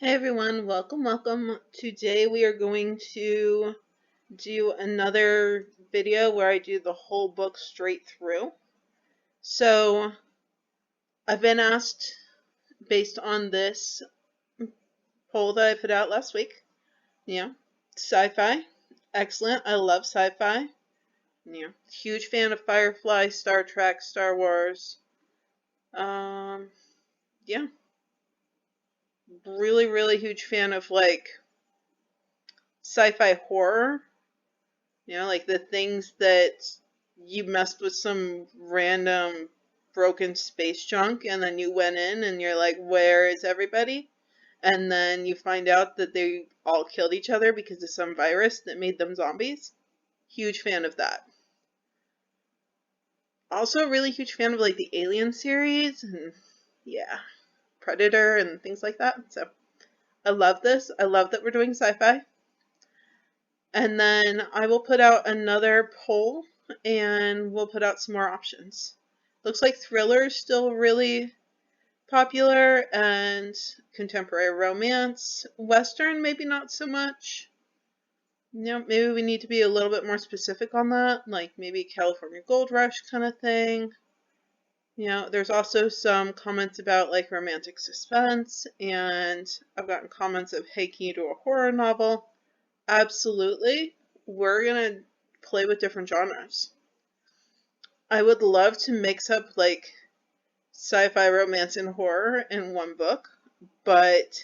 Hey everyone, welcome. Today we are going to do another video where I do the whole book straight through. So I've been asked, based on this poll that I put out last week, sci-fi, excellent. I love sci-fi. Huge fan of Firefly, Star Trek, Star Wars. Yeah, really huge fan of sci-fi horror. Like the things that you messed with some random broken space junk and then you went in and you're like, where is everybody? And then you find out that they all killed each other because of some virus that made them zombies. Huge fan of that. Also a really huge fan of the Alien series and Predator and things like that. So I love this. I love that we're doing sci-fi. And then I will put out another poll and we'll put out some more options. Looks like thriller is still really popular and contemporary romance. Western, maybe not so much. Maybe we need to be a little bit more specific on that, like maybe California Gold Rush kind of thing. There's also some comments about romantic suspense, and I've gotten comments of, hey, can you do a horror novel? Absolutely. We're going to play with different genres. I would love to mix up sci-fi, romance, and horror in one book, but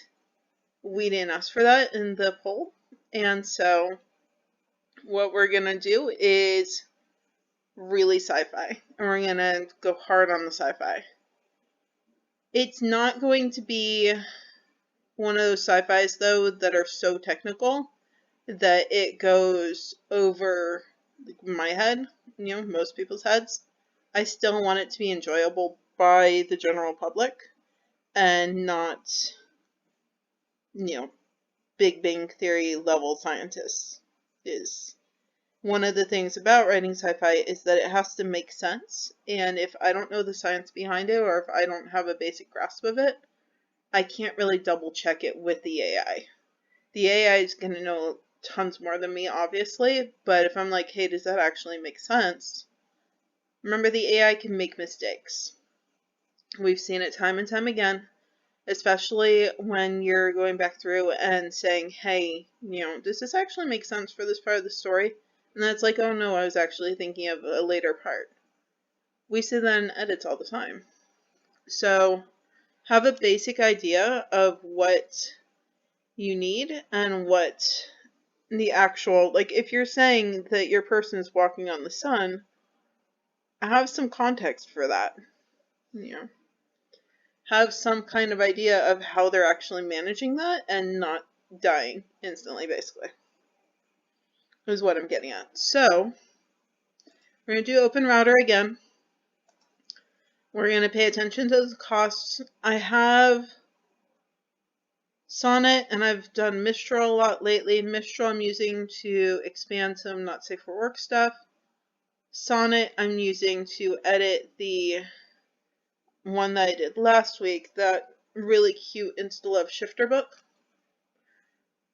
we didn't ask for that in the poll. And so what we're going to do is really sci-fi, and we're going to go hard on the sci-fi. It's not going to be one of those sci-fis, though, that are so technical that it goes over my head, most people's heads. I still want it to be enjoyable by the general public and not, Big Bang Theory level scientists. Is one of the things about writing sci-fi is that it has to make sense, and if I don't know the science behind it or if I don't have a basic grasp of it, I can't really double check it with the AI. The AI is going to know tons more than me, obviously, but if I'm like, hey, does that actually make sense? Remember, the AI can make mistakes. We've seen it time and time again, especially when you're going back through and saying, hey, does this actually make sense for this part of the story? And then it's like, oh no, I was actually thinking of a later part. We see that in edits all the time. So have a basic idea of what you need and what the actual, if you're saying that your person is walking on the sun, have some context for that. Have some kind of idea of how they're actually managing that and not dying instantly, basically, is what I'm getting at. So we're going to do open router again. We're going to pay attention to the costs. I have Sonnet, and I've done Mistral a lot lately. Mistral I'm using to expand some not safe for work stuff. Sonnet I'm using to edit the one that I did last week, that really cute Insta-Love shifter book.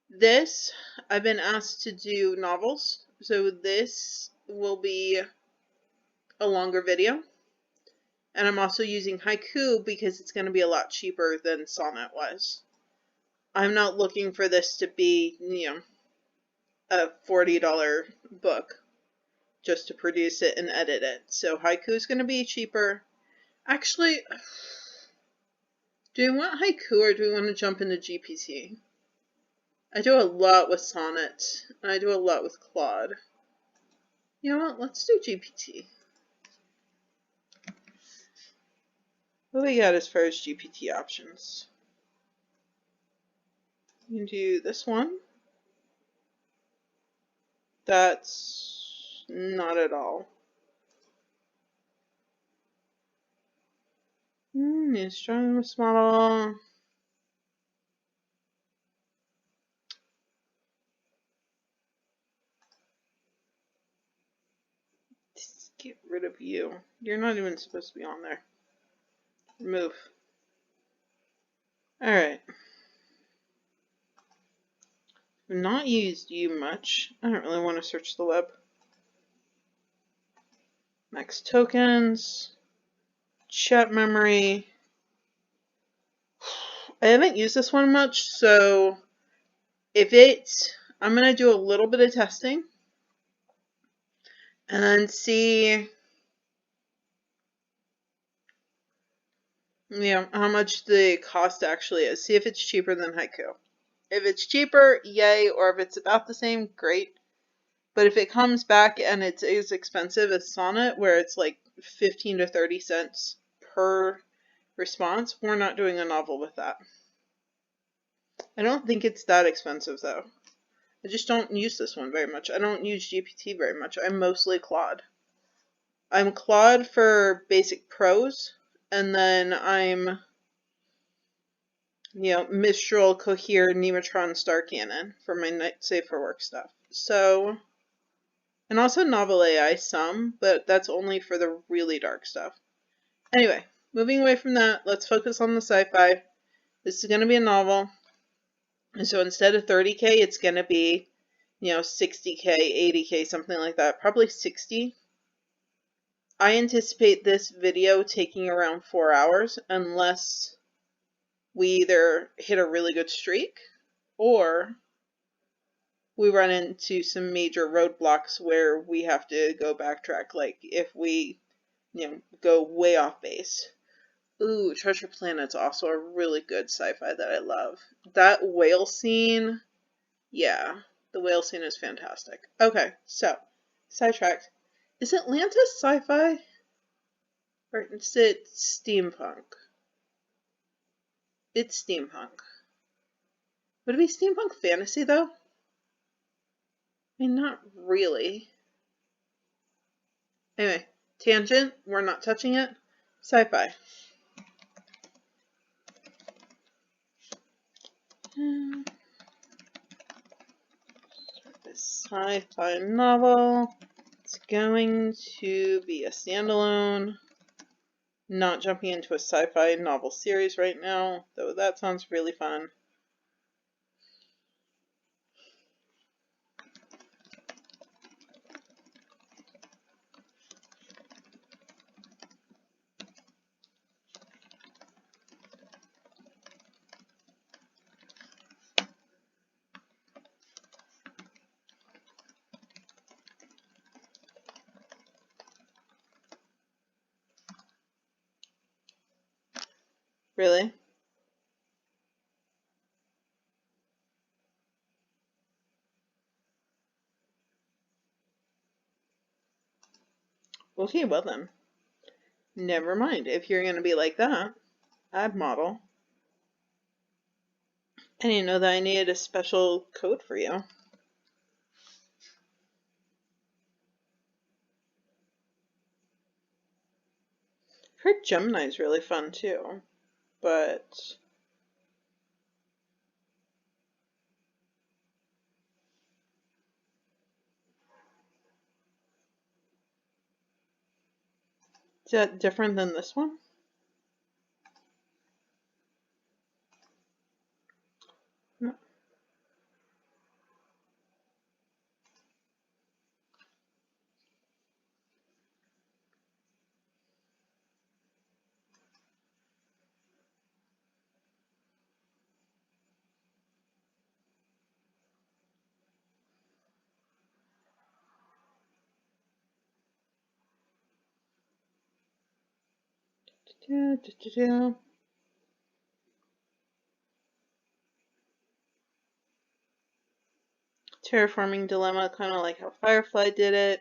This, I've been asked to do novels, so this will be a longer video. And I'm also using Haiku because it's going to be a lot cheaper than Sonnet was. I'm not looking for this to be, a $40 book just to produce it and edit it. So Haiku is going to be cheaper. Actually, do we want Haiku or do we want to jump into GPT? I do a lot with Sonnet, and I do a lot with Claude. You know what? Let's do GPT. What do we got as far as GPT options? You can do this one. That's not at all. New strongest model. Just get rid of you. You're not even supposed to be on there. Remove. Alright. not used you much. I don't really want to search the web. Max tokens, chat memory. I haven't used this one much, so I'm going to do a little bit of testing and then see, how much the cost actually is. See if it's cheaper than Haiku. If it's cheaper, yay, or if it's about the same, great. But if it comes back and it's as expensive as Sonnet, where it's like 15 to 30 cents per response, we're not doing a novel with that. I don't think it's that expensive though. I just don't use this one very much. I don't use GPT very much. I'm mostly Claude. I'm Claude for basic prose, and then I'm, Mistral, Cohere, Nematron, Star Cannon for my Night Save for Work stuff. So, and also Novel AI some, but that's only for the really dark stuff. Anyway, moving away from that, let's focus on the sci-fi. This is going to be a novel. And so instead of 30K, it's going to be, 60K, 80K, something like that. Probably 60. I anticipate this video taking around 4 hours unless we either hit a really good streak or we run into some major roadblocks where we have to go backtrack. Like if we, go way off base. Ooh, Treasure Planet's also a really good sci-fi that I love. That whale scene, yeah, the whale scene is fantastic. Okay, so, sidetracked. Is Atlantis sci-fi? Or is it steampunk? It's steampunk. Would it be steampunk fantasy, though? I mean, not really. Anyway, tangent, we're not touching it. Sci-fi. This sci-fi novel. It's going to be a standalone. Not jumping into a sci-fi novel series right now, though that sounds really fun. Really? Okay, well then. Never mind. If you're going to be like that, add model. I didn't know that I needed a special code for you. I heard Gemini's really fun too, but is that different than this one? No. Terraforming dilemma, kind of like how Firefly did it.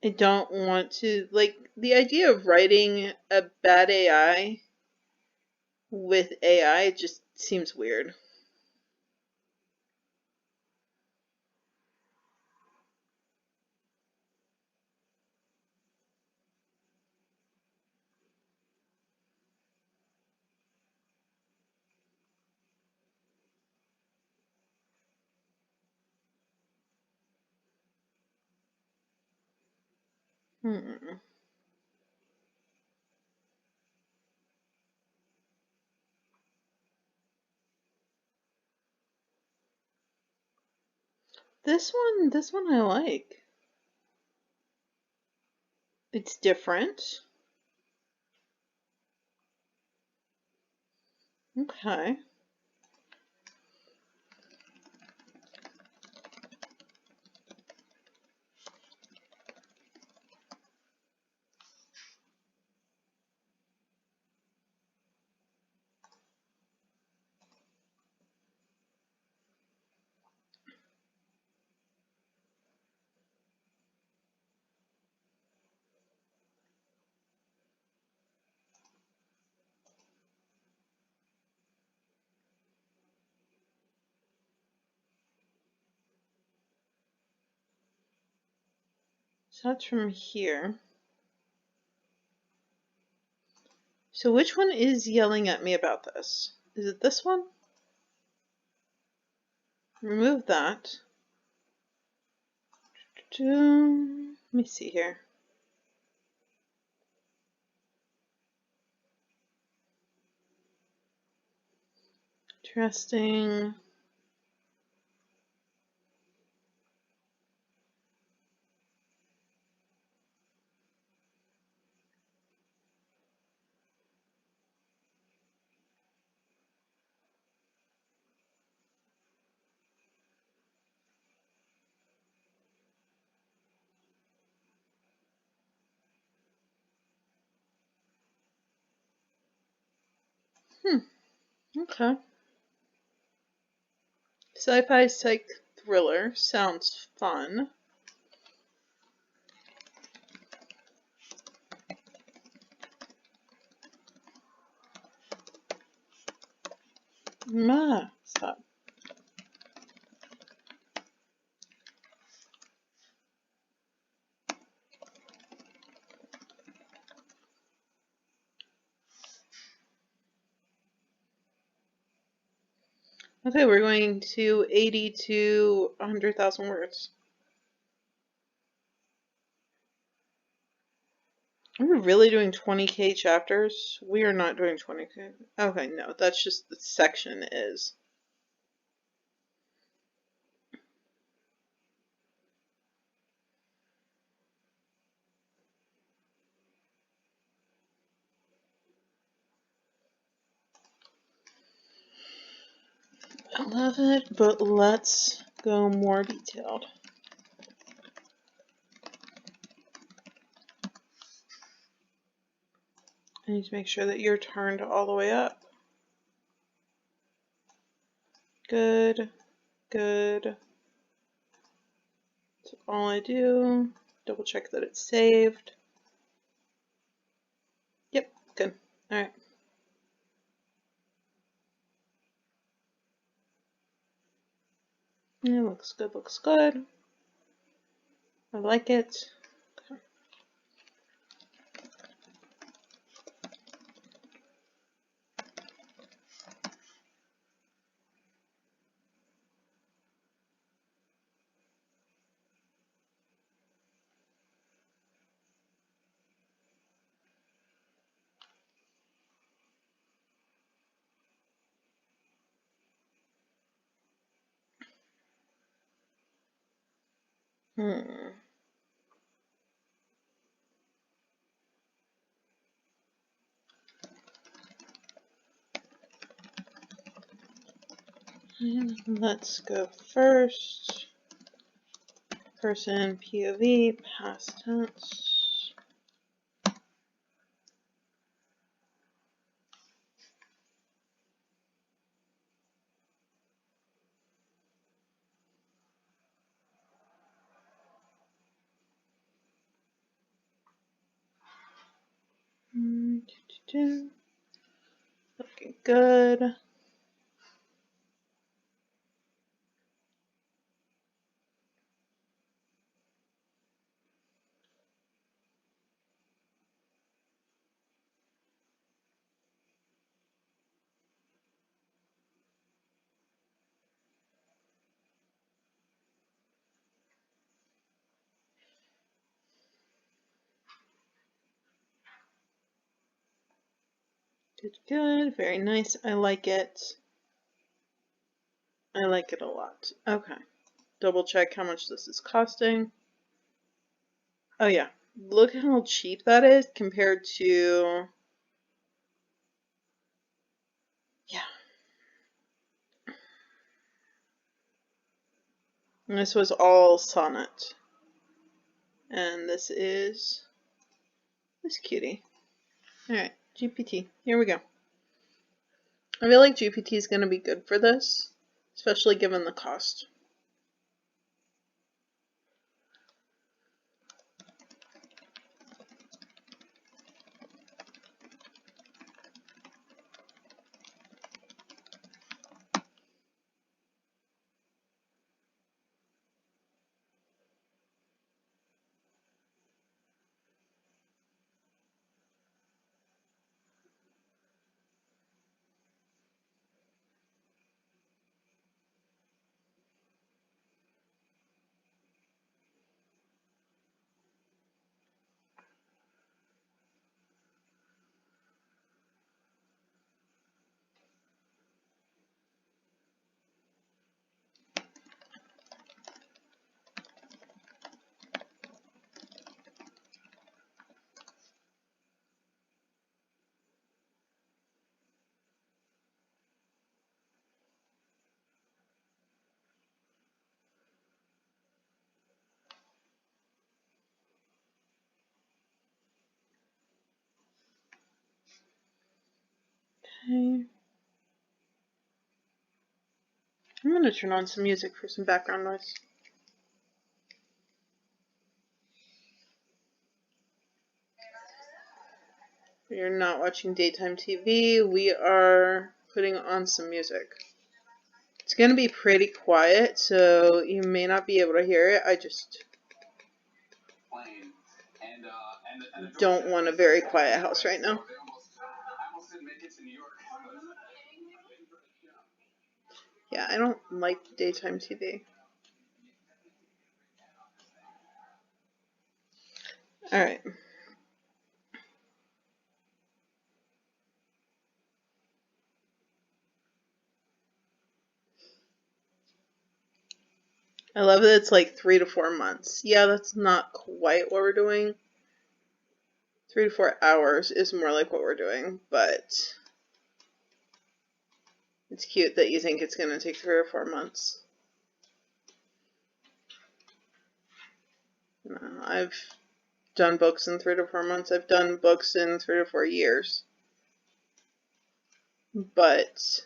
I don't want to, like, the idea of writing a bad AI with AI just seems weird. Hmm. This one I like. It's different. Okay. So that's from here. So which one is yelling at me about this? Is it this one? Remove that. Let me see here. Interesting. Okay. Sci-fi psych thriller sounds fun. Stop. Okay, we're going to 80 to 100,000 words. Are we really doing 20K chapters? We are not doing 20K. Okay, no, that's just the section is. I love it, but let's go more detailed. I need to make sure that you're turned all the way up. Good, good. That's all I do. Double check that it's saved. Yep, good. Alright. Yeah, looks good, looks good. I like it. Okay. Let's go first. Person, POV, past tense. Looking good. Good, good. Very nice. I like it. I like it a lot. Okay. double check how much this is costing. Oh yeah, look how cheap that is compared to, yeah. And this was all Sonnet. And this is this cutie. Alright, GPT. Here we go. I feel like GPT is going to be good for this, especially given the cost. Okay. I'm going to turn on some music for some background noise. We are not watching daytime TV. We are putting on some music. It's going to be pretty quiet, so you may not be able to hear it. I just don't want a very quiet house right now. Yeah, I don't like daytime TV. Alright. I love that it's like 3 to 4 months. Yeah, that's not quite what we're doing. 3 to 4 hours is more like what we're doing, but it's cute that you think it's going to take 3 or 4 months. No, I've done books in 3 to 4 months. I've done books in 3 to 4 years. But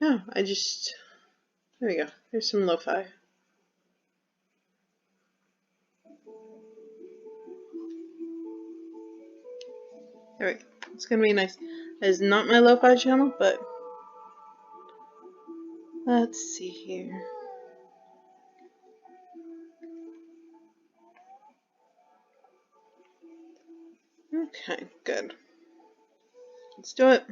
yeah, there we go. There's some lo-fi. There we go. It's gonna be nice. It's not my lo-fi channel, but let's see here. Okay, good. Let's do it.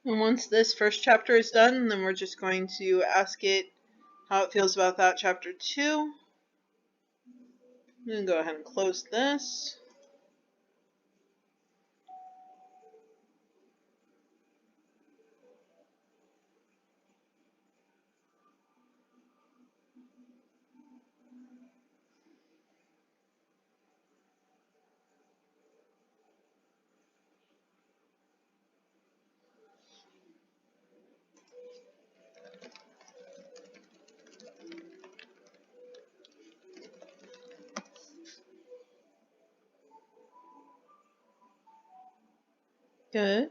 And once this first chapter is done, then we're just going to ask it how it feels about that chapter 2. I'm going to go ahead and close this. Good.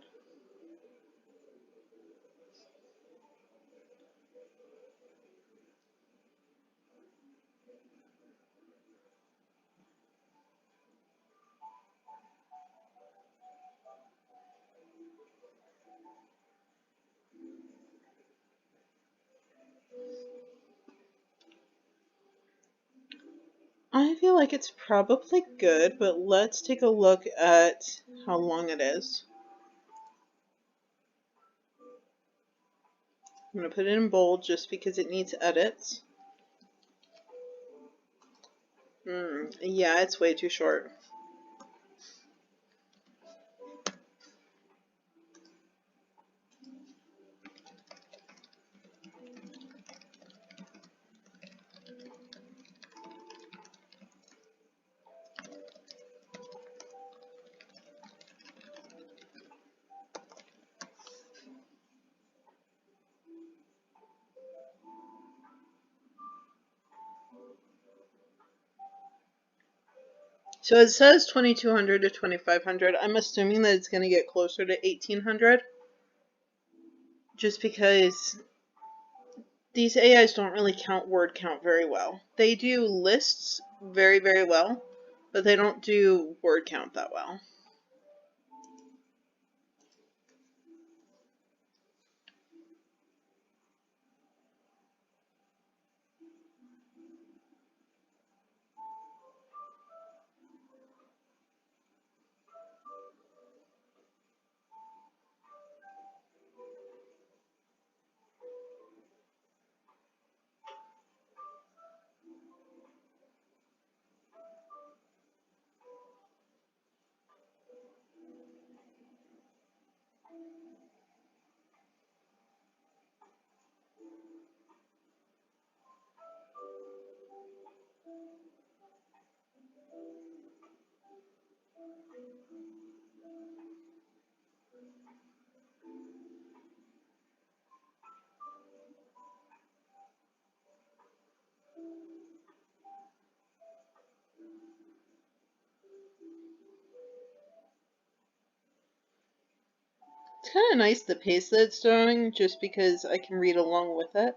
I feel like it's probably good, but let's take a look at how long it is. I'm going to put it in bold just because it needs edits. Yeah, it's way too short. So it says 2200 to 2500. I'm assuming that it's going to get closer to 1800. Just because these AIs don't really count word count very well. They do lists very, very well, but they don't do word count that well. It's kind of nice the pace that it's doing, just because I can read along with it.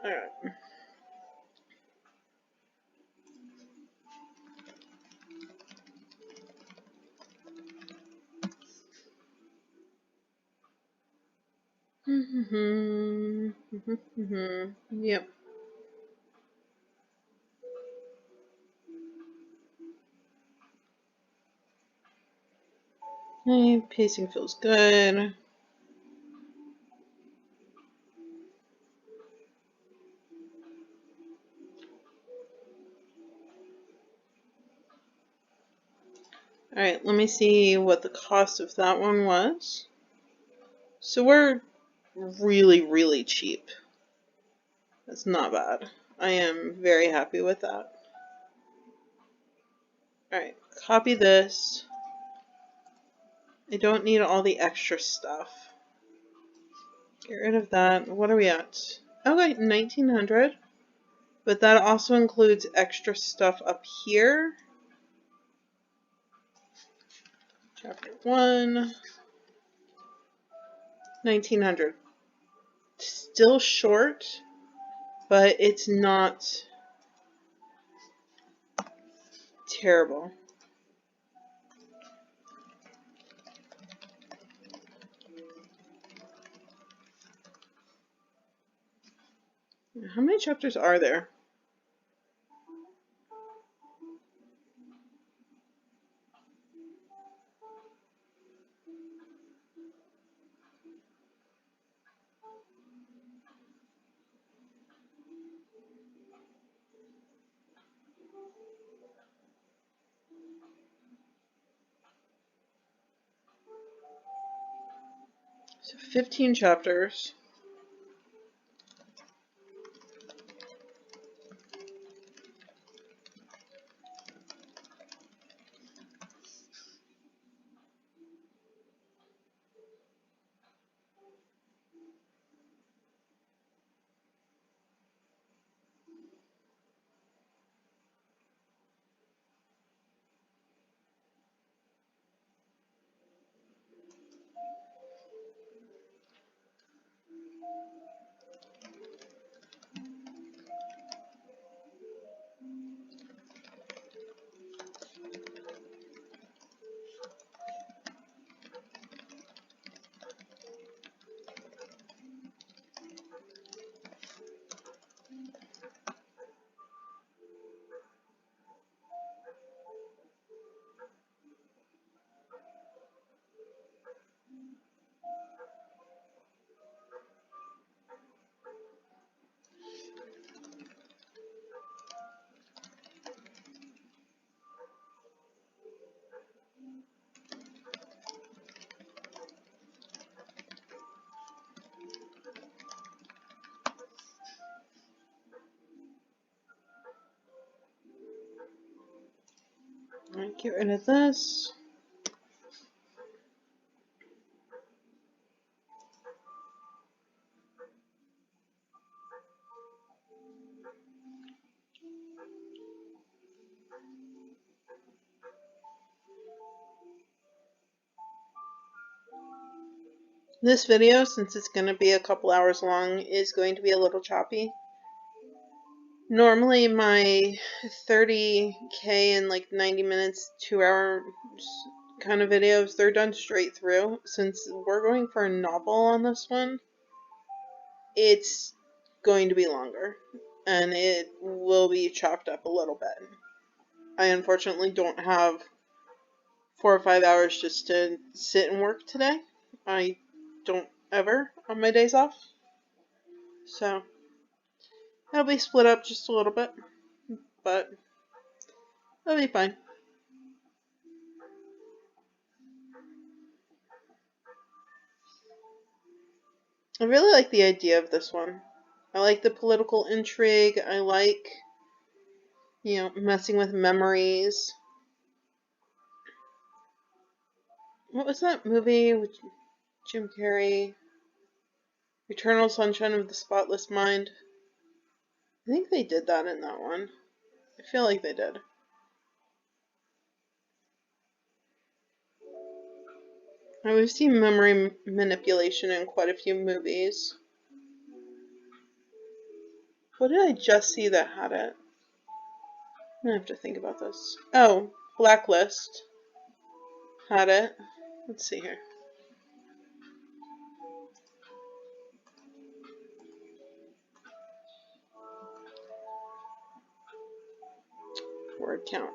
Alright. Yep. Hey, pacing feels good. Alright, let me see what the cost of that one was. So we're really, really cheap. That's not bad. I am very happy with that. Alright, copy this. I don't need all the extra stuff. Get rid of that. What are we at? Okay, 1900. But that also includes extra stuff up here. Chapter 1. 1900. Still short, but it's not terrible. How many chapters are there? So 15 chapters. Alright, get rid of this. This video, since it's going to be a couple hours long, is going to be a little choppy. Normally my 30K in like 90 minutes, 2 hour kind of videos, they're done straight through. Since we're going for a novel on this one, it's going to be longer and it will be chopped up a little bit. I unfortunately don't have 4 or 5 hours just to sit and work today. I don't ever on my days off. So it'll be split up just a little bit, but it'll be fine. I really like the idea of this one. I like the political intrigue. I like, messing with memories. What was that movie with Jim Carrey? Eternal Sunshine of the Spotless Mind. I think they did that in that one. I feel like they did. We've seen memory manipulation in quite a few movies. What did I just see that had it? I'm gonna have to think about this. Oh, Blacklist had it. Let's see here. Word count.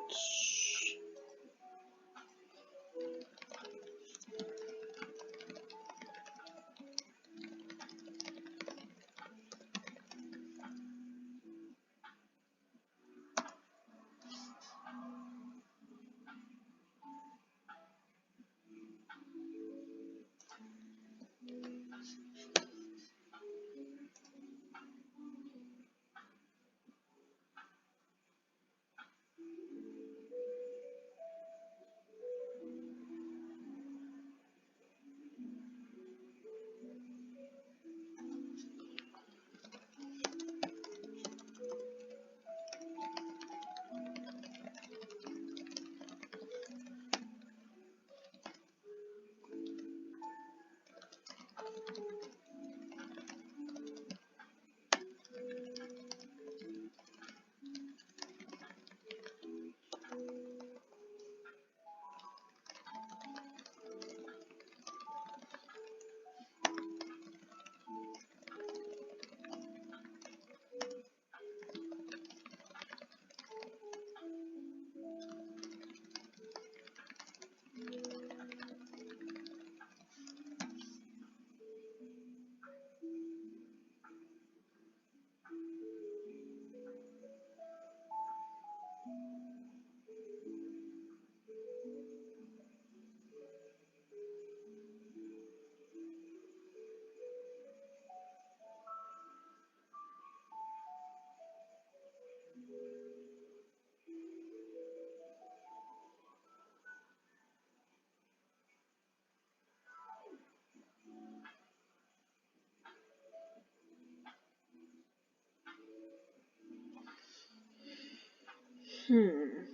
Hmm.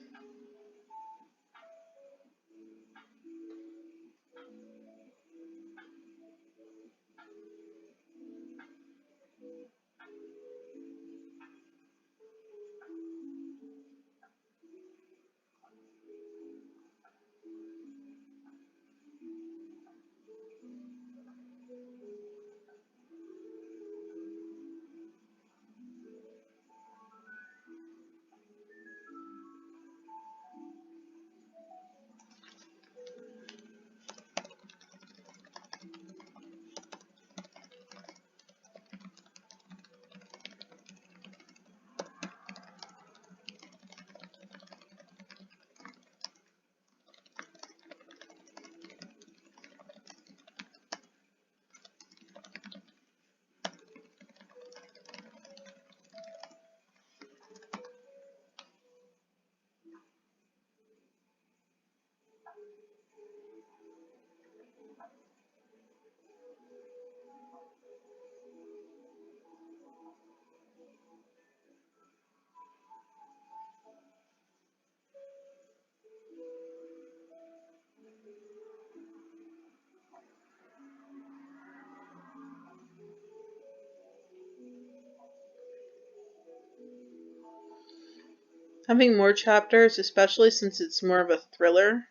Having more chapters, especially since it's more of a thriller,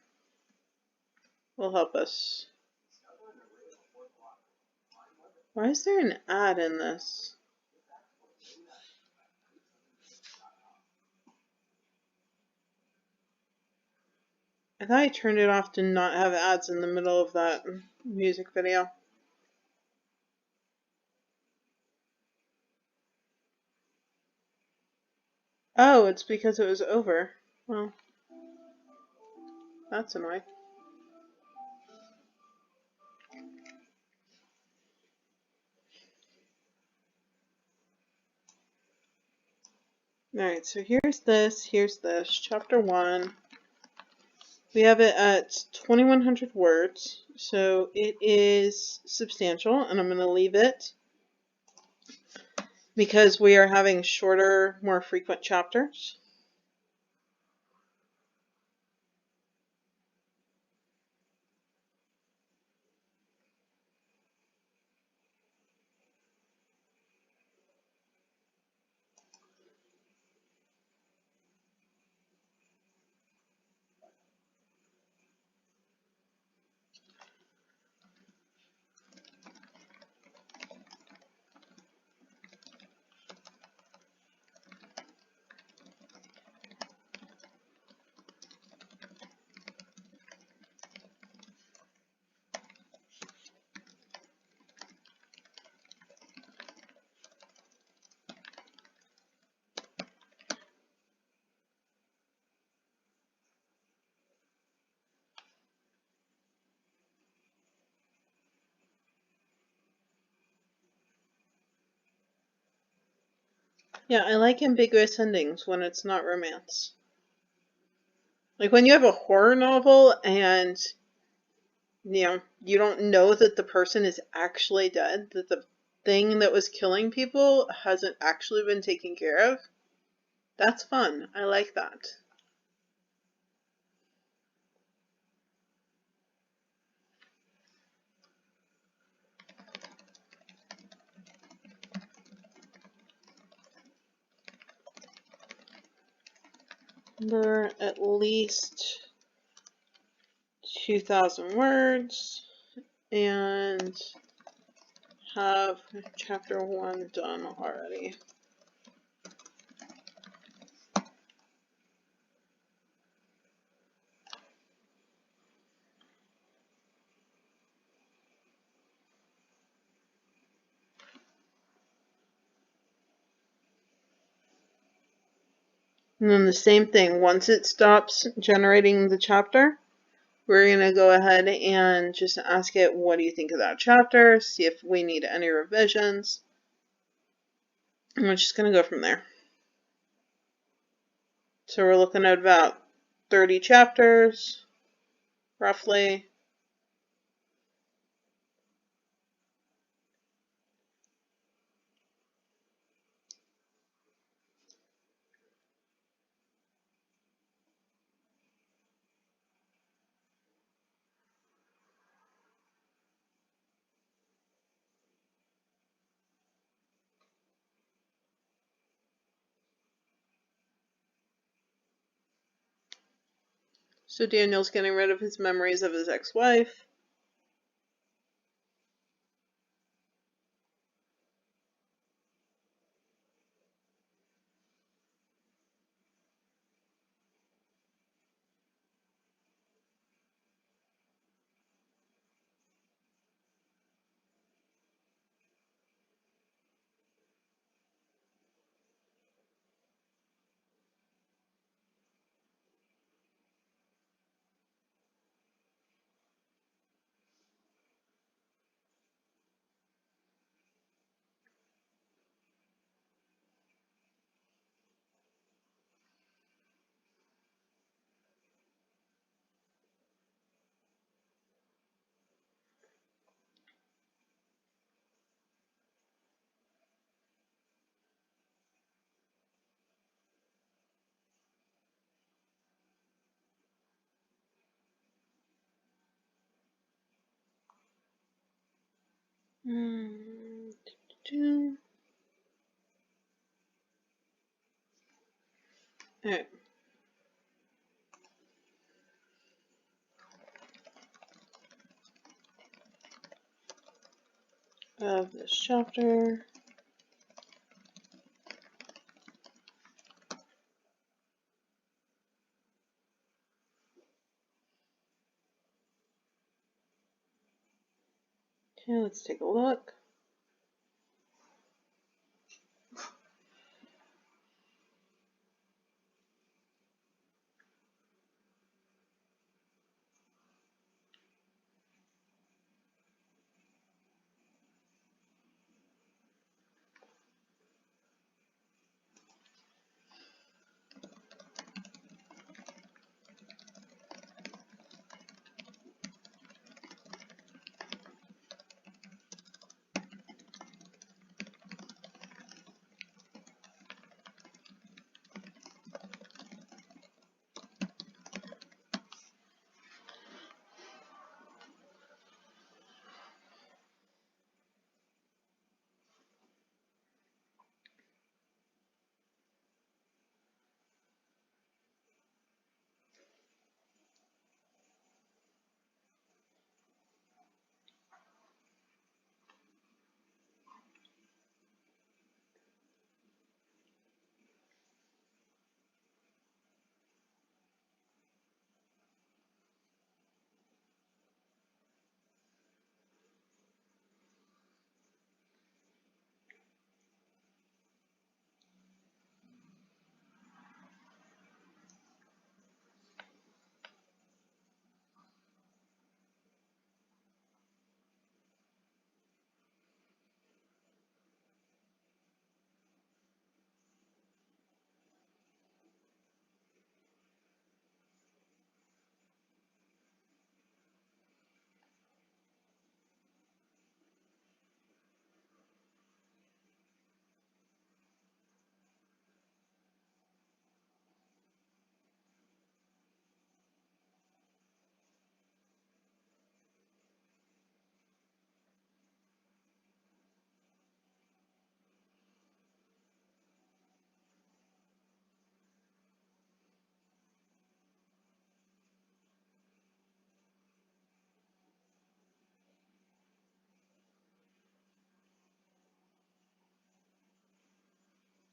will help us. Why is there an ad in this? I thought I turned it off to not have ads in the middle of that music video. Oh, it's because it was over. Well, that's annoying. Alright, so here's this. Chapter 1. We have it at 2,100 words, so it is substantial, and I'm going to leave it because we are having shorter, more frequent chapters. Yeah, I like ambiguous endings when it's not romance. Like when you have a horror novel and you don't know that the person is actually dead, that the thing that was killing people hasn't actually been taken care of. That's fun. I like that. Number at least 2,000 words and have chapter 1 done already. And then the same thing, once it stops generating the chapter, we're going to go ahead and just ask it, what do you think of that chapter? See if we need any revisions. And we're just going to go from there. So we're looking at about 30 chapters, roughly. So Daniel's getting rid of his memories of his ex-wife. Alright. Of this chapter. Okay, let's take a look.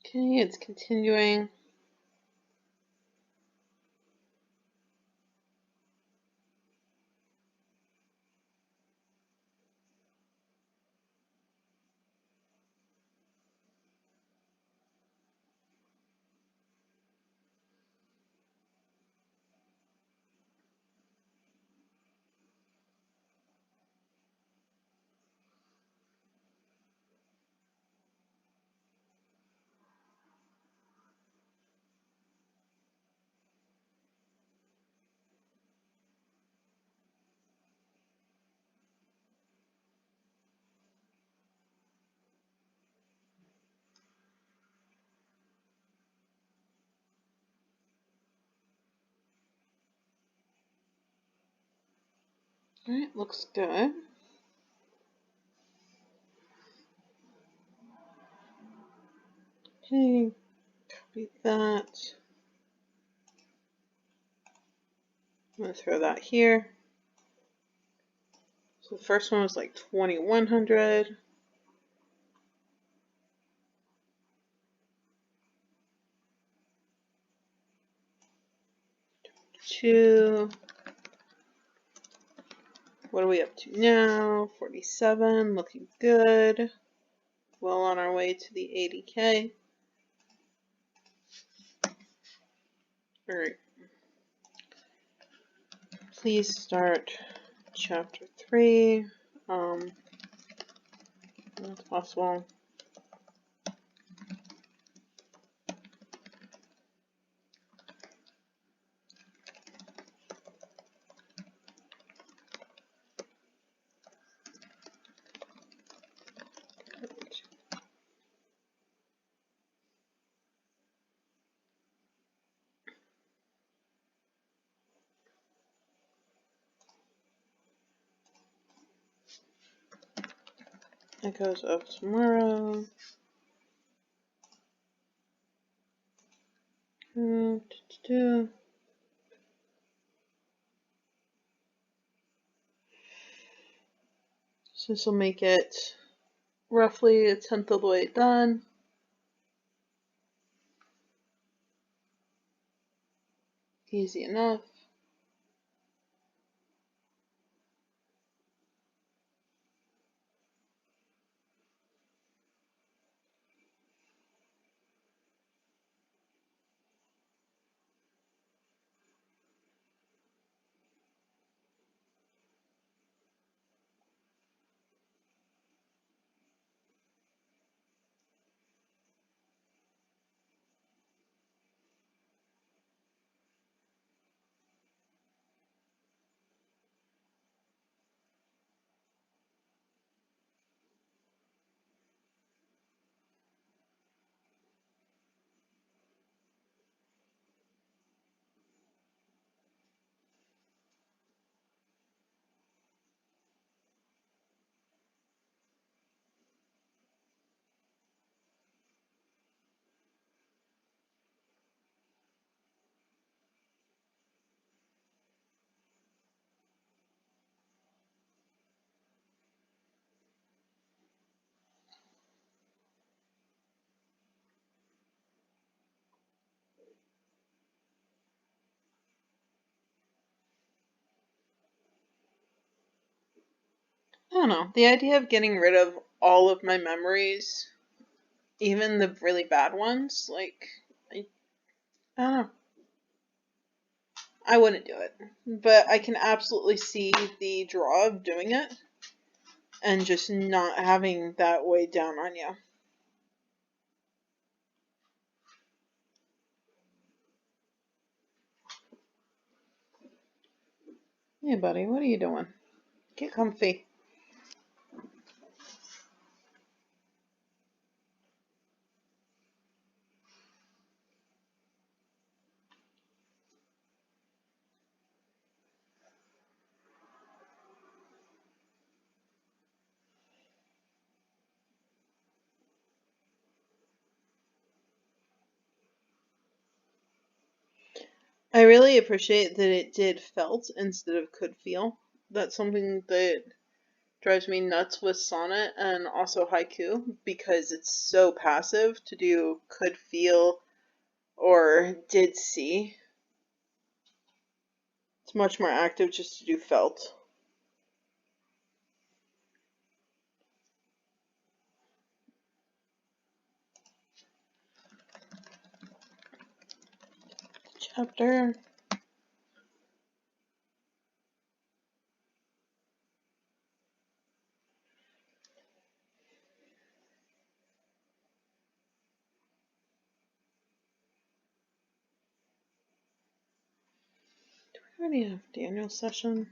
Okay, it's continuing. Alright, looks good. Okay, copy that. I'm going to throw that here. So the first one was like 2100. Two. What are we up to now? 47, looking good. Well on our way to the 80K. Alright. Please start chapter 3. If possible. It goes up tomorrow. So this will make it roughly a tenth of the way done. Easy enough. I don't know. The idea of getting rid of all of my memories, even the really bad ones, like, I don't know. I wouldn't do it. But I can absolutely see the draw of doing it and just not having that weigh down on you. Hey, buddy, what are you doing? Get comfy. I really appreciate that it did felt instead of could feel. That's something that drives me nuts with sonnet and also haiku because it's so passive to do could feel or did see. It's much more active just to do felt. Chapter. Do we already have Daniel's session?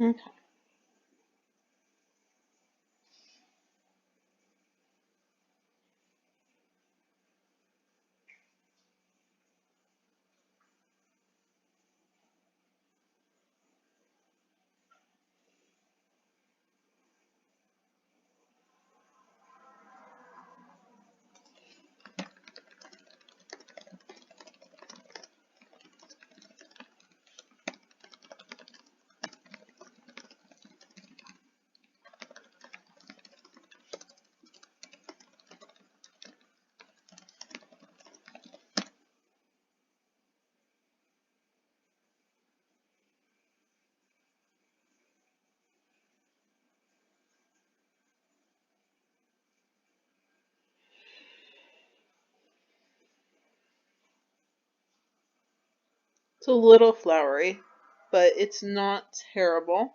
Okay. It's a little flowery, but it's not terrible.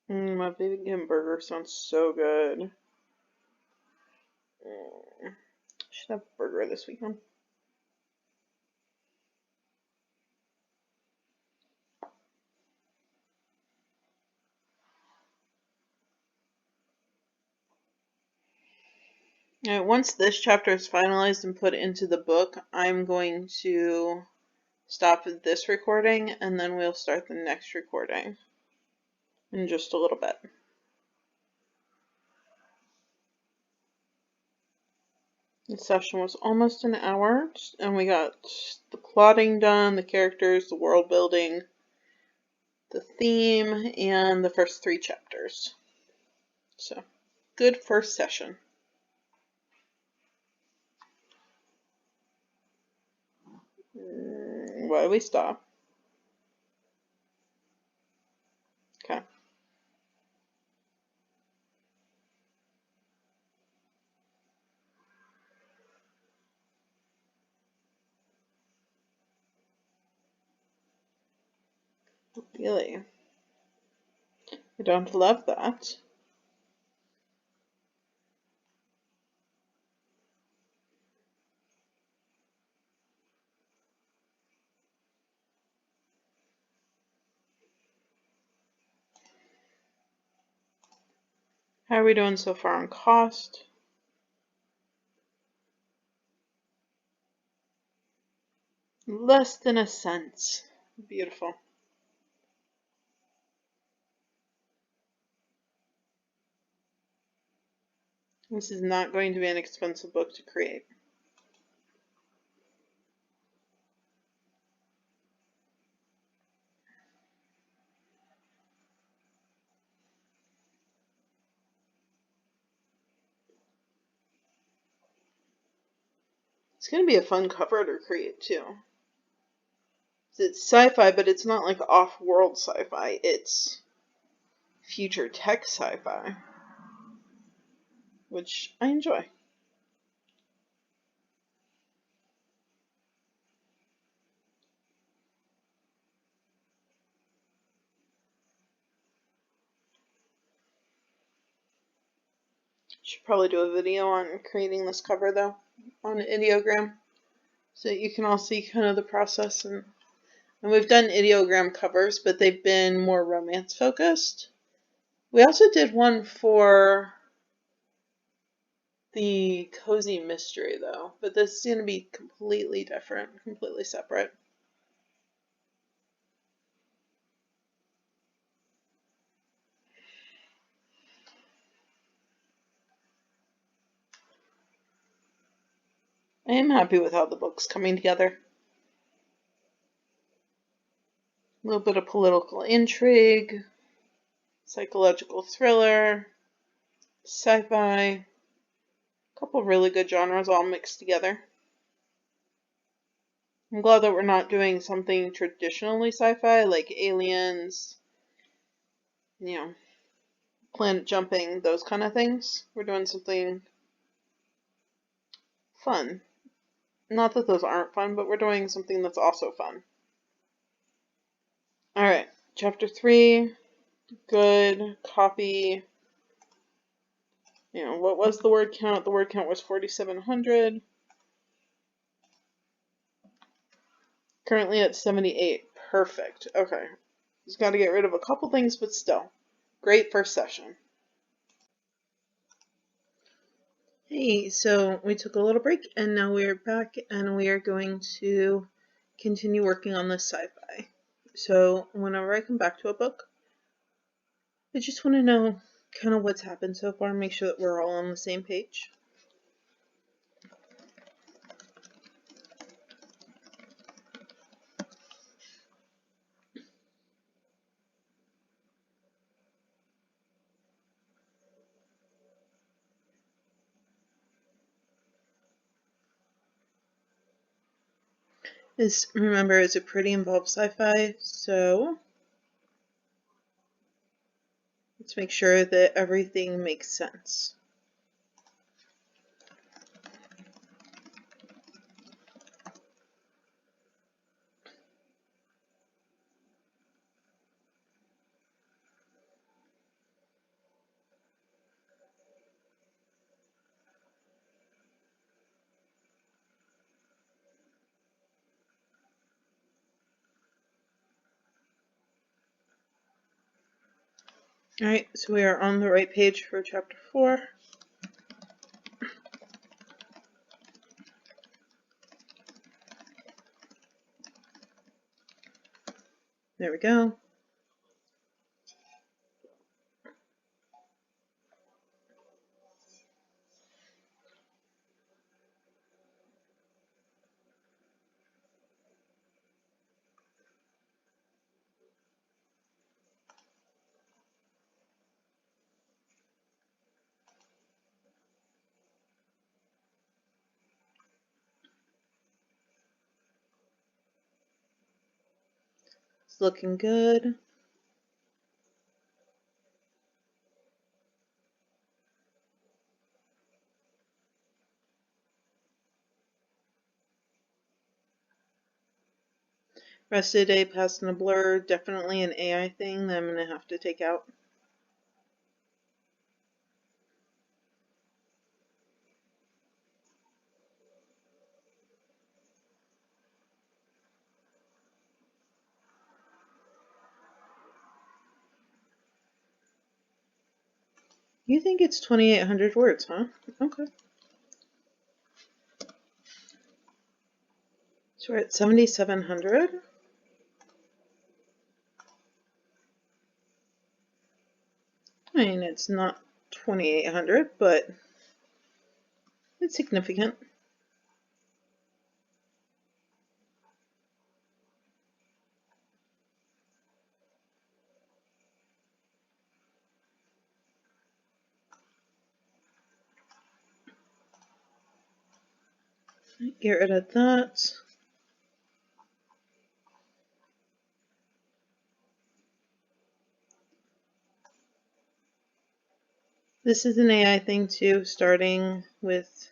My vegan burger sounds so good. Should have a burger this weekend. Alright, once this chapter is finalized and put into the book, I'm going to stop this recording and then we'll start the next recording in just a little bit. The session was almost an hour and we got the plotting done, the characters, the world building, the theme, and the first 3 chapters. So, good first session. Why do we stop? Okay. Really? I don't love that. How are we doing so far on cost? Less than a cent. Beautiful. This is not going to be an expensive book to create. It's going to be a fun cover to create too. It's sci-fi, but it's not like off-world sci-fi. It's future tech sci-fi, which I enjoy. Should probably do a video on creating this cover though, on ideogram, so that you can all see kind of the process. And we've done ideogram covers, but they've been more romance focused. We also did one for the cozy mystery though, but this is going to be completely different, completely separate. I am happy with how the book's coming together. A little bit of political intrigue, psychological thriller, sci-fi, a couple really good genres all mixed together. I'm glad that we're not doing something traditionally sci-fi like aliens, planet jumping, those kind of things. We're doing something fun. Not that those aren't fun, but we're doing something that's also fun. Alright, chapter 3, good, copy, What was the word count? The word count was 4,700. Currently at 78. Perfect. Okay. Just got to get rid of a couple things, but still. Great first session. Hey, so we took a little break and now we're back and we are going to continue working on this sci-fi. So whenever I come back to a book, I just want to know kind of what's happened so far and make sure that we're all on the same page. Remember, it's a pretty involved sci-fi, so let's make sure that everything makes sense. Alright, so we are on the right page for chapter 4. There we go. It's looking good. Rest of the day passed in a blur. Definitely an AI thing that I'm going to have to take out. You think it's 2,800 words, huh? Okay. So we're at 7,700. I mean, it's not 2,800, but it's significant. Get rid of that. This is an AI thing too, starting with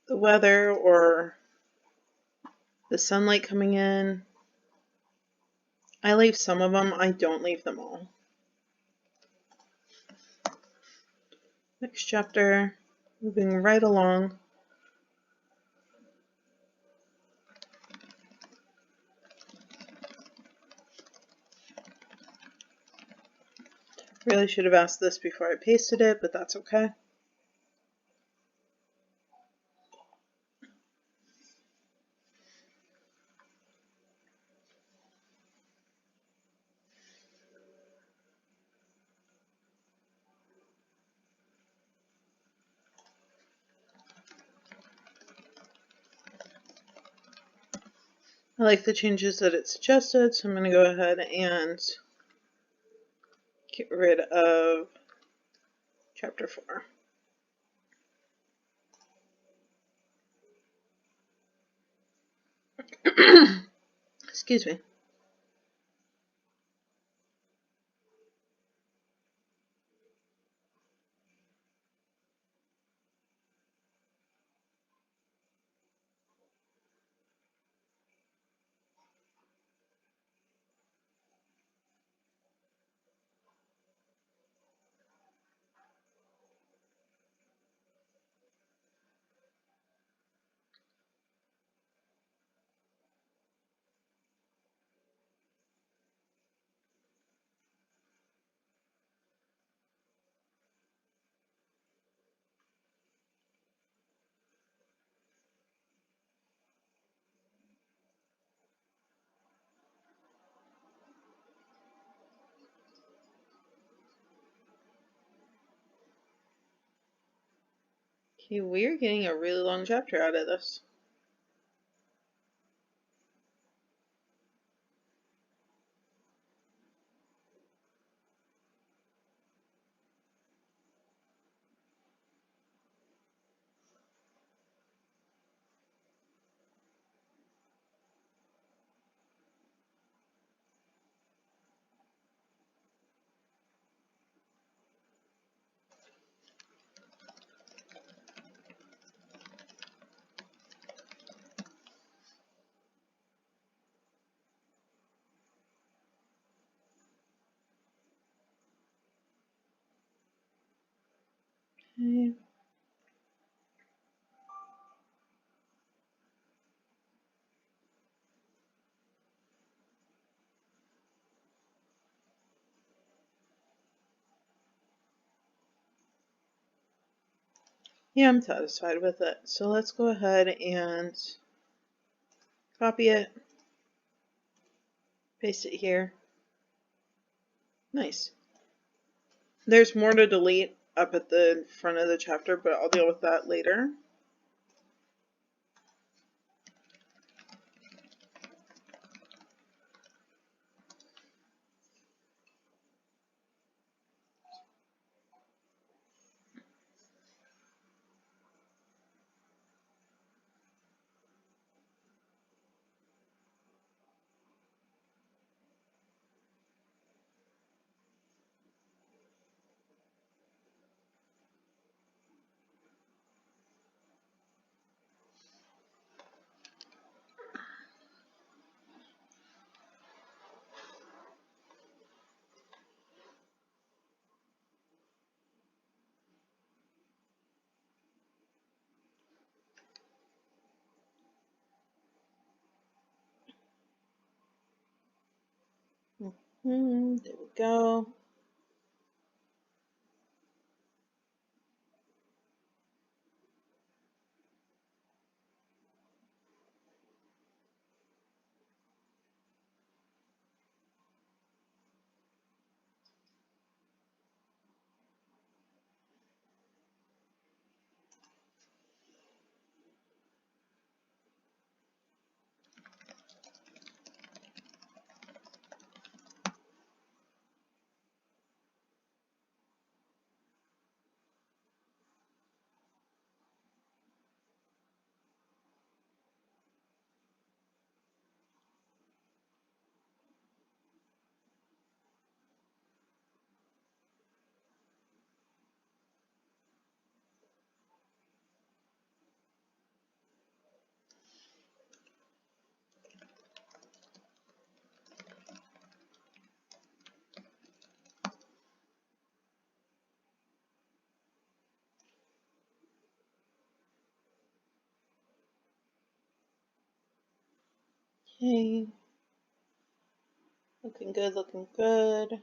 the weather or the sunlight coming in. I leave some of them, I don't leave them all. Next chapter, moving right along. Really should have asked this before I pasted it, but that's okay. I like the changes that it suggested, so I'm going to go ahead and get rid of chapter 4. Excuse me. Okay, we're getting a really long chapter out of this. Okay. Yeah, I'm satisfied with it. So let's go ahead and copy it, paste it here. Nice. There's more to delete up at the front of the chapter, but I'll deal with that later. There we go. Okay. Looking good, looking good.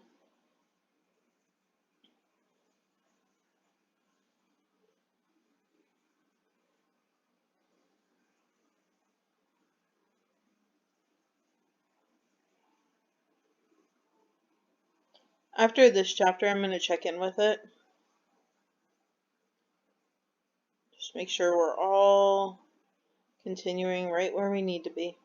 After this chapter, I'm going to check in with it. Just make sure we're all continuing right where we need to be.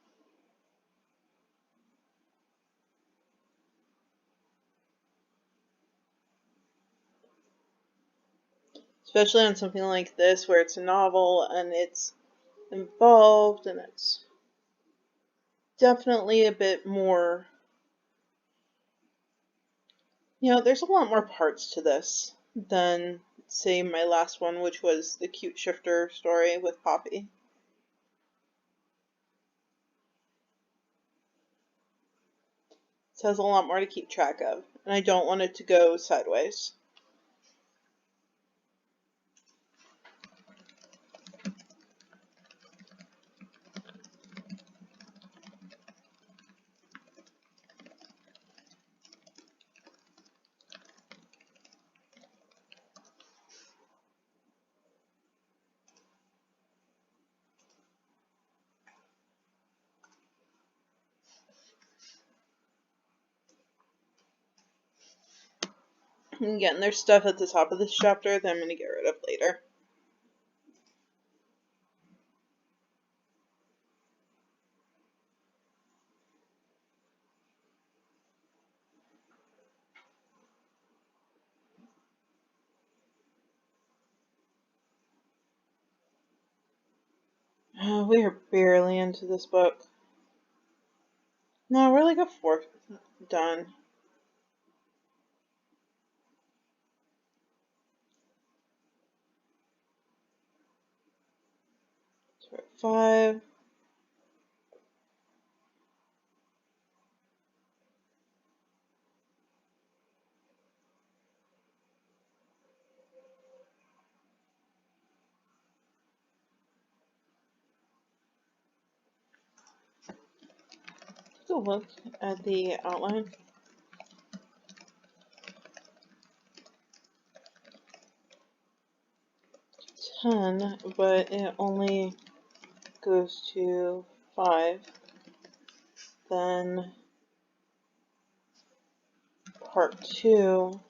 Especially on something like this where it's a novel and it's involved and it's definitely a bit more, there's a lot more parts to this than, say, my last one, which was the cute shifter story with Poppy. This has a lot more to keep track of, and I don't want it to go sideways. And again, there's stuff at the top of this chapter that I'm going to get rid of later. We are barely into this book. No, we're like a fourth done. So we're at 5. Take a look at the outline. Ten, but it only goes to 5. Then part 2,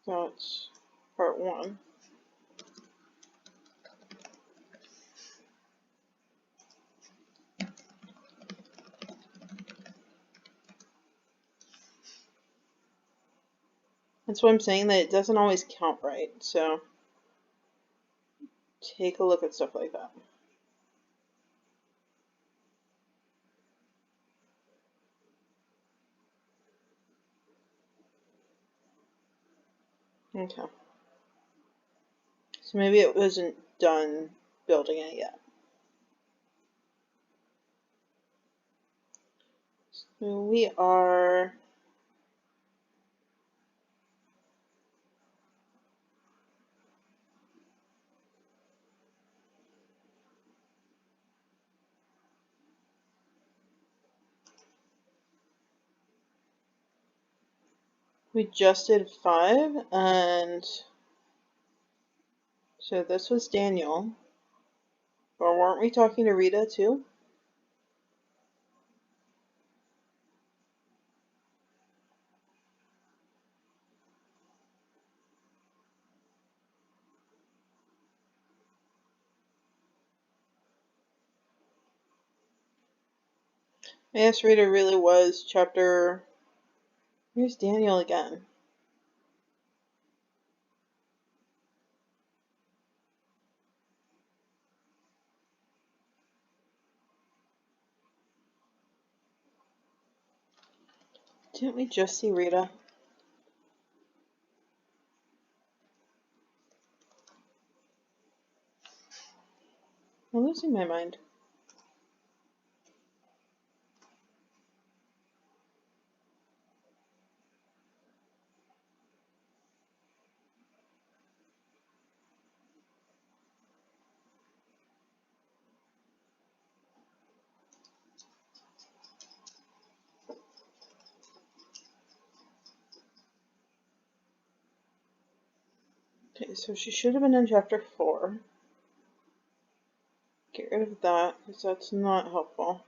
that's part 1. That's what I'm saying, that it doesn't always count right, so take a look at stuff like that. Okay. So maybe it wasn't done building it yet. So we are we just did 5, and so this was Daniel. Or weren't we talking to Rita too? Yes, Rita really was chapter. Here's Daniel again. Didn't we just see Rita? I'm losing my mind. Okay, so she should have been in chapter 4. Get rid of that, because that's not helpful.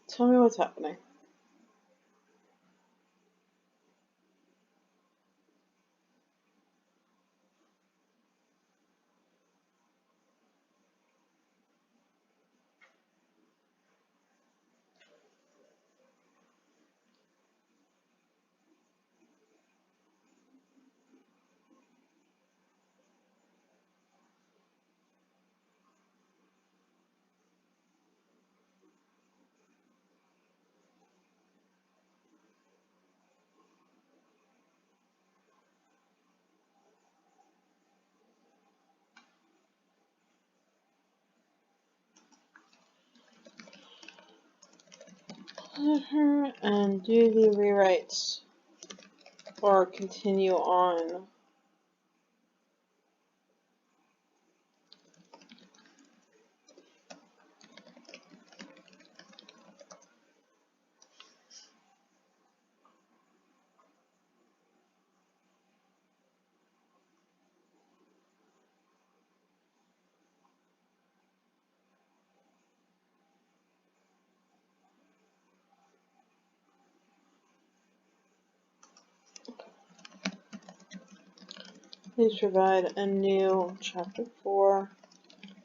Tell me what's happening. and do the rewrites or continue on. Please provide a new chapter 4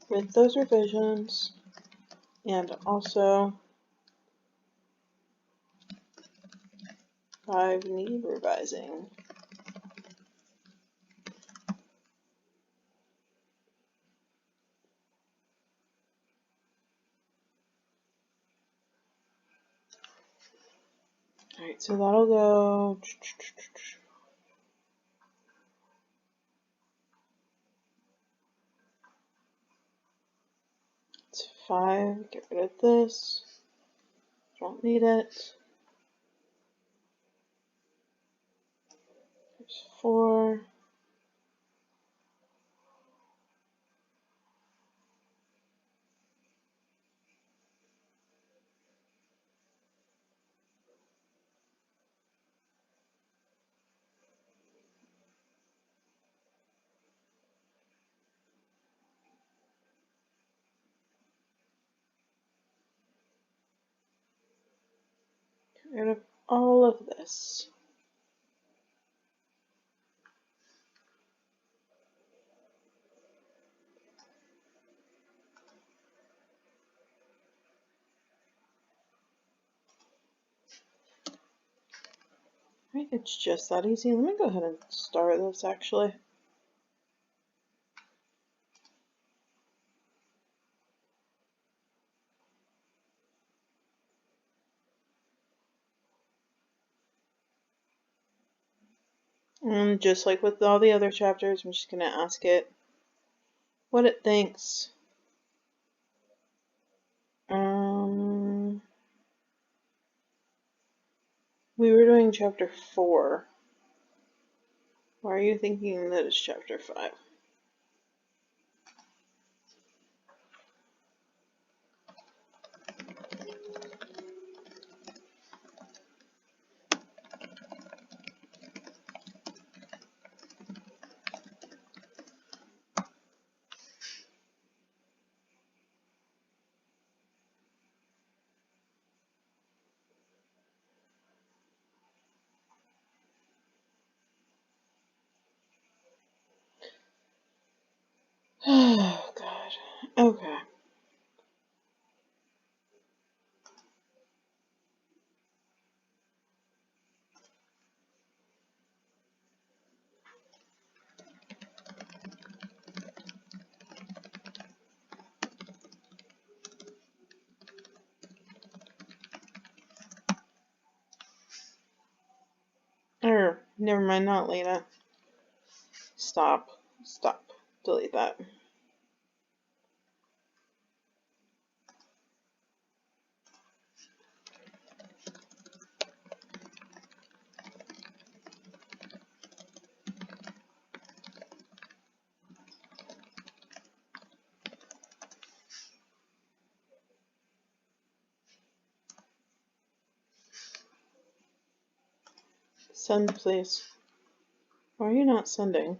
with those revisions and also 5 need revising. Alright, so that'll go. It's 5. Get rid of this. Don't need it. There's 4. Get rid of all of this. I think it's just that easy. Let me go ahead and start this actually. And just like with all the other chapters, I'm just going to ask it what it thinks. We were doing chapter 4. Why are you thinking that it's chapter 5? Oh, God. Okay. Never mind, not Lena. Stop. Stop. Delete that. Send, please. Why are you not sending?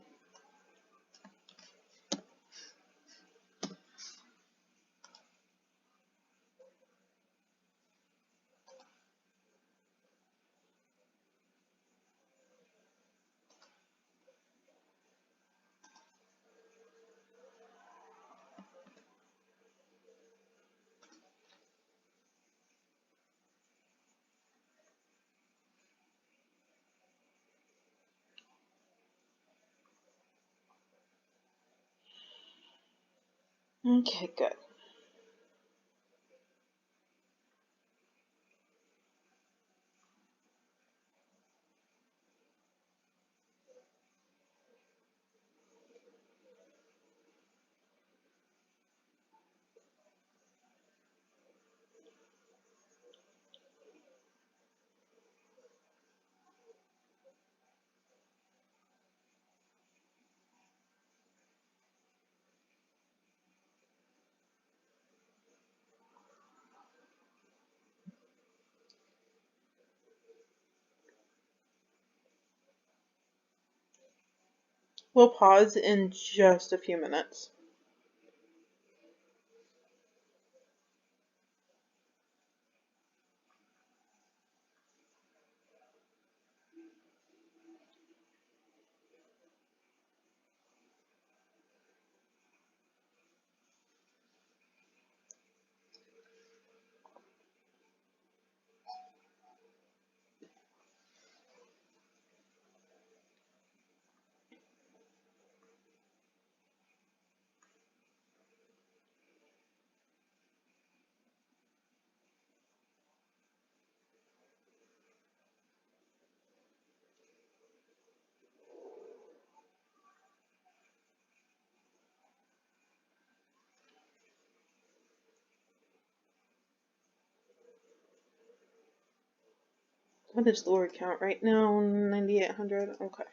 Okay, good. We'll pause in just a few minutes. What is the word count right now? 9,800. Okay.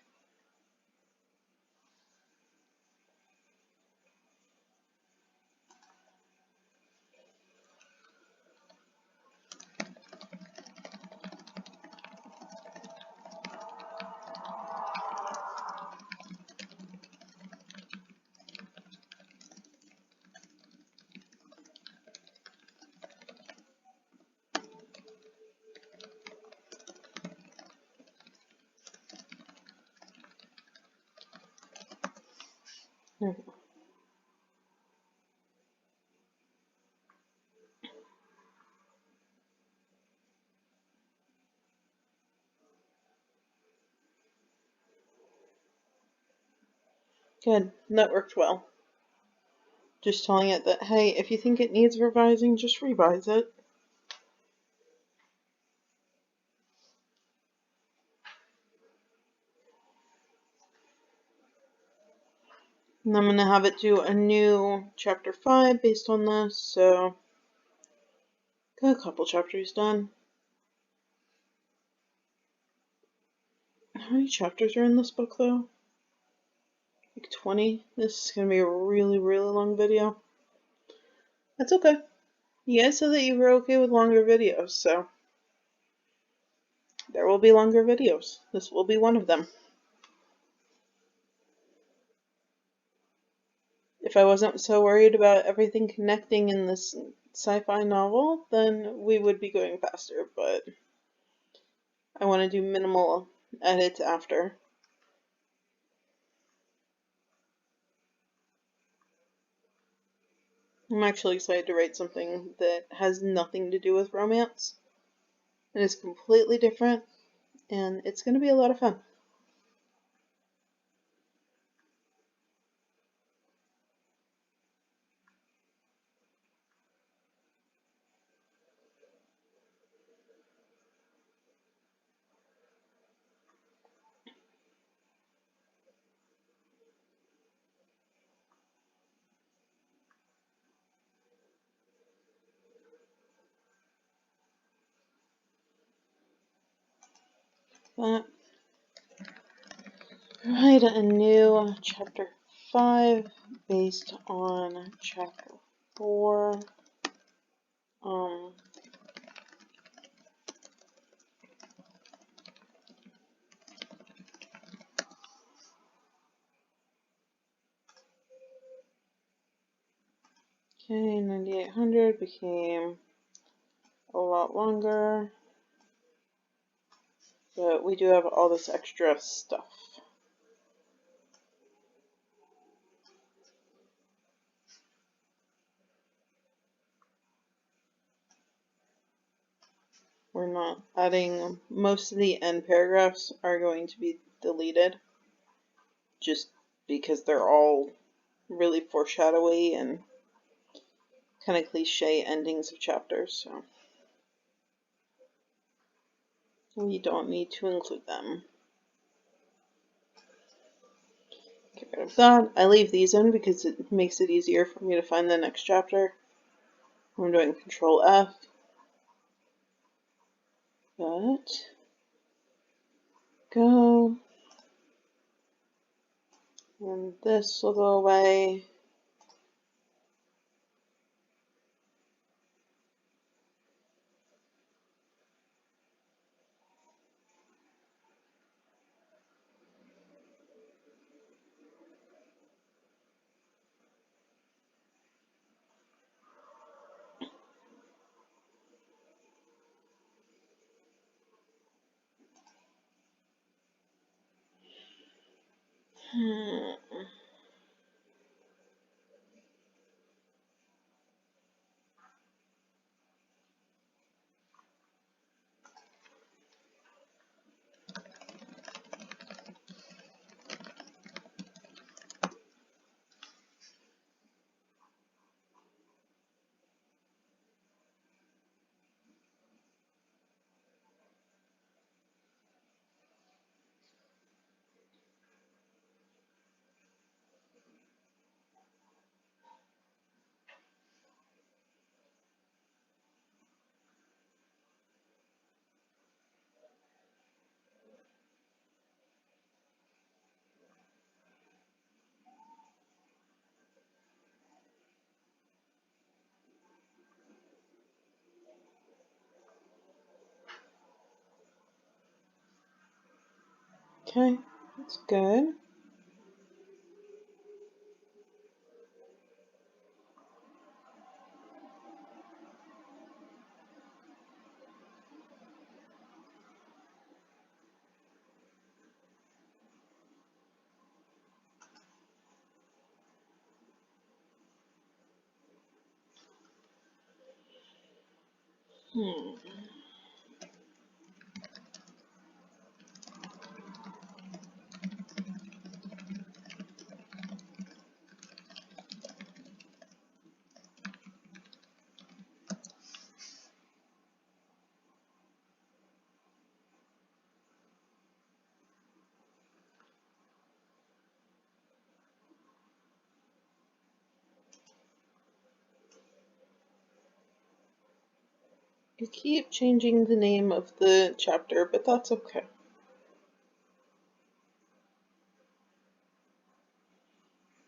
Good. That worked well. Just telling it that, hey, if you think it needs revising, just revise it. And I'm going to have it do a new chapter 5 based on this, so got a couple chapters done. How many chapters are in this book, though? Like 20? This is going to be a really, really long video. That's okay. You guys said that you were okay with longer videos, so there will be longer videos. This will be one of them. If I wasn't so worried about everything connecting in this sci-fi novel, then we would be going faster, but I want to do minimal edits after. I'm actually excited to write something that has nothing to do with romance and is completely different, and it's going to be a lot of fun. But write a new chapter 5 based on chapter 4. Okay, 9,800 became a lot longer, but we do have all this extra stuff. We're not adding, most of the end paragraphs are going to be deleted just because they're all really foreshadowy and kind of cliche endings of chapters, so we don't need to include them. Get rid of that. I leave these in because it makes it easier for me to find the next chapter. I'm doing Control F. But go. And this will go away. Hmm. Okay, that's good. Hmm. You keep changing the name of the chapter, but that's okay.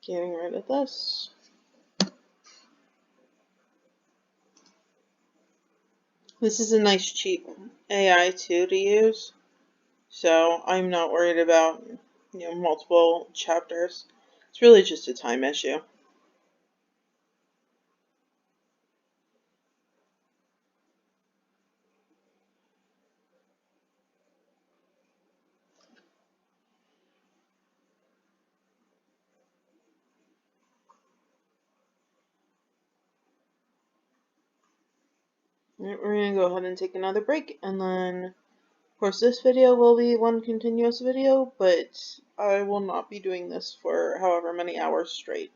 Getting rid of this. This is a nice cheap AI too to use, so I'm not worried about multiple chapters. It's really just a time issue. Alright, we're gonna go ahead and take another break, and then of course this video will be one continuous video, but I will not be doing this for however many hours straight,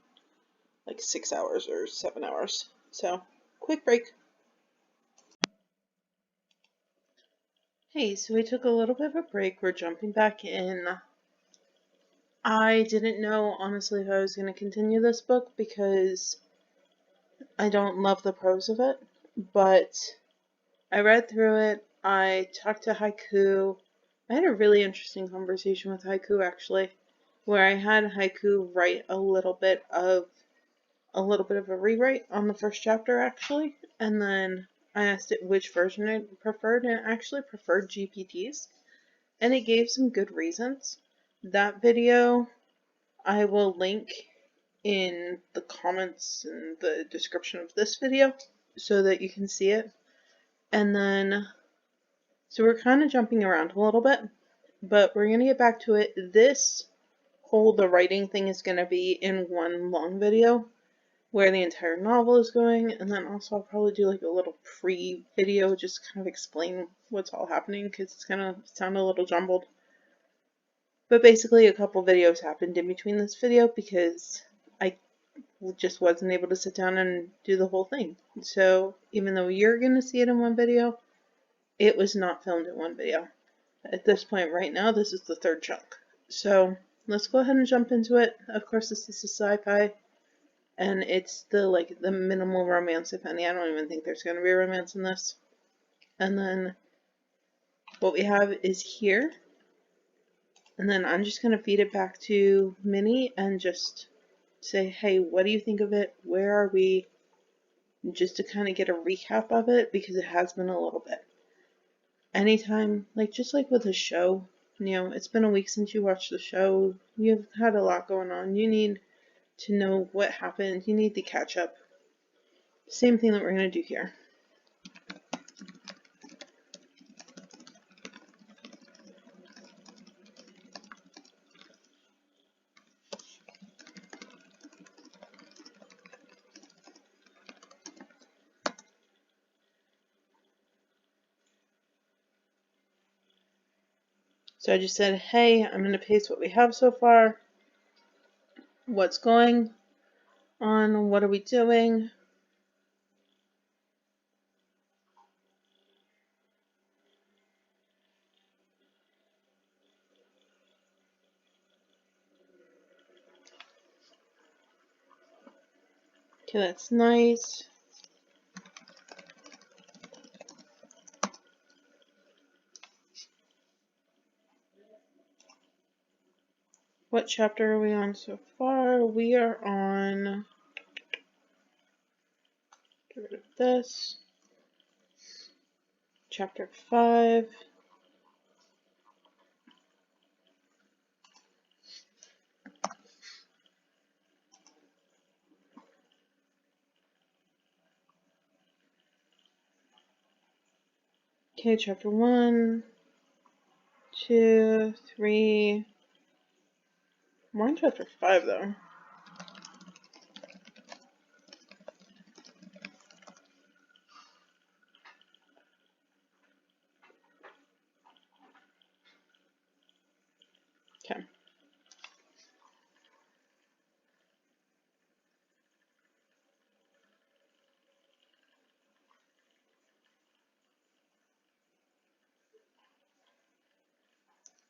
like 6 hours or 7 hours. So, quick break. Hey, so we took a little bit of a break. We're jumping back in. I didn't know, honestly, if I was going to continue this book because I don't love the prose of it, but I read through it. I talked to Haiku. I had a really interesting conversation with Haiku, actually, where I had Haiku write a little bit of a rewrite on the first chapter, actually, and then I asked it which version it preferred, and it actually preferred GPT's. And it gave some good reasons. That video I will link in the comments and the description of this video so that you can see it. And then, so we're kind of jumping around a little bit, but we're going to get back to it. The writing thing is going to be in one long video where the entire novel is going, and then also I'll probably do like a little pre-video, just kind of explain what's all happening because it's going to sound a little jumbled. But basically a couple videos happened in between this video because I just wasn't able to sit down and do the whole thing. So even though you're going to see it in one video, it was not filmed in one video. At this point right now, this is the third chunk. So let's go ahead and jump into it. Of course, this is a sci-fi, and it's the minimal romance, if any. I don't even think there's going to be romance in this. And then what we have is here. And then I'm just going to feed it back to Minnie and just say, hey, what do you think of it? Where are we? Just to kind of get a recap of it because it has been a little bit. Anytime, just like with a show, it's been a week since you watched the show. You've had a lot going on. You need to know what happened. You need to catch up. Same thing that we're going to do here. So I just said, hey, I'm going to paste what we have so far. What's going on? What are we doing? Okay, that's nice. What chapter are we on so far? We are on, get rid of this, chapter 5. Okay, chapter 1, 2, 3. We're on chapter 5 though. Okay.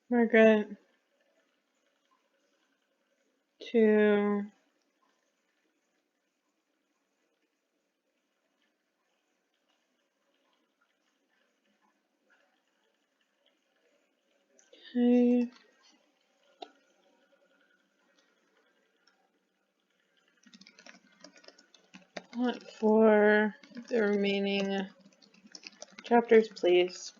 Margaret, 2. Okay. Plot for the remaining chapters, please.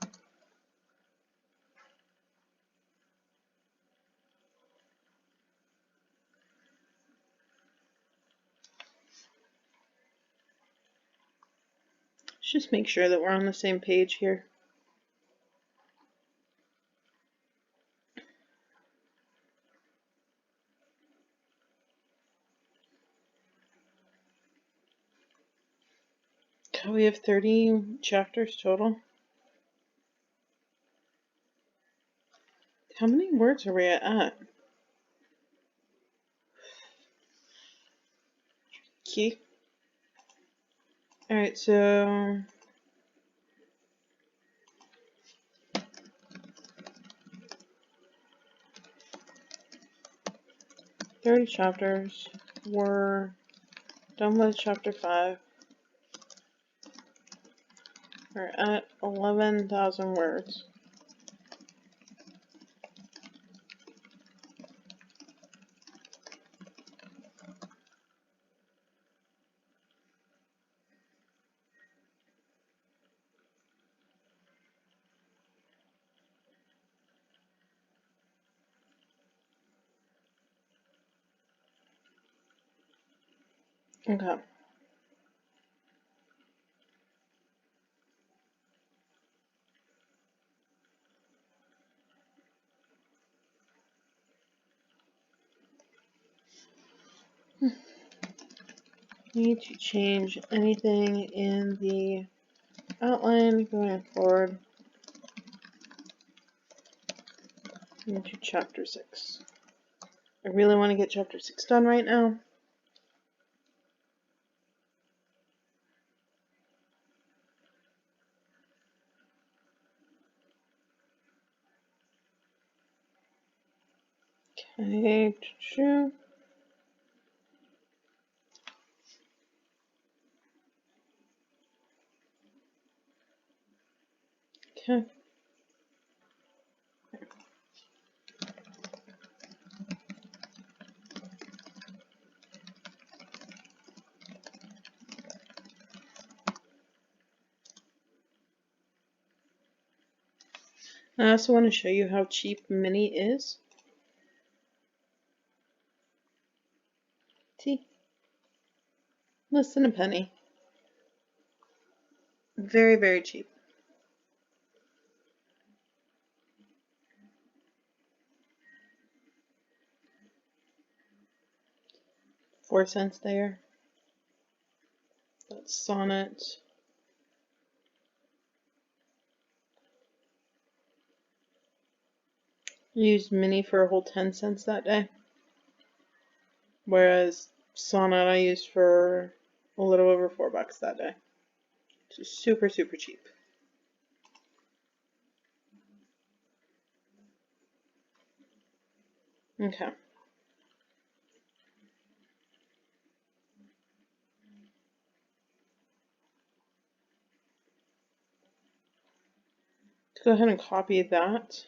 Let's just make sure that we're on the same page here. Okay, we have 30 chapters total. How many words are we at? Key. Alright, so 30 chapters. We're done with chapter 5. We're at 11,000 words. Okay. Need to change anything in the outline going forward into chapter 6. I really want to get chapter 6 done right now. Okay. Okay. I also want to show you how cheap Mini is. See? Less than a penny. Very, very cheap. $0.04 there. That's Sonnet. I used Mini for a whole 10 cents that day. Whereas Sonnet I used for a little over $4 that day. So super, super cheap. Okay. Let's go ahead and copy that.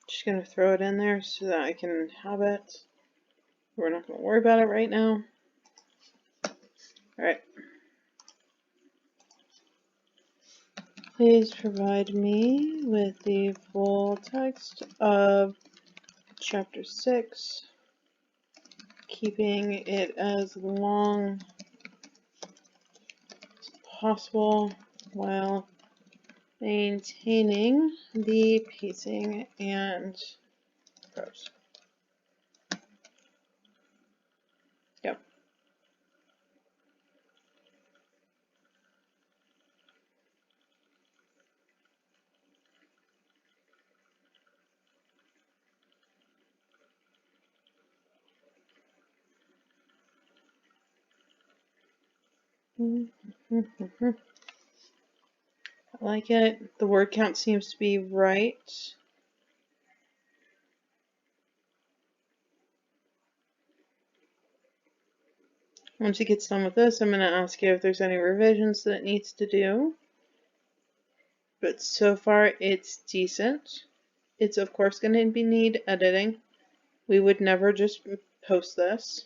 Just gonna throw it in there so that I can have it. We're not gonna worry about it right now. Alright. Please provide me with the full text of Chapter 6, keeping it as long as possible while maintaining the pacing and prose. Yep. I like it. The word count seems to be right. Once it gets done with this, I'm going to ask you if there's any revisions that it needs to do. But so far, it's decent. It's of course going to need editing. We would never just post this.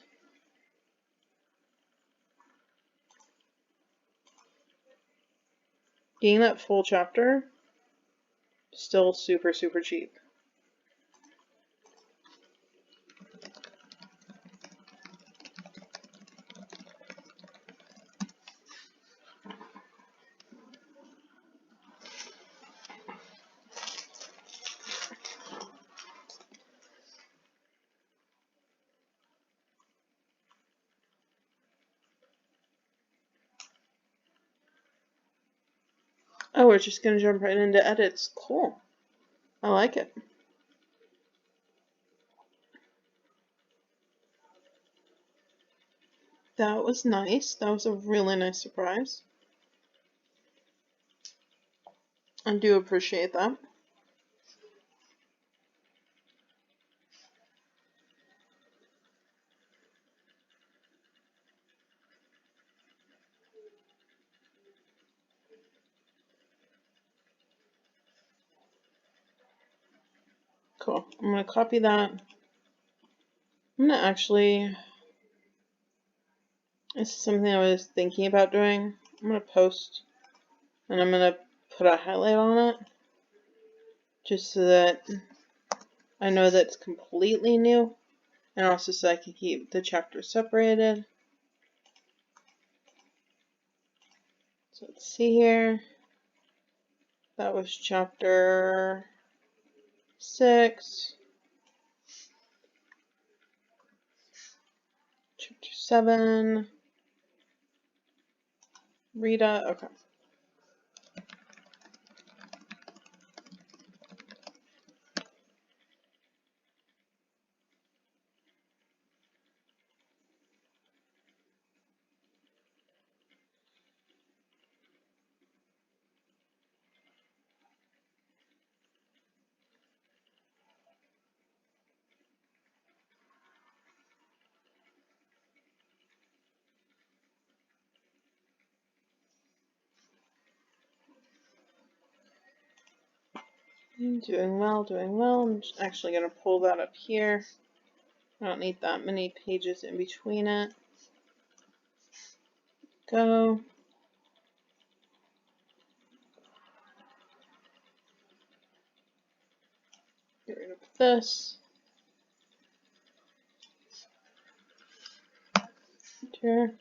Getting that full chapter, still super, super cheap. Oh, we're just going to jump right into edits. Cool. I like it. That was nice. That was a really nice surprise. I do appreciate that. Cool. I'm going to copy that. I'm going to actually, this is something I was thinking about doing. I'm going to post and I'm going to put a highlight on it just so that I know that it's completely new, and also so I can keep the chapters separated. So let's see here. That was chapter 6. Chapter 7. Rita. Okay. Doing well, doing well. I'm just actually going to pull that up here. I don't need that many pages in between it. Go. Get rid of this. Enter.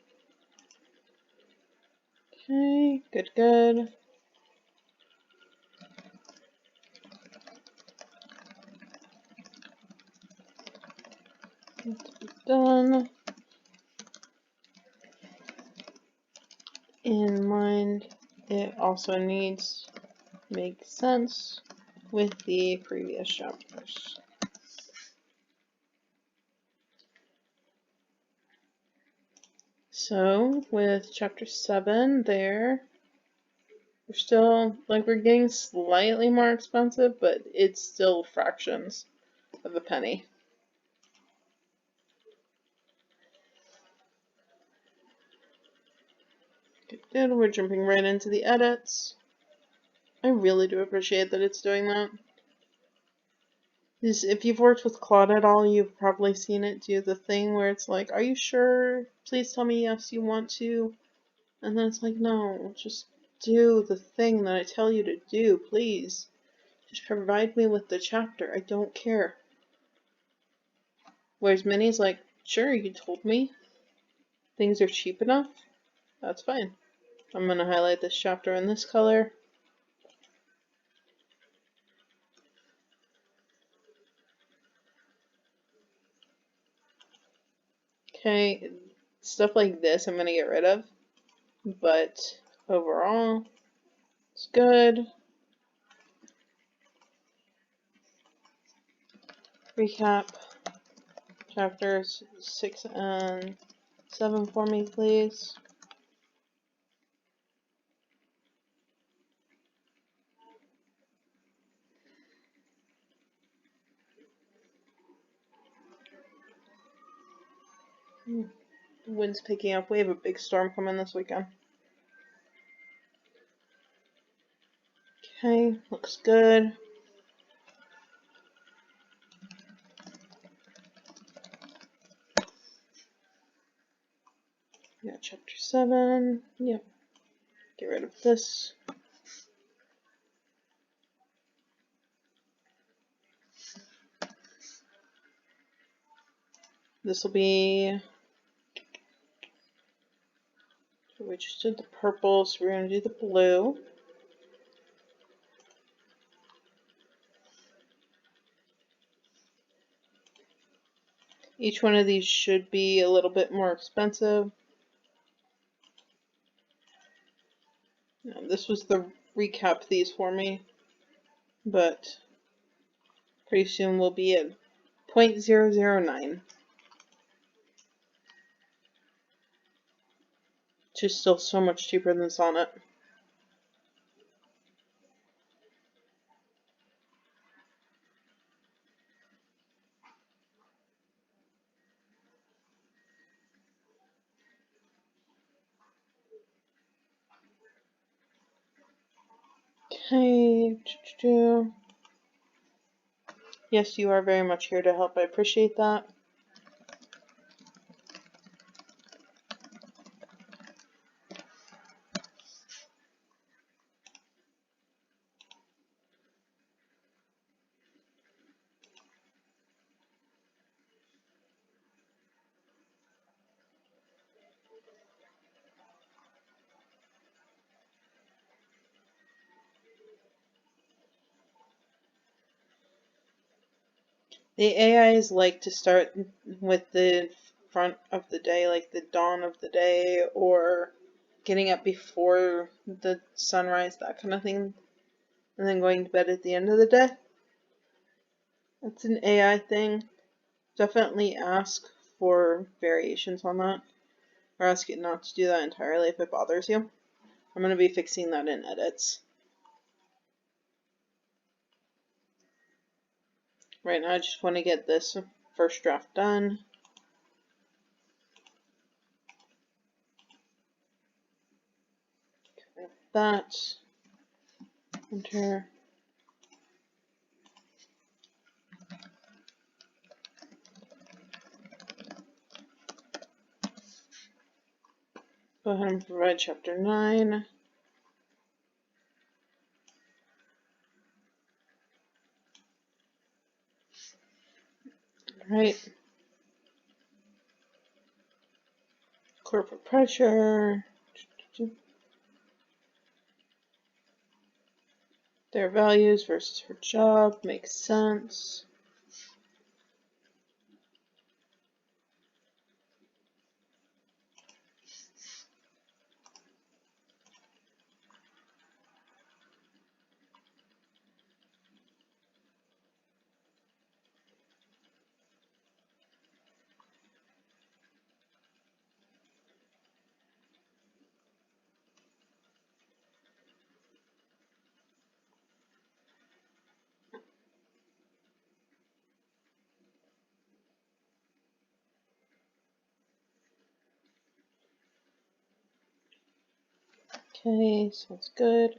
Okay, good, good. Done. In mind, it also needs Makes sense with the previous chapters. So with chapter 7 there, we're still, like, we're getting slightly more expensive, but it's still fractions of a penny. Good, we're jumping right into the edits. I really do appreciate that it's doing that. If you've worked with Claude at all, you've probably seen it do the thing where it's like, are you sure? Please tell me yes, you want to. And then it's like, no, just do the thing that I tell you to do, please. Just provide me with the chapter. I don't care. Whereas Minnie's like, sure, you told me. Things are cheap enough. That's fine. I'm going to highlight this chapter in this color. Okay, stuff like this I'm going to get rid of. But overall, it's good. Recap chapters 6 and 7 for me, please. The wind's picking up. We have a big storm coming this weekend. Okay, looks good. Yeah, chapter 7. Yep. Get rid of this. This will be... So we just did the purple, so we're going to do the blue. Each one of these should be a little bit more expensive. Now, this was the recap these for me, but pretty soon we'll be at 0.009. Which is still so much cheaper than Sonnet. Okay. Yes, you are very much here to help. I appreciate that. The AIs like to start with the front of the day, like the dawn of the day, or getting up before the sunrise, that kind of thing, and then going to bed at the end of the day. That's an AI thing. Definitely ask for variations on that, or ask it not to do that entirely if it bothers you. I'm going to be fixing that in edits. Right now I just want to get this first draft done. That. Enter. Go ahead and provide chapter 9. Right. Corporate pressure. Their values versus her job makes sense. Okay, sounds good.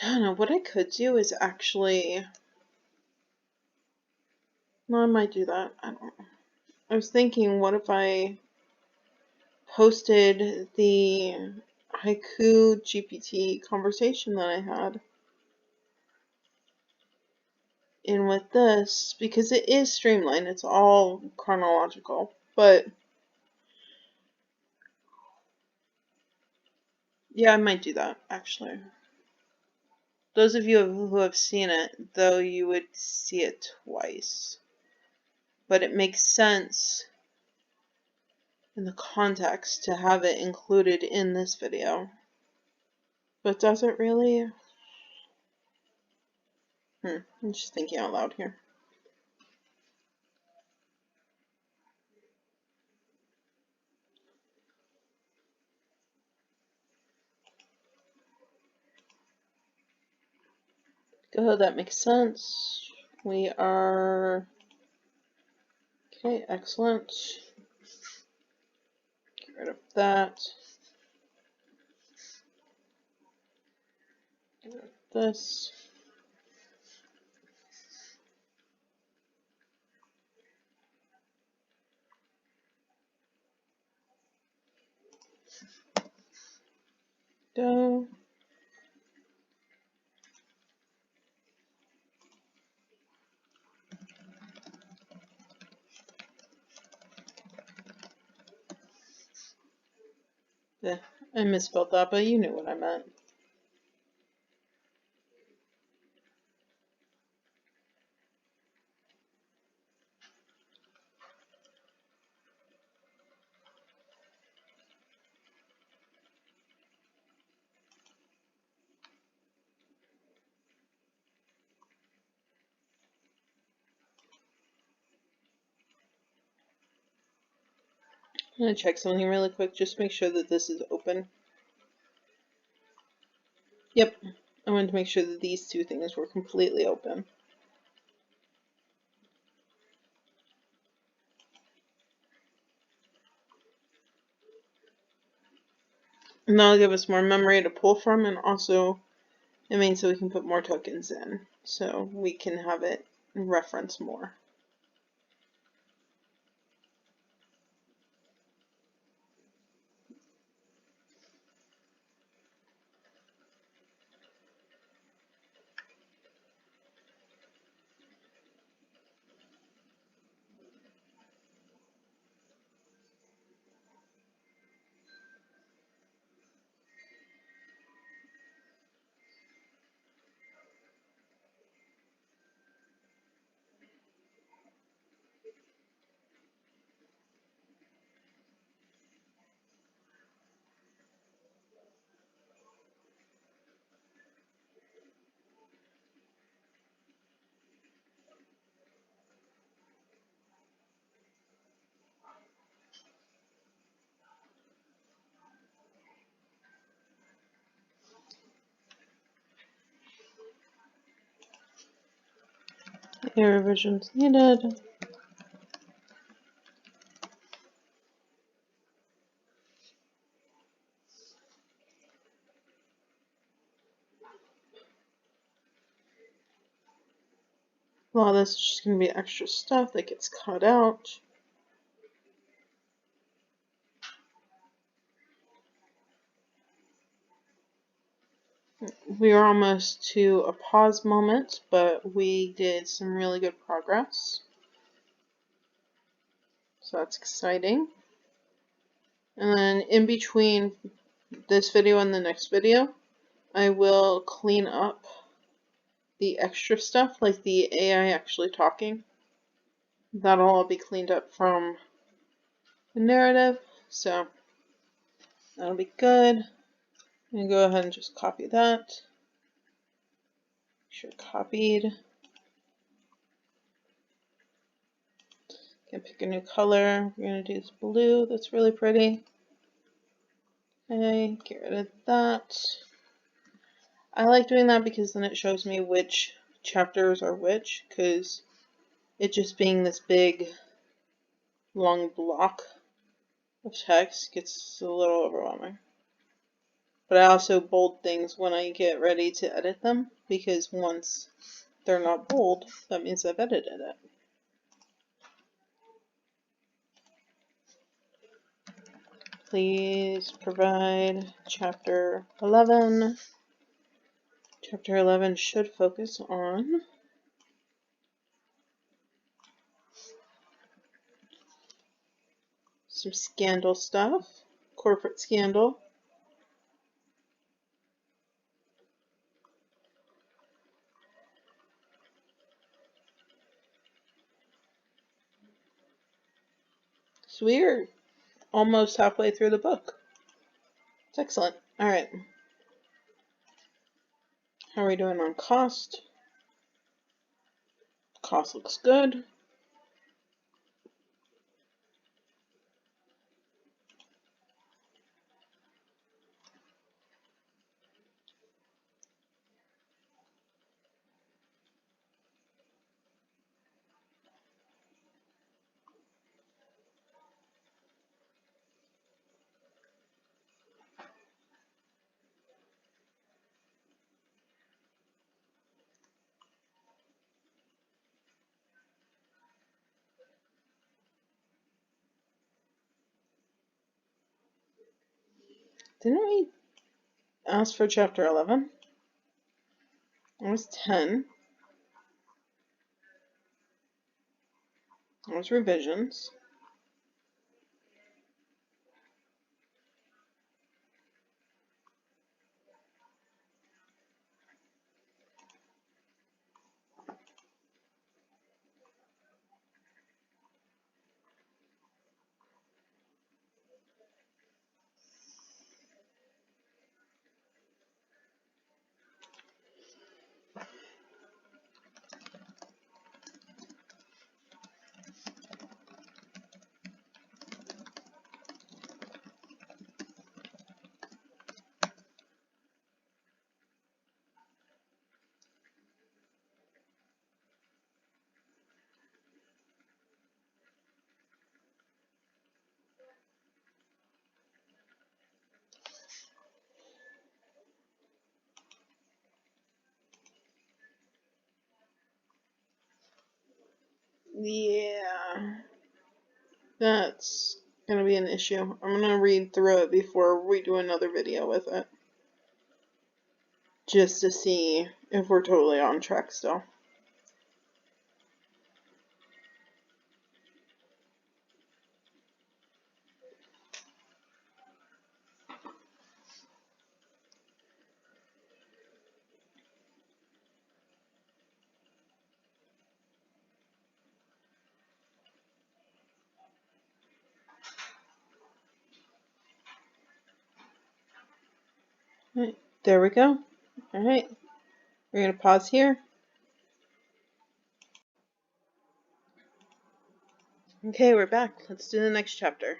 I don't know, what I could do is actually... No, I might do that. I don't know. I was thinking, what if I posted the haiku GPT conversation that I had in with this, because it is streamlined, it's all chronological, but yeah, I might do that, actually. Those of you who have seen it, though, you would see it twice. But it makes sense in the context to have it included in this video. But does it really? I'm just thinking out loud here. Good, that makes sense. We are... Okay, excellent. Get rid of that. Get rid of this. Go. Yeah, I misspelled that, but you knew what I meant. I'm going to check something really quick, just make sure that this is open. Yep, I wanted to make sure that these two things were completely open. And that'll give us more memory to pull from, and also it means that we can put more tokens in, so we can have it reference more. Any revisions needed? Well, this is just going to be extra stuff that gets cut out. We are almost to a pause moment, but we did some really good progress. So that's exciting. And then in between this video and the next video, I will clean up the extra stuff, like the AI actually talking. That'll all be cleaned up from the narrative, so that'll be good. I'm going to go ahead and just copy that. sure copied. Can pick a new color. We're going to do this blue. That's really pretty. Okay, get rid of that. I like doing that because then it shows me which chapters are which, because it just being this big long block of text gets a little overwhelming. But I also bold things when I get ready to edit them, because once they're not bold, that means I've edited it. Please provide chapter 11. Chapter 11 should focus on some scandal stuff, corporate scandal. So we're almost halfway through the book. It's excellent. All right. How are we doing on cost? Cost looks good. Didn't we ask for chapter 11? It was 10. It was revisions. Yeah. That's going to be an issue. I'm going to read through it before we do another video with it. Just to see if we're totally on track still. Right, there we go. Alright, we're going to pause here. Okay, we're back. Let's do the next chapter.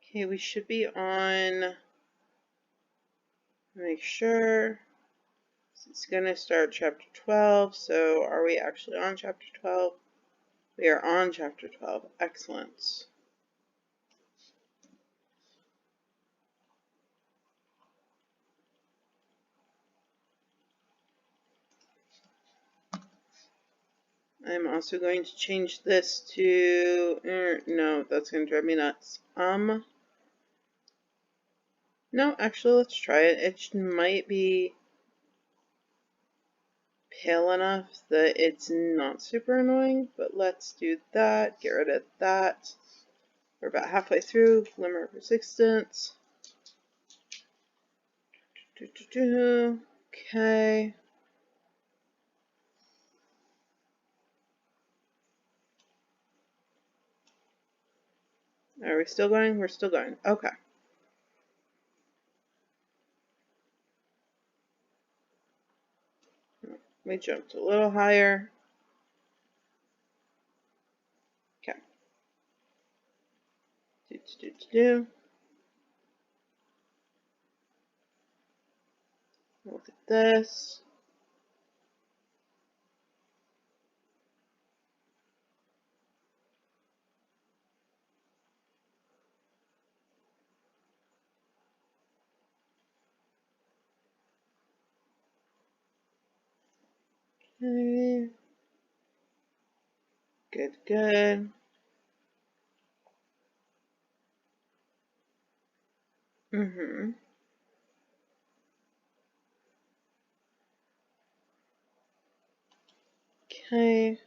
Okay, we should be on, make sure, it's going to start chapter 12, so are we actually on chapter 12? We are on chapter 12. Excellent. I'm also going to change this to, no, that's going to drive me nuts. No, actually, let's try it. It might be pale enough that it's not super annoying, but let's do that. Get rid of that. We're about halfway through. Glimmer of Resistance. Okay. Are we still going? We're still going. Okay. We jumped a little higher. Okay. Look at this. Okay. Good, good. Okay.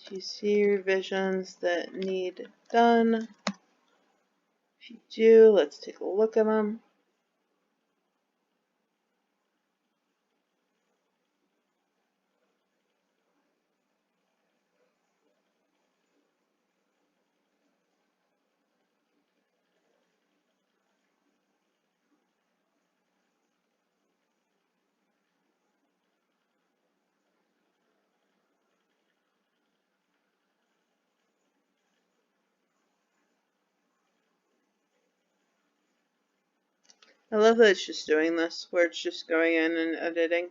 Do you see revisions that need done? If you do, let's take a look at them. I love that it's just doing this, where it's just going in and editing.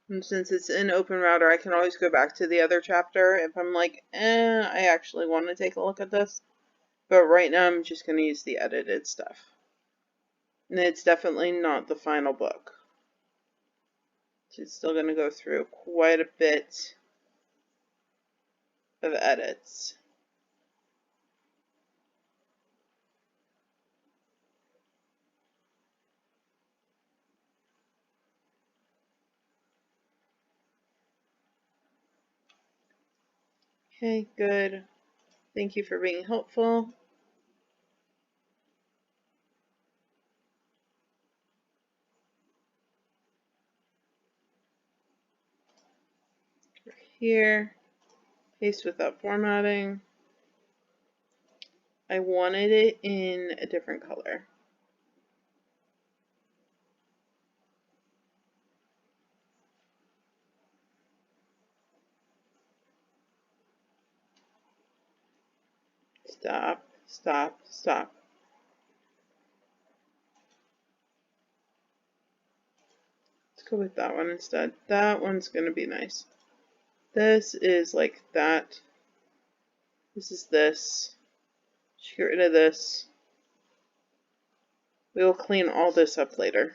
And since it's in Open Router, I can always go back to the other chapter if I'm like, I actually want to take a look at this. But right now I'm just going to use the edited stuff. And it's definitely not the final book. It's still going to go through quite a bit of edits. Okay, good. Thank you for being helpful. Here, paste without formatting. I wanted it in a different color. Stop, stop, stop. Let's go with that one instead. That one's going to be nice. This is like that. This is this. Just get rid of this. We will clean all this up later.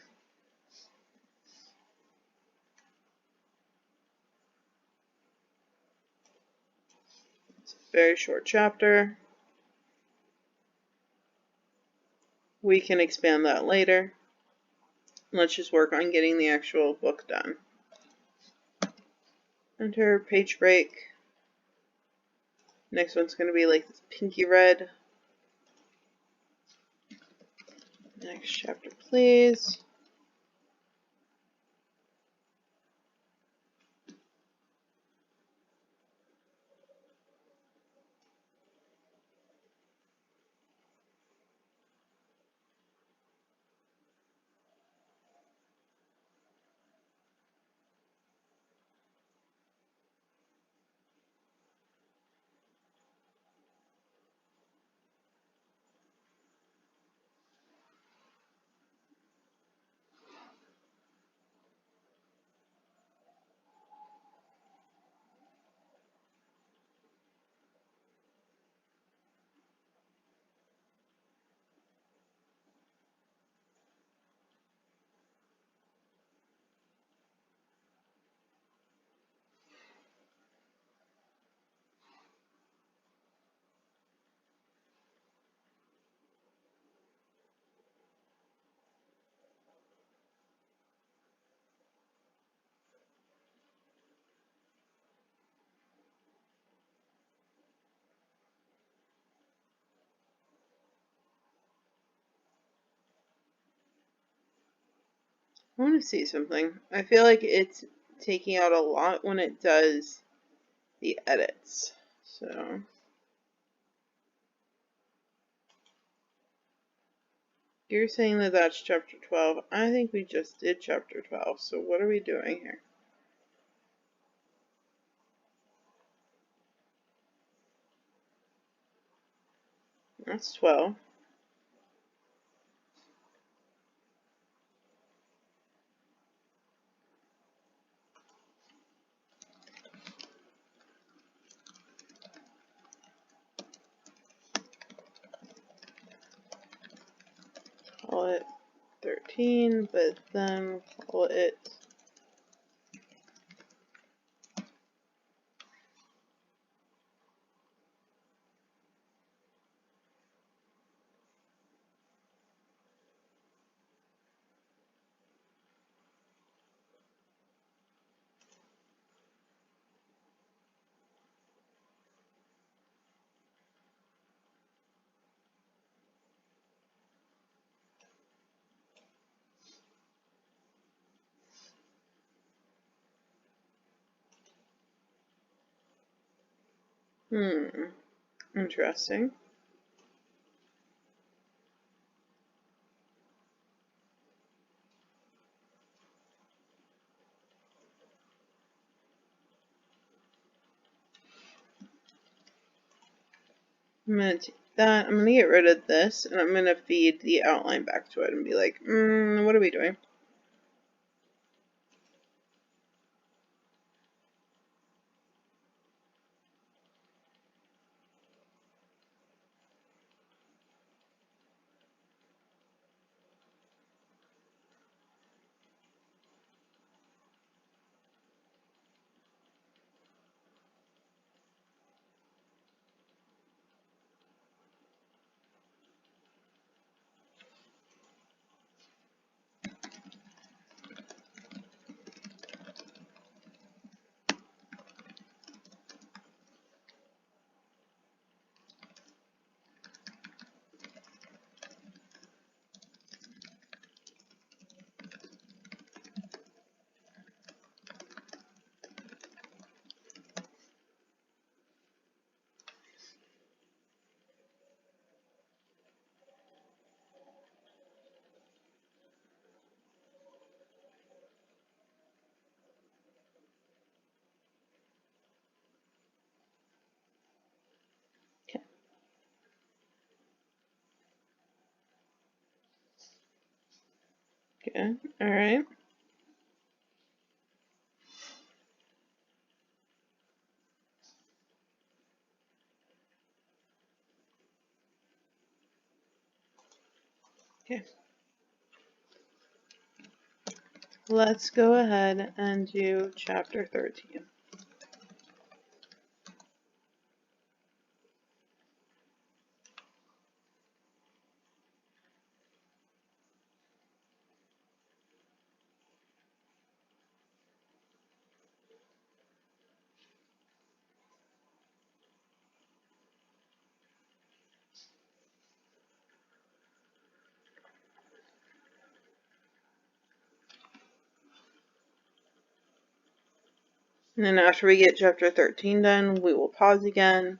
It's a very short chapter. We can expand that later. Let's just work on getting the actual book done. Enter page break. Next one's going to be like this pinky red. Next chapter, please. I want to see something. I feel like it's taking out a lot when it does the edits. So you're saying that that's chapter 12. I think we just did chapter 12. So what are we doing here? That's 12. Call it 13, but then call it interesting. I'm gonna take that. I'm gonna get rid of this, and I'm gonna feed the outline back to it and be like, what are we doing? Okay. Good. All right. Okay. Let's go ahead and do chapter 13. And then after we get chapter 13 done, we will pause again.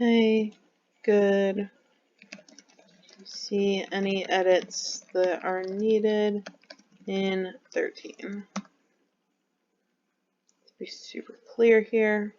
Okay, good. See any edits that are needed in 13. Let's be super clear here.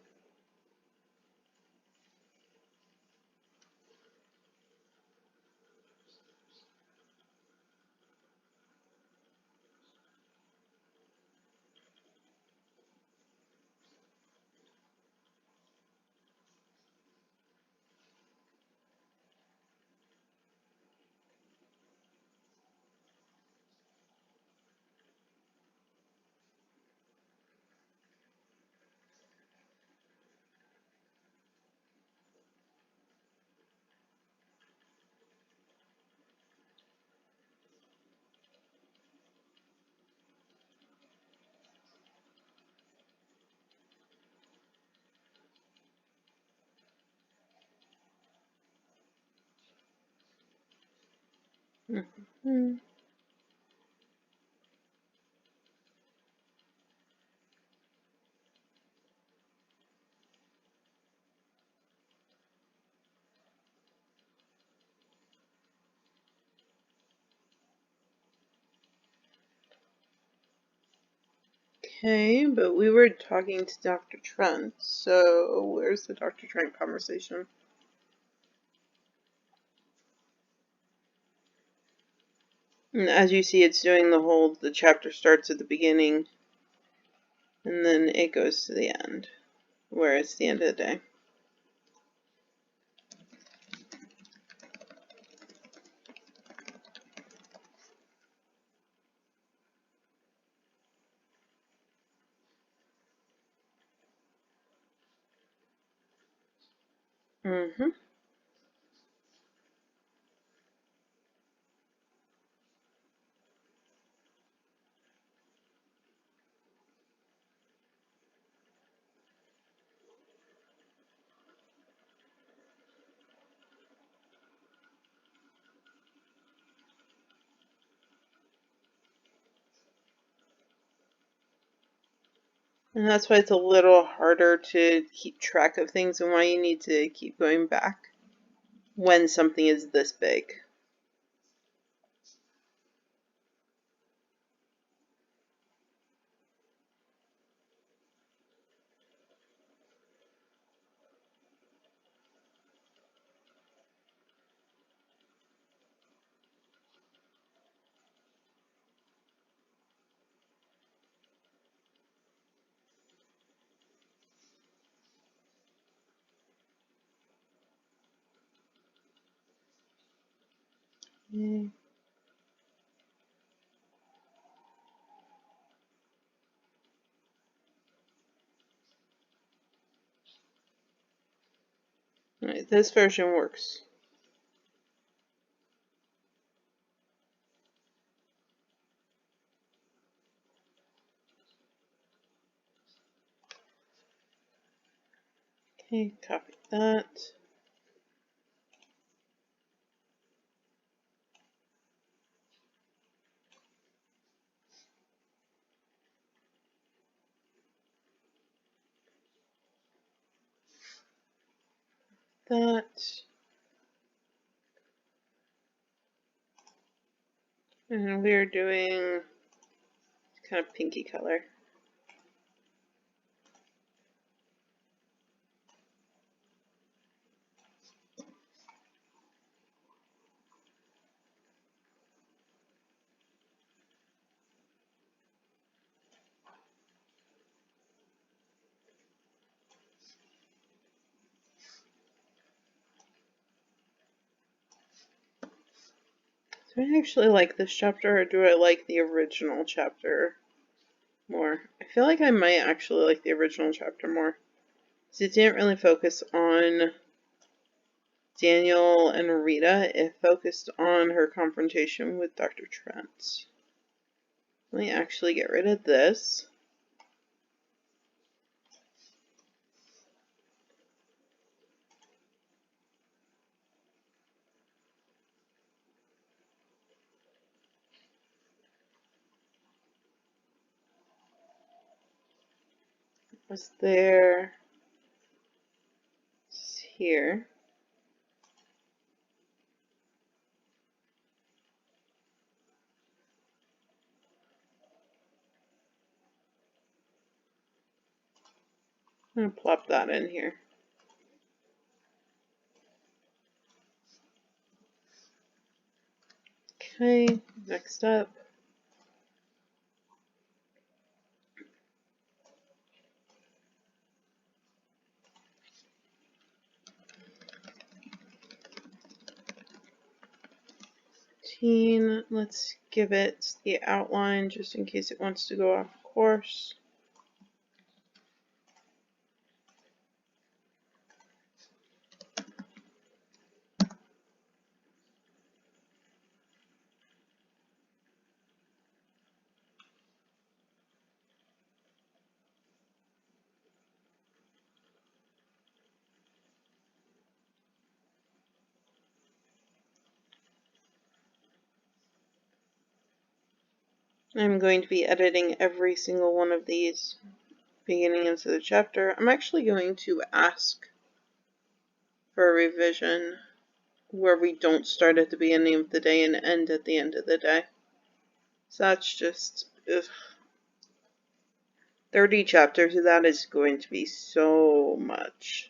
Mhm. Okay, but we were talking to Dr. Trent, so where's the Dr. Trent conversation? And as you see, it's doing the chapter starts at the beginning, and then it goes to the end, where it's the end of the day. Mm-hmm. And that's why it's a little harder to keep track of things and why you need to keep going back when something is this big. Okay. Alright, this version works. Okay, copy that. That. And we're doing kind of pinky color. Do I actually like this chapter or do I like the original chapter more? I feel like I might actually like the original chapter more. Because it didn't really focus on Daniel and Rita, it focused on her confrontation with Dr. Trent. Let me actually get rid of this. Was there here? I'm gonna plop that in here. Okay, next up. Let's give it the outline just in case it wants to go off course. I'm going to be editing every single one of these beginning into the chapter. I'm actually going to ask for a revision where we don't start at the beginning of the day and end at the end of the day. So that's just, ugh. 30 chapters of that is going to be so much.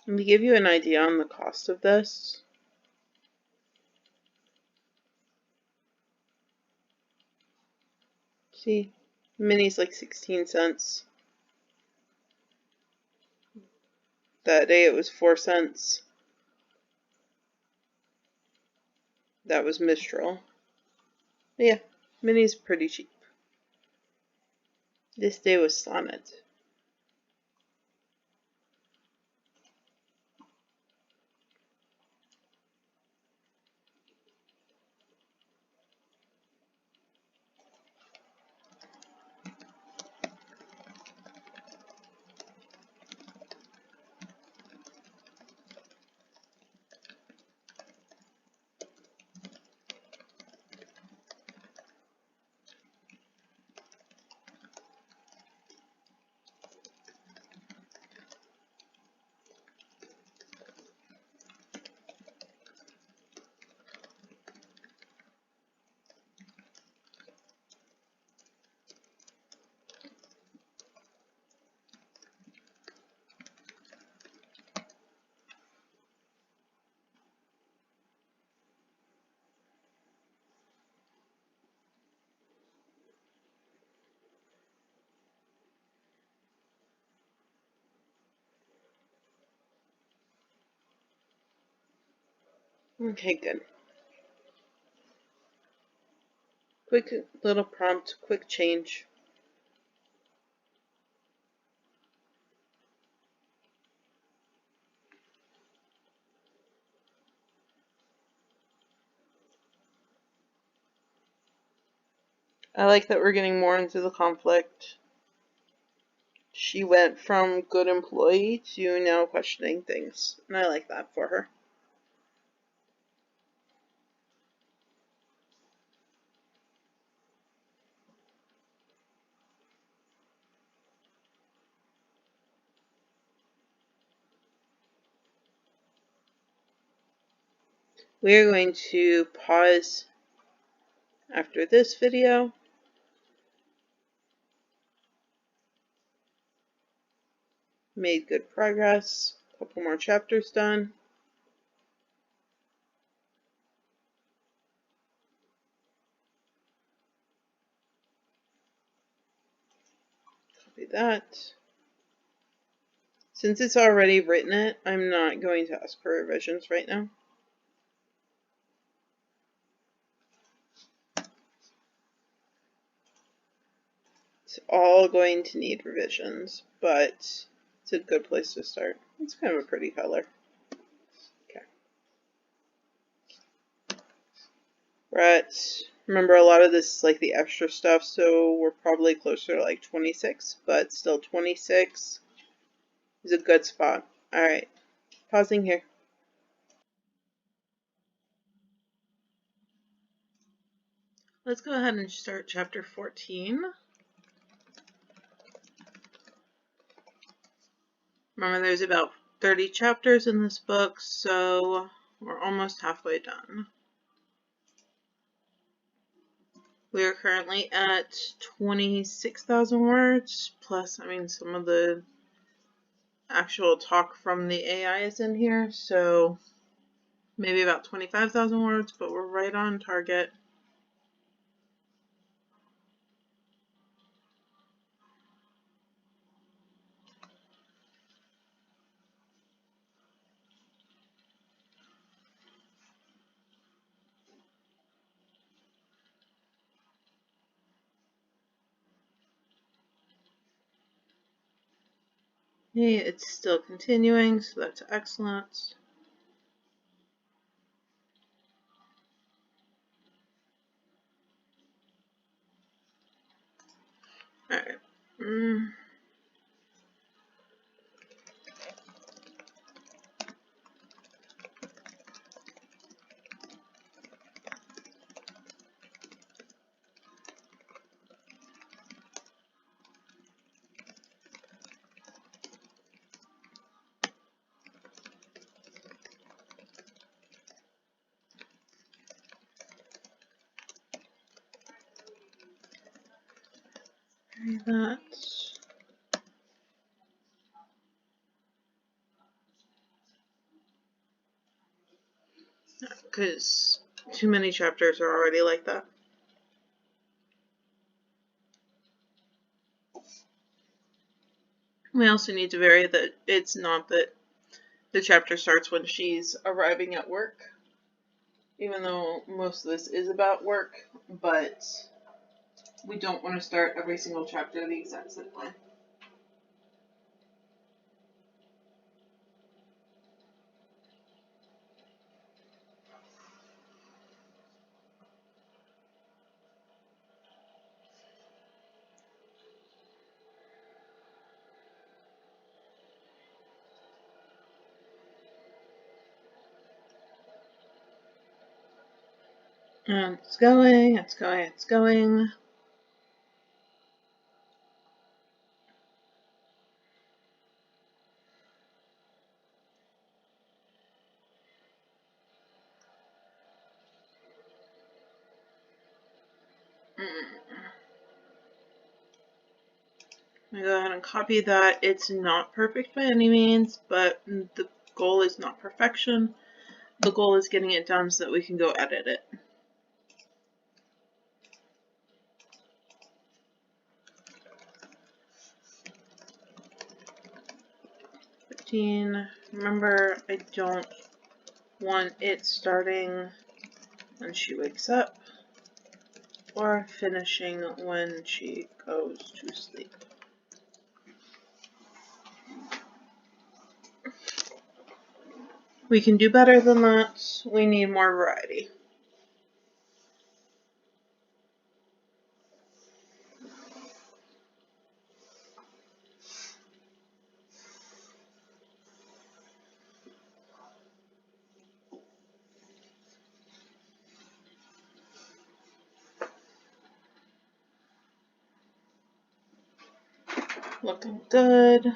And to give you an idea on the cost of this, see, Mini's like 16 cents. That day it was 4 cents. That was Mistral. But yeah, Mini's pretty cheap. This day was Sonnet. Okay, good. Quick little prompt, quick change. I like that we're getting more into the conflict. She went from good employee to now questioning things, and I like that for her. We are going to pause after this video. Made good progress. A couple more chapters done. Copy that. Since it's already written it, I'm not going to ask for revisions right now. It's all going to need revisions, but it's a good place to start. It's kind of a pretty color. Okay. Remember, a lot of this is like the extra stuff, so we're probably closer to like 26, but still 26 is a good spot. Alright, pausing here. Let's go ahead and start chapter 14. Remember, there's about 30 chapters in this book, so we're almost halfway done. We are currently at 26,000 words, plus, some of the actual talk from the AI is in here, so maybe about 25,000 words, but we're right on target. Hey, it's still continuing, so that's excellent. Alright. That. Because too many chapters are already like that. We also need to vary that it's not that the chapter starts when she's arriving at work, even though most of this is about work, but we don't want to start every single chapter the exact same way. And it's going, it's going, it's going. I'm going to go ahead and copy that. It's not perfect by any means, but the goal is not perfection. The goal is getting it done so that we can go edit it. Remember, I don't want it starting when she wakes up or finishing when she goes to sleep. We can do better than that. We need more variety. Looking good.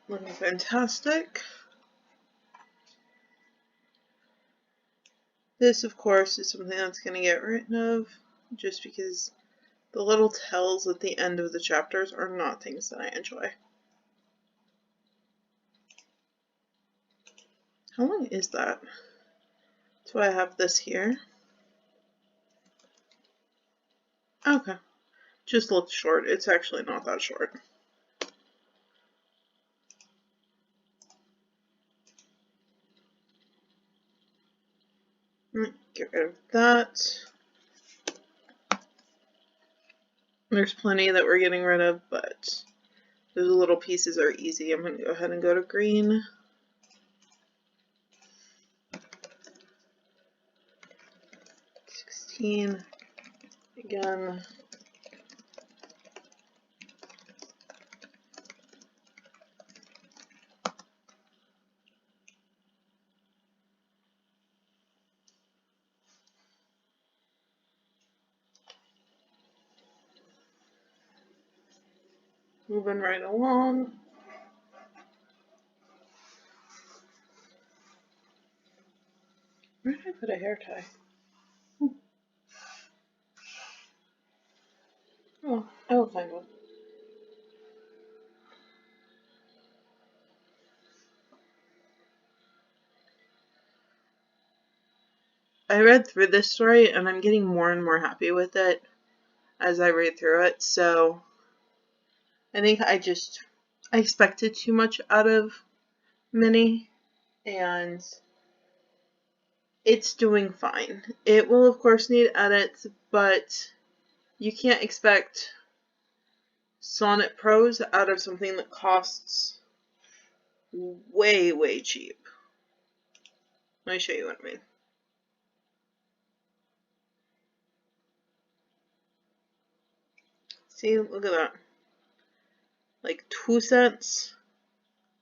Looking fantastic. This, of course, is something that's going to get written of, just because the little tells at the end of the chapters are not things that I enjoy. How long is that? That's why I have this here. Okay. Just looks short. It's actually not that short. Get rid of that. There's plenty that we're getting rid of, but those little pieces are easy. I'm going to go ahead and go to green. Again. Moving right along. Where did I put a hair tie? Oh, I will find one. I read through this story and I'm getting more and more happy with it as I read through it. So I think I expected too much out of Mini, and it's doing fine. It will of course need edits, but you can't expect Sonnet prose out of something that costs way, way cheap. Let me show you what I mean. See, look at that. Like 2 cents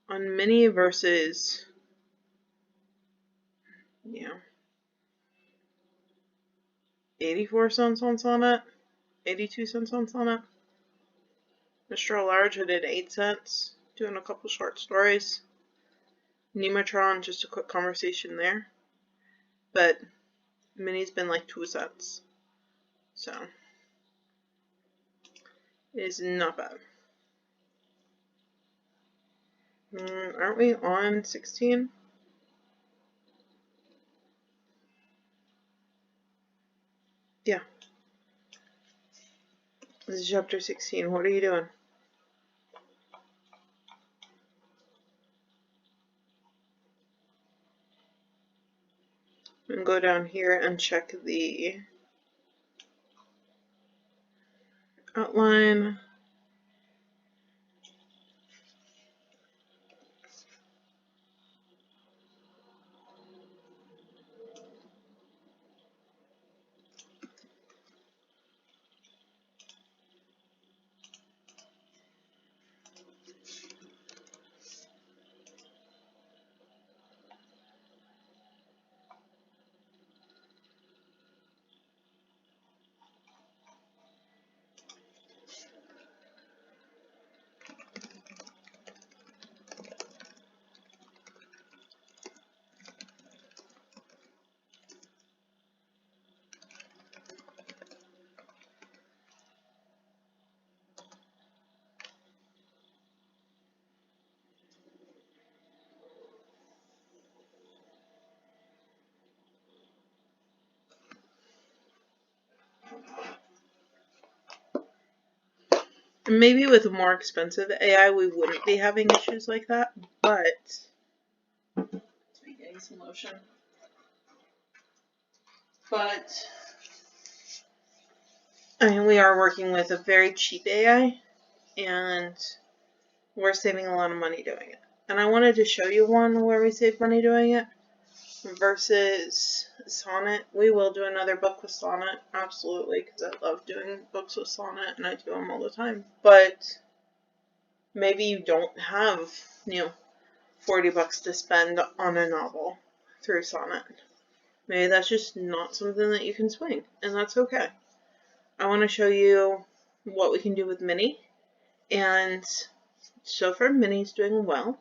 on Mini versus, 84 cents on Sonnet, 82 cents on Sonnet. Mr. Large, I did 8 cents, doing a couple short stories. Nematron, just a quick conversation there. But Mini's been like 2 cents. So, it is not bad. Aren't we on 16? Yeah. This is chapter 16. What are you doing? I'm going to go down here and check the outline. Maybe with a more expensive AI, we wouldn't be having issues like that, but let's be getting some lotion. But I mean, we are working with a very cheap AI, and we're saving a lot of money doing it. And I wanted to show you one where we save money doing it versus Sonnet. We will do another book with Sonnet, absolutely, because I love doing books with Sonnet, and I do them all the time. But maybe you don't have, $40 to spend on a novel through Sonnet. Maybe that's just not something that you can swing, and that's okay. I want to show you what we can do with Mini, and so far Mini's doing well.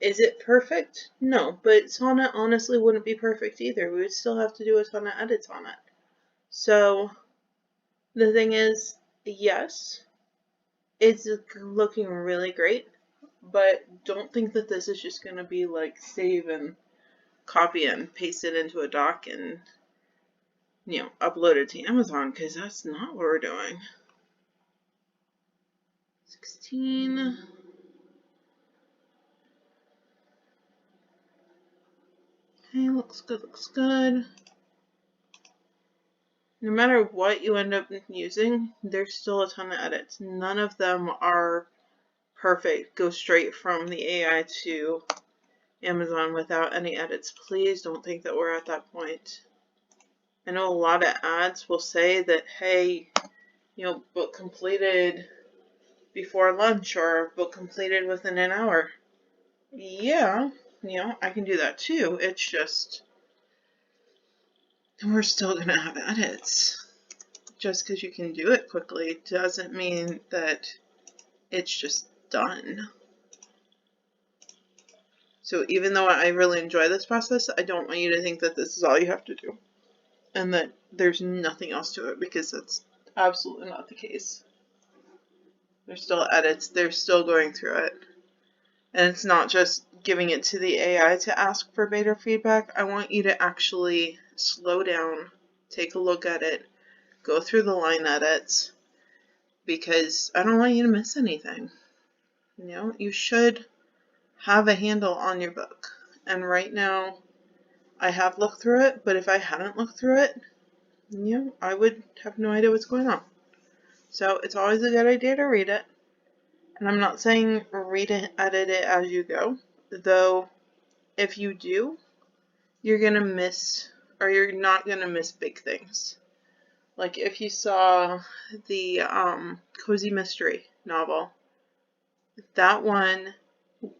Is it perfect? No, but Sonnet honestly wouldn't be perfect either. We would still have to do a ton of edits on it. So the thing is, yes, it's looking really great, but don't think that this is just going to be like save and copy and paste it into a doc and, upload it to Amazon, because that's not what we're doing. 16. Okay, looks good, looks good. No matter what you end up using, there's still a ton of edits. None of them are perfect. Go straight from the AI to Amazon without any edits. Please don't think that we're at that point. I know a lot of ads will say that, hey, book completed before lunch or book completed within an hour. Yeah, I can do that too. It's just, we're still going to have edits. Just because you can do it quickly doesn't mean that it's just done. So even though I really enjoy this process, I don't want you to think that this is all you have to do and that there's nothing else to it, because that's absolutely not the case. There's still edits. They're still going through it. And it's not just giving it to the AI to ask for beta feedback. I want you to actually slow down, take a look at it, go through the line edits, because I don't want you to miss anything. You should have a handle on your book. And right now, I have looked through it, but if I hadn't looked through it, I would have no idea what's going on. So it's always a good idea to read it. And I'm not saying read it, edit it as you go, though if you do, you're going to miss, or you're not going to miss big things. Like if you saw the Cozy Mystery novel, that one,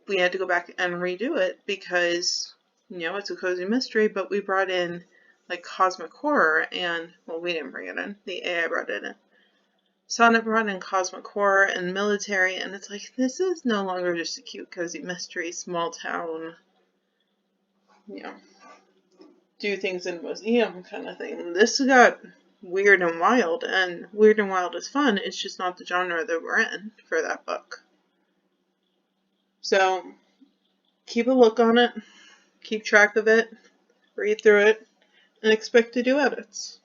we had to go back and redo it because, it's a cozy mystery, but we brought in like cosmic horror and, well, we didn't bring it in, the AI brought it in. Sonnet brought in cosmic horror and military, and it's like, this is no longer just a cute cozy mystery, small town, do things in a museum kind of thing. This got weird and wild is fun. It's just not the genre that we're in for that book. So keep a look on it, keep track of it, read through it, and expect to do edits.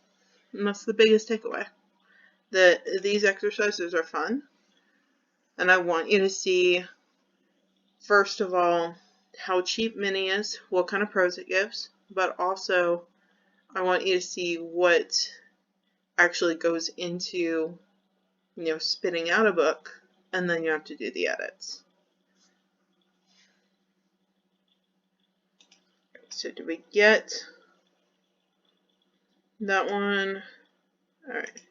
And that's the biggest takeaway. That these exercises are fun, and I want you to see, first of all, how cheap Mini is, what kind of prose it gives, but also I want you to see what actually goes into, spitting out a book, and then you have to do the edits. So do we get that one? Alright,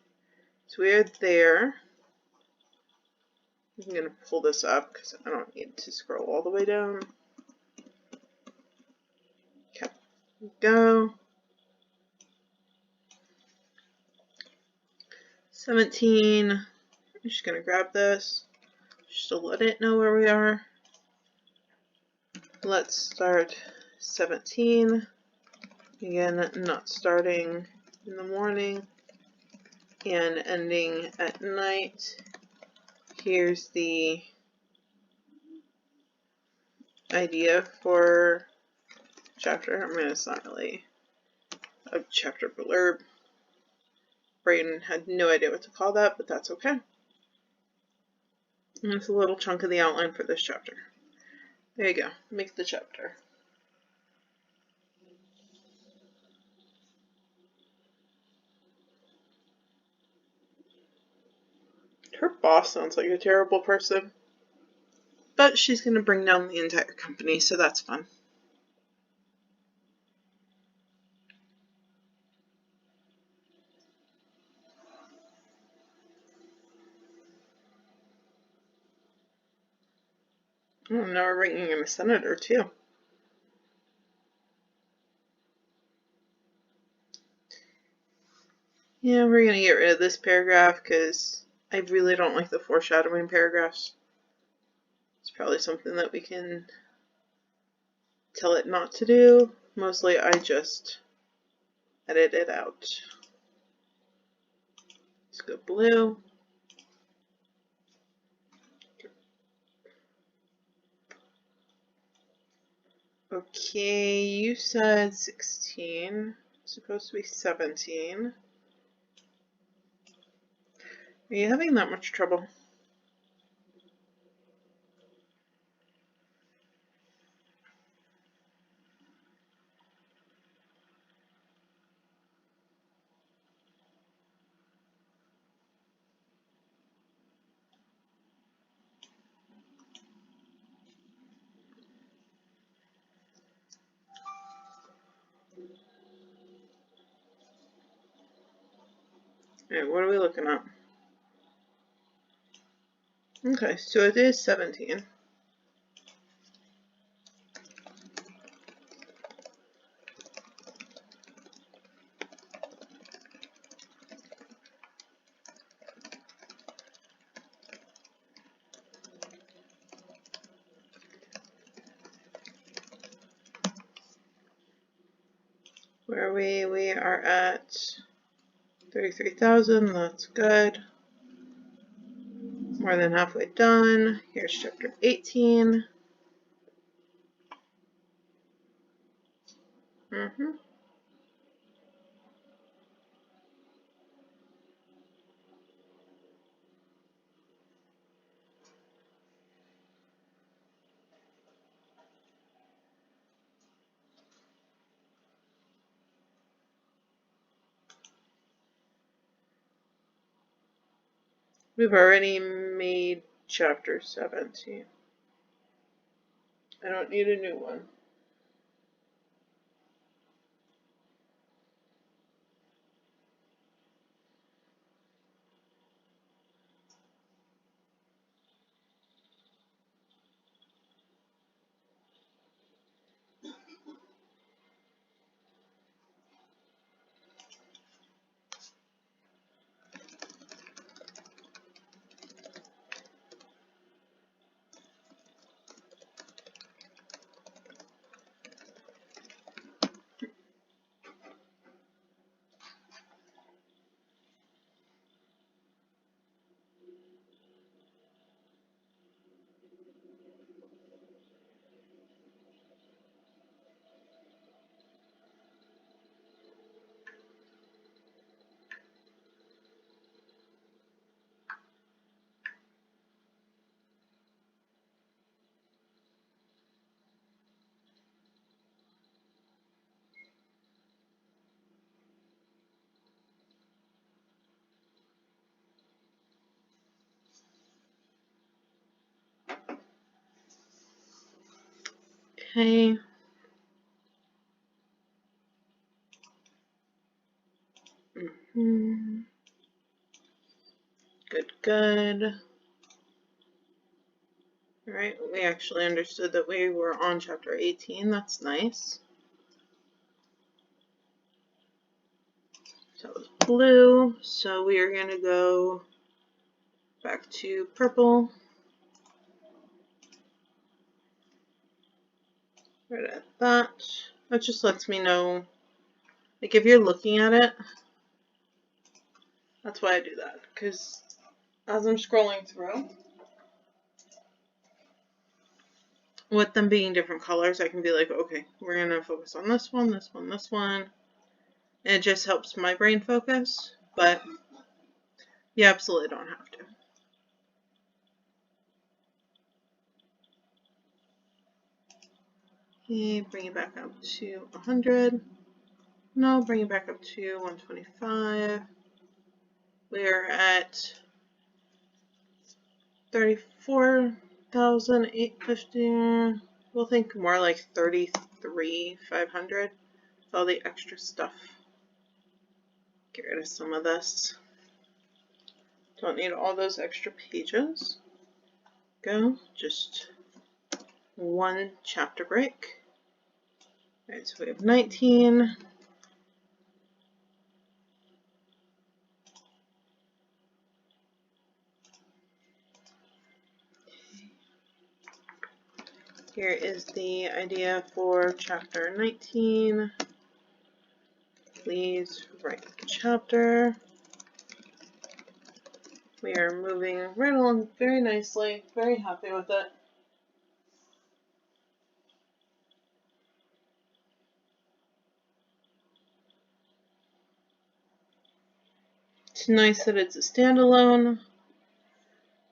so we are there. I'm going to pull this up because I don't need to scroll all the way down. Okay, go. 17. I'm just going to grab this just to let it know where we are. Let's start 17. Again, not starting in the morning and ending at night. Here's the idea for chapter. I mean, it's not really a chapter blurb. Brain had no idea what to call that, but that's okay. And it's a little chunk of the outline for this chapter. There you go. Make the chapter. Her boss sounds like a terrible person. But she's going to bring down the entire company, so that's fun. Oh, now we're bringing in a senator, too. Yeah, we're going to get rid of this paragraph because I really don't like the foreshadowing paragraphs. It's probably something that we can tell it not to do. Mostly I just edit it out. Let's go blue. Okay, you said 16. It's supposed to be 17. Are you having that much trouble? Alright, what are we looking at? Okay, so it is 17. Where are we? We are at 33,000. That's good. More than halfway done. Here's chapter 18. Mm-hmm. We've already made chapter 17. I don't need a new one. Okay. Mm-hmm. Good. Alright, we actually understood that we were on chapter 18. That's nice. So it was blue, so we are going to go back to purple. Right at that. That just lets me know, like if you're looking at it, that's why I do that, because as I'm scrolling through, with them being different colors, I can be like, okay, we're going to focus on this one, this one, this one. And it just helps my brain focus, but you absolutely don't have to. Okay, bring it back up to 100. No, bring it back up to 125. We're at 34,850. We'll think more like 33,500 with all the extra stuff. Get rid of some of this. Don't need all those extra pages. Go, just one chapter break. Alright, so we have 19. Here is the idea for chapter 19. Please write the chapter. We are moving right along very nicely. Very happy with it. It's nice that it's a standalone.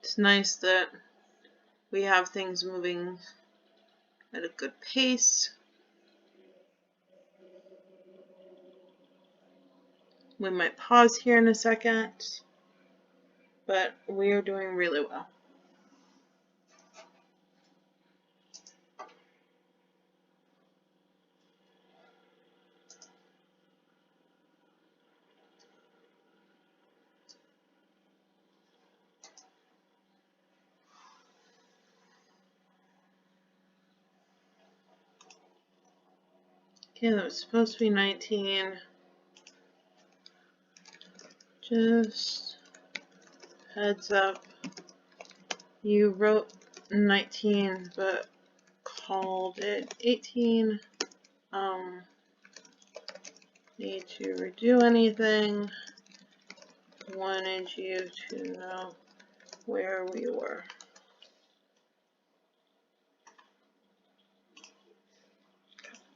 It's nice that we have things moving at a good pace. We might pause here in a second, but we are doing really well. Okay, that was supposed to be 19. Just heads up, you wrote 19 but called it 18. Need to redo anything. Wanted you to know where we were.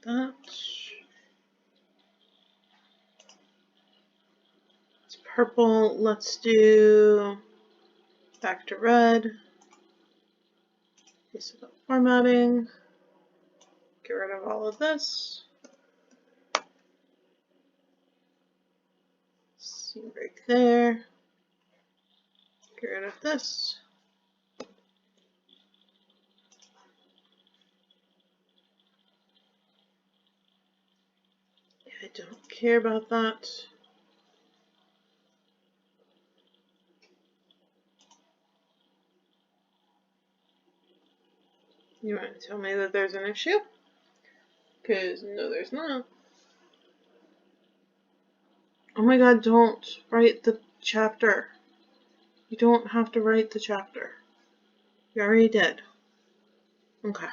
That. purple. Let's do back to red. Okay, so the formatting. Get rid of all of this. Seam break there. Get rid of this. I don't care about that. You want to tell me that there's an issue? Because no, there's not. Oh my god, don't write the chapter. You don't have to write the chapter. You already did. Okay.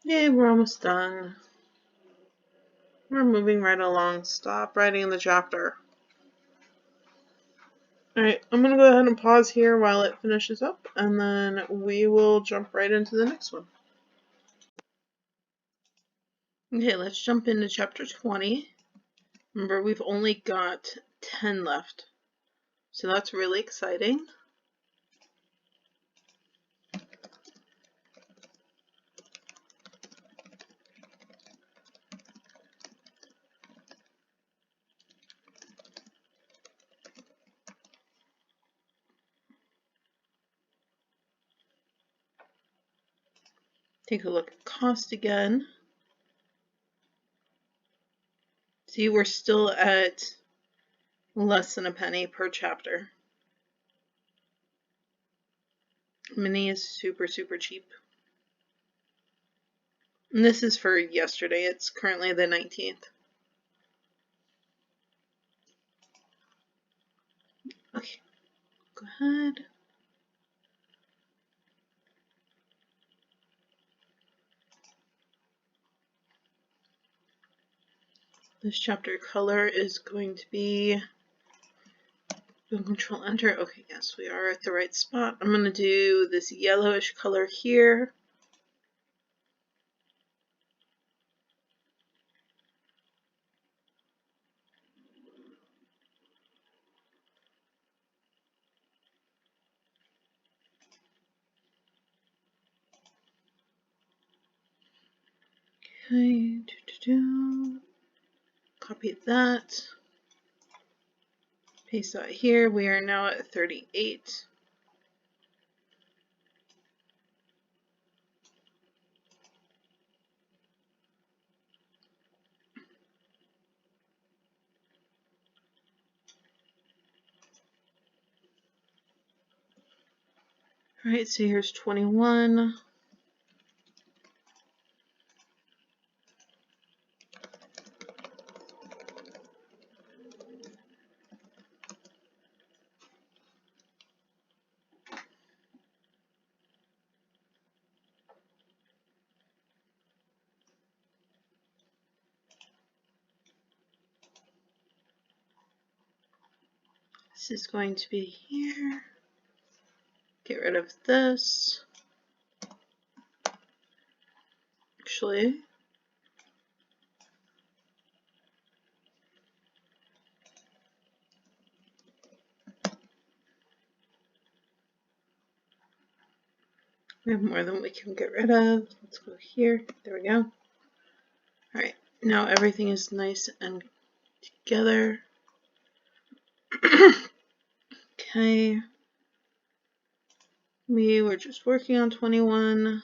Yay, we're almost done. We're moving right along. Stop writing the chapter. Alright, I'm going to go ahead and pause here while it finishes up, and then we will jump right into the next one. Okay, let's jump into chapter 20. Remember, we've only got 10 left, so that's really exciting. Take a look at cost again. See, we're still at less than a penny per chapter. Mini is super, super cheap. And this is for yesterday. It's currently the 19th. Okay, go ahead. This chapter color is going to be Control Enter. Okay, yes, we are at the right spot. I'm going to do this yellowish color here. Okay, copy that. Paste that here. We are now at 38. Alright, so here's 21. This is going to be here. Get rid of this. Actually, we have more than we can get rid of. Let's go here. There we go. Alright, now everything is nice and together. Okay. We were just working on 21.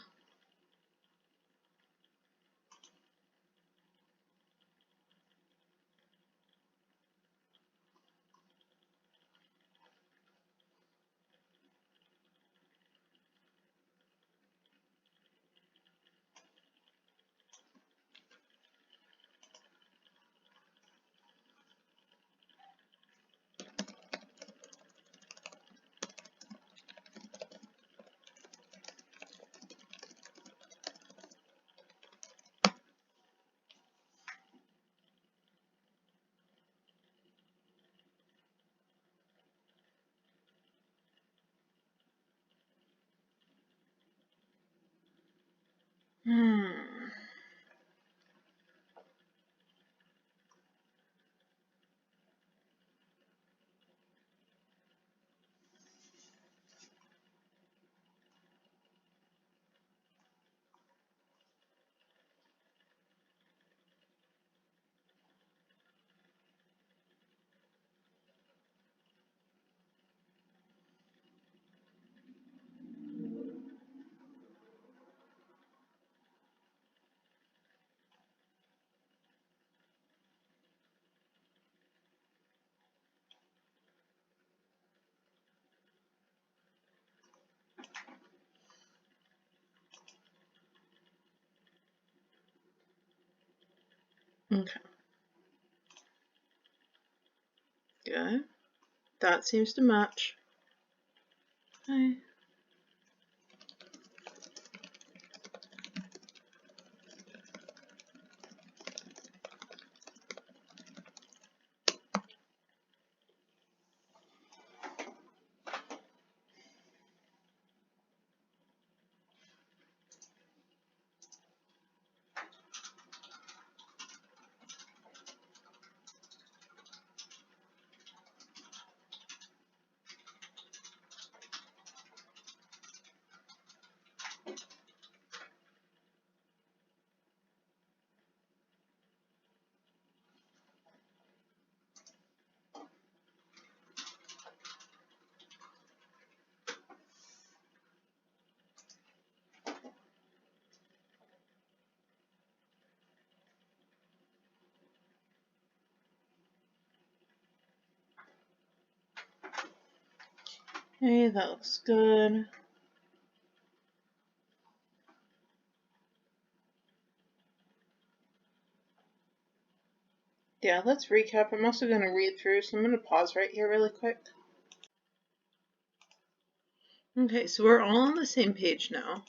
Okay, good. That seems to match. Okay. Okay, that looks good. Yeah, let's recap. I'm also going to read through, so I'm going to pause right here really quick. Okay, so we're all on the same page now.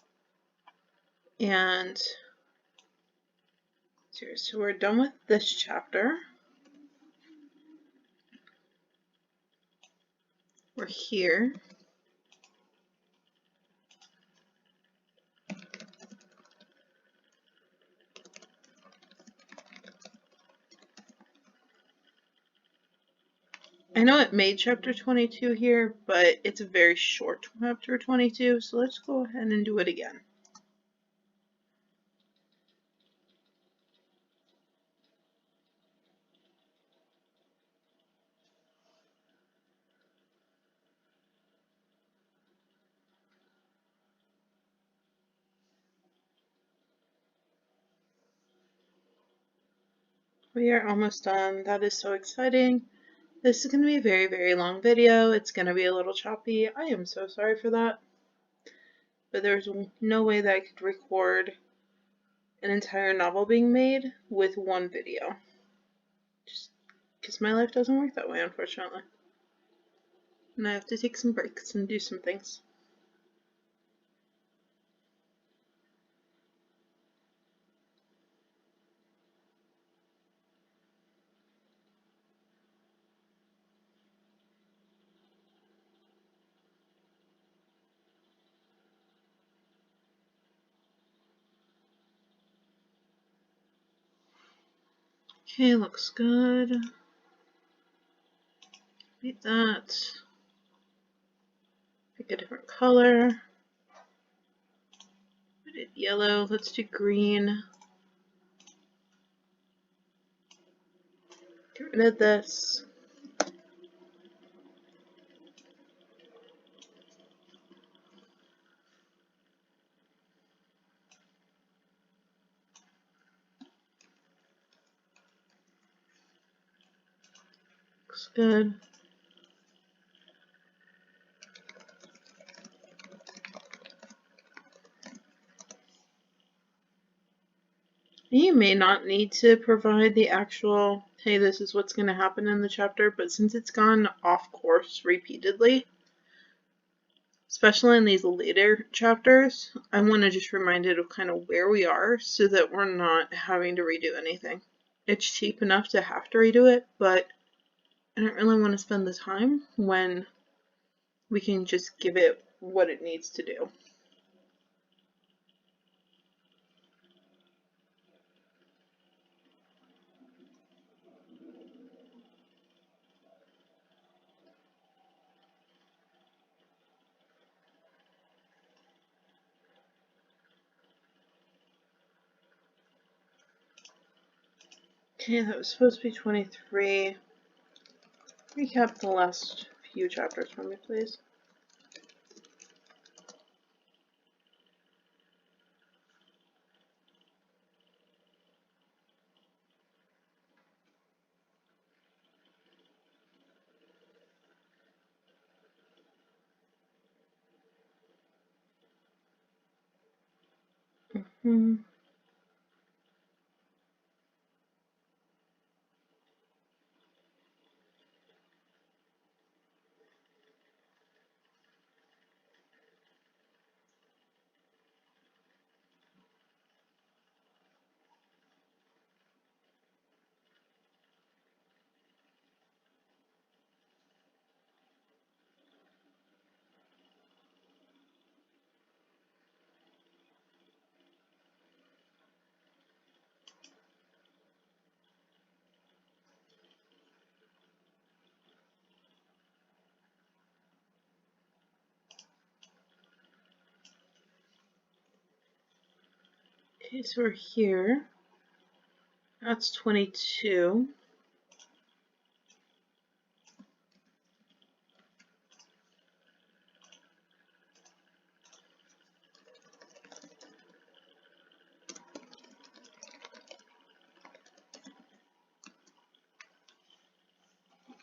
And so we're done with this chapter. We're here. I know it made chapter 22 here, but it's a very short chapter 22, so let's go ahead and do it again. We are almost done. That is so exciting. This is going to be a very, very long video. It's going to be a little choppy. I am so sorry for that. But there's no way that I could record an entire novel being made with one video. Just because my life doesn't work that way, unfortunately. And I have to take some breaks and do some things. Okay, looks good. Beat that. Pick a different color. I did yellow. Let's do green. Get rid of this. Looks good. You may not need to provide the actual, hey, this is what's going to happen in the chapter, but since it's gone off course repeatedly, especially in these later chapters, I want to just remind it of kind of where we are so that we're not having to redo anything. It's cheap enough to have to redo it, but I don't really want to spend the time when we can just give it what it needs to do. Okay, that was supposed to be 23. Recap the last few chapters for me, please. Okay, so we're here. That's 22.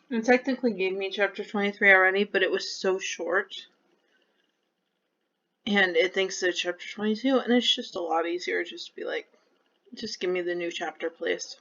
It technically gave me chapter 23 already, but it was so short. And it thinks it's chapter 22, and it's just a lot easier just to be like, just give me the new chapter, please.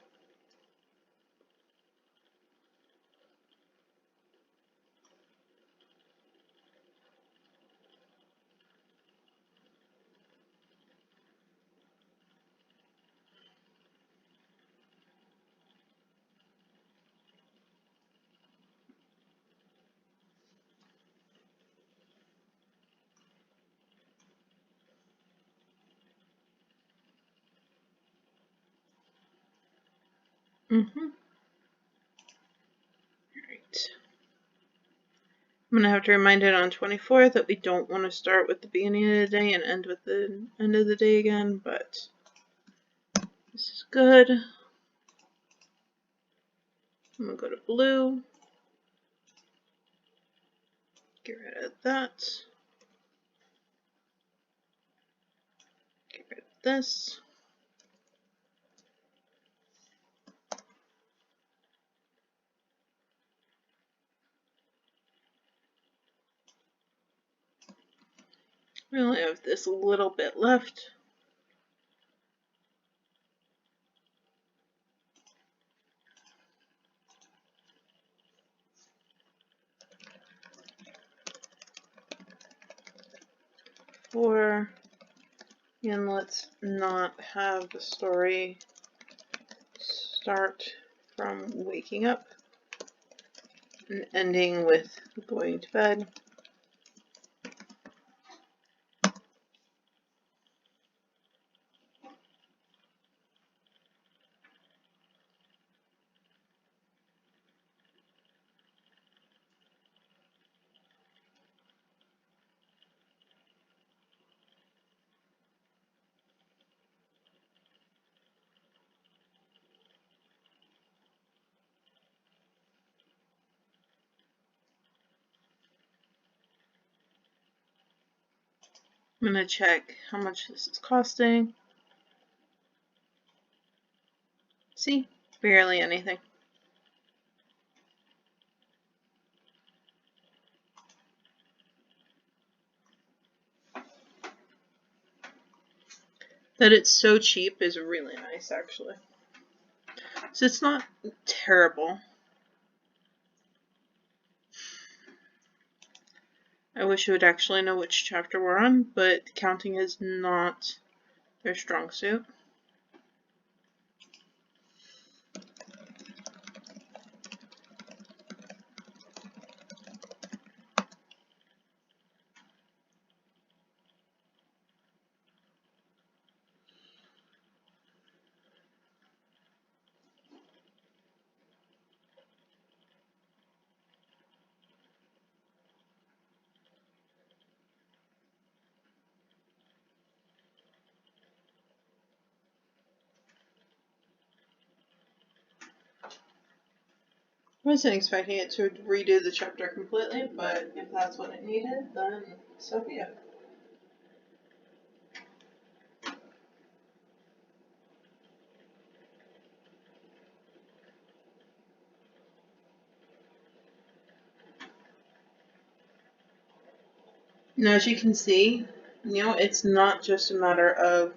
Alright. I'm going to have to remind it on 24 that we don't want to start with the beginning of the day and end with the end of the day again, but this is good. I'm going to go to blue. Get rid of that. Get rid of this. We only have this little bit left. And let's not have the story start from waking up and ending with going to bed. I'm going to check how much this is costing. See? Barely anything. That it's so cheap is really nice, actually. So it's not terrible. I wish I would actually know which chapter we're on, but counting is not their strong suit. I wasn't expecting it to redo the chapter completely, but if that's what it needed, then so be it. Now, as you can see, it's not just a matter of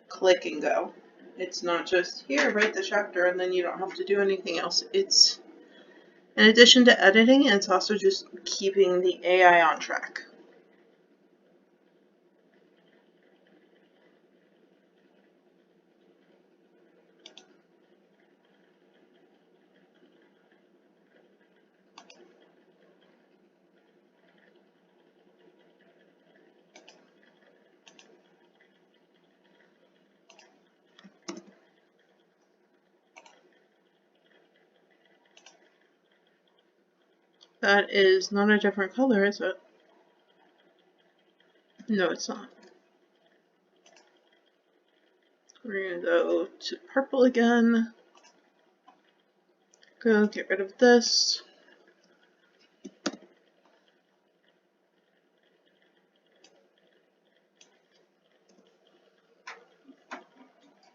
click and go. It's not just, here, write the chapter, and then you don't have to do anything else. It's, in addition to editing, it's also just keeping the AI on track. That is not a different color, is it? No, it's not. We're gonna go to purple again. Go get rid of this.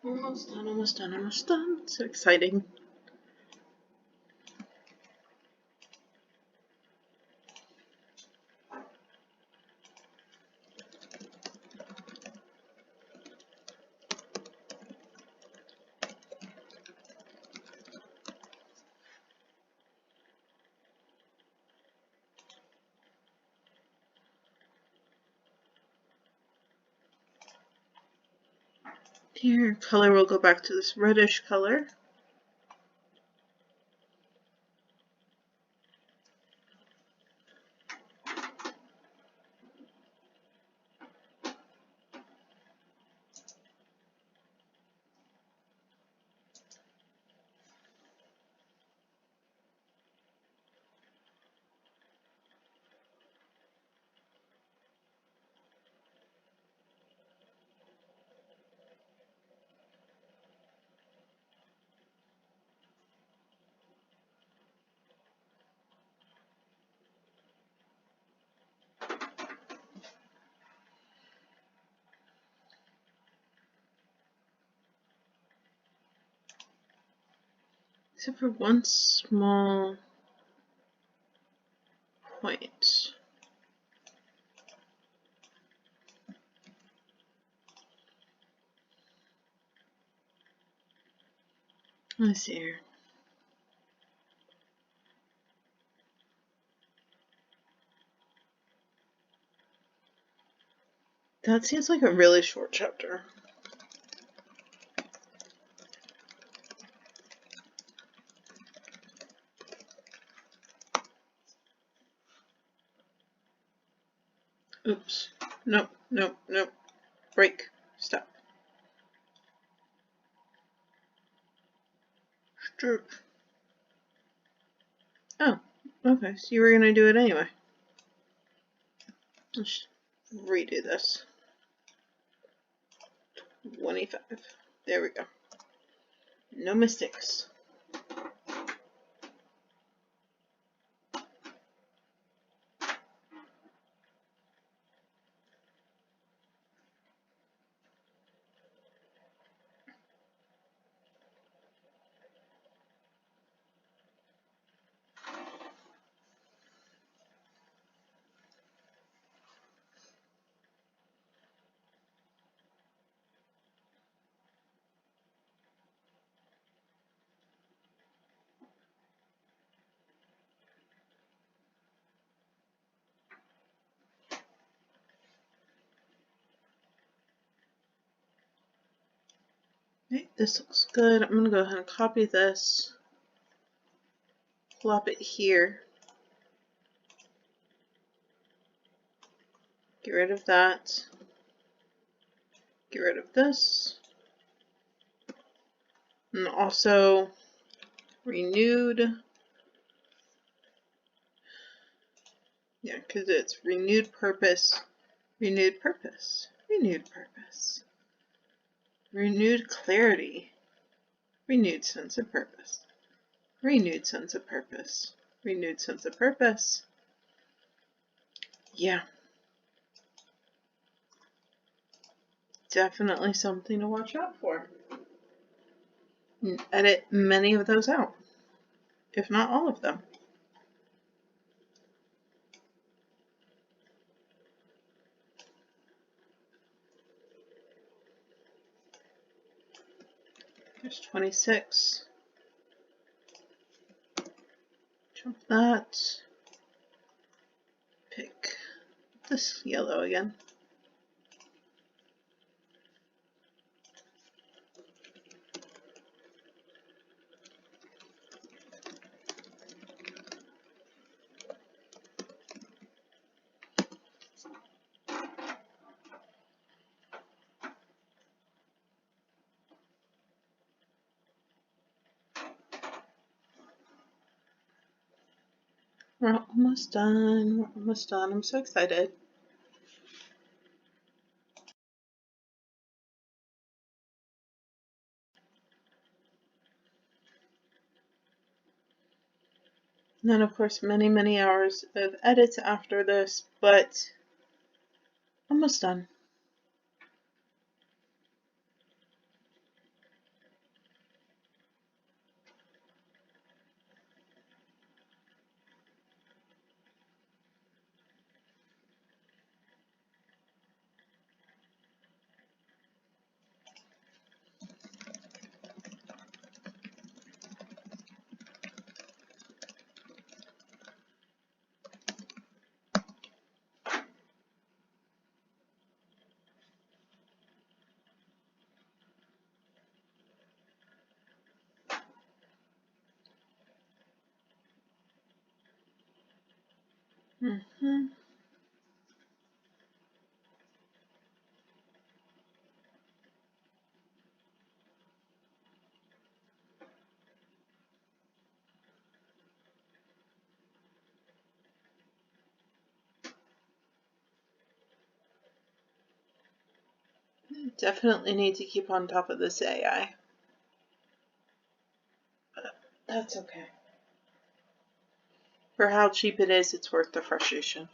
Almost done, almost done, almost done. So exciting. Here, color will go back to this reddish color. Except for one small point. Let's see here. That seems like a really short chapter. Oops. Nope, nope, nope. Break. Stop. Stroop. Oh, okay. So you were gonna do it anyway. Let's redo this. 25. There we go. No mistakes. Okay, this looks good. I'm gonna go ahead and copy this. Plop it here. Get rid of that. Get rid of this. And also renewed. Yeah, because it's renewed purpose, renewed purpose, renewed purpose, renewed clarity, renewed sense of purpose, renewed sense of purpose, renewed sense of purpose. Yeah. Definitely something to watch out for. And edit many of those out, if not all of them. There's 26. Jump that. Pick this yellow again. We're almost done. We're almost done. I'm so excited. And then, of course, many, many hours of edits after this, but almost done. Mm-hmm. Definitely need to keep on top of this AI. But that's okay. For how cheap it is, it's worth the frustration.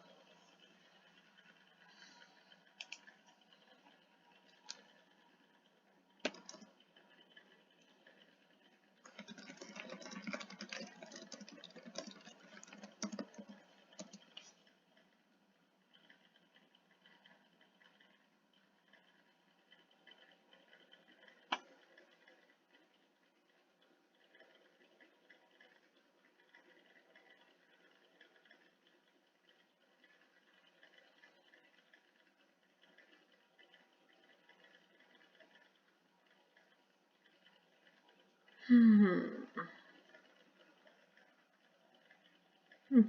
Okay.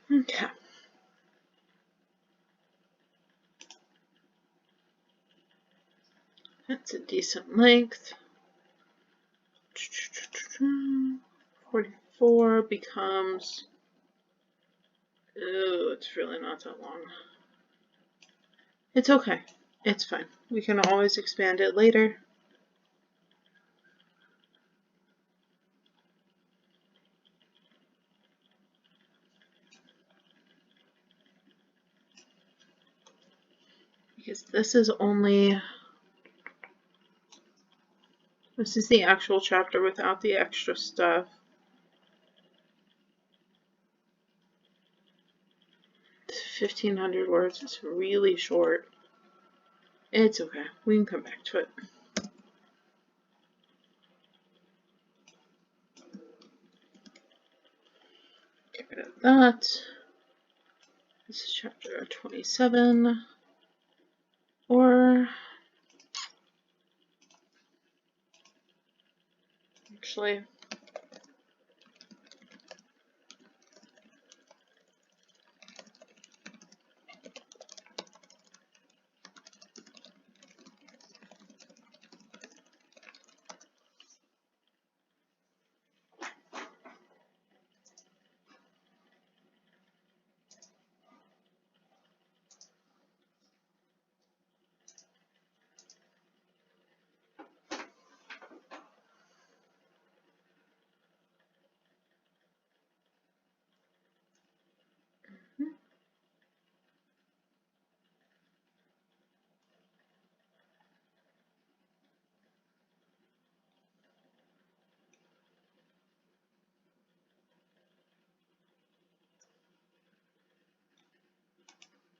Okay. That's a decent length. 44 becomes... Oh, it's really not that long. It's okay. It's fine. We can always expand it later. Because this is only... This is the actual chapter without the extra stuff. 1,500 words. It's really short. It's okay. We can come back to it. Get rid of that. This is chapter 27. Or... Actually...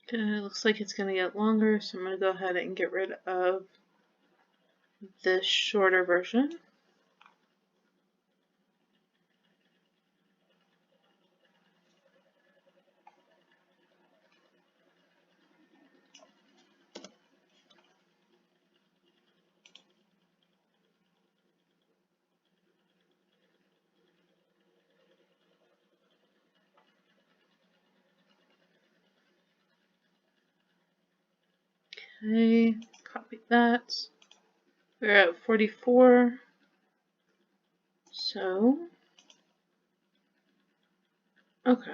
Okay, it looks like it's going to get longer, so I'm going to go ahead and get rid of this shorter version. Okay, copy that. We're at 44. So, okay.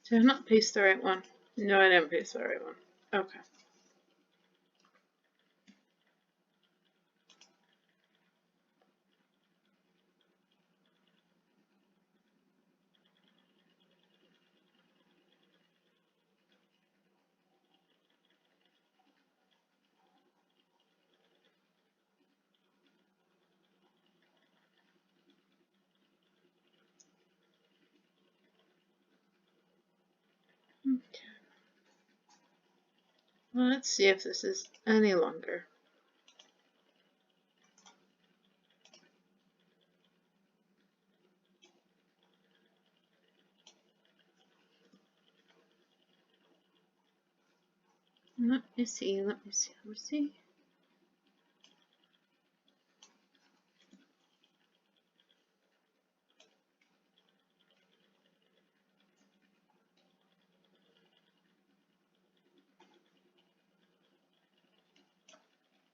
Did I not paste the right one? No, I didn't paste the right one. Okay. Okay. Let's see if this is any longer. Let me see.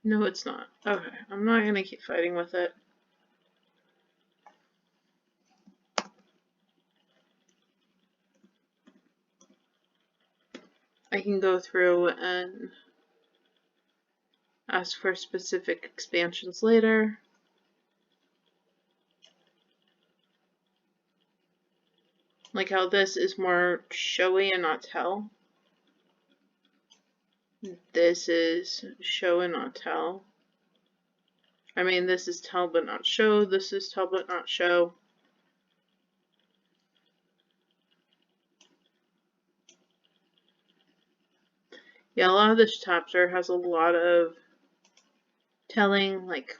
No, it's not. Okay, I'm not gonna keep fighting with it. I can go through and ask for specific expansions later. Like how this is more showy and not tell. This is show and not tell. I mean, this is tell but not show. This is tell but not show. Yeah, a lot of this chapter has a lot of telling, like,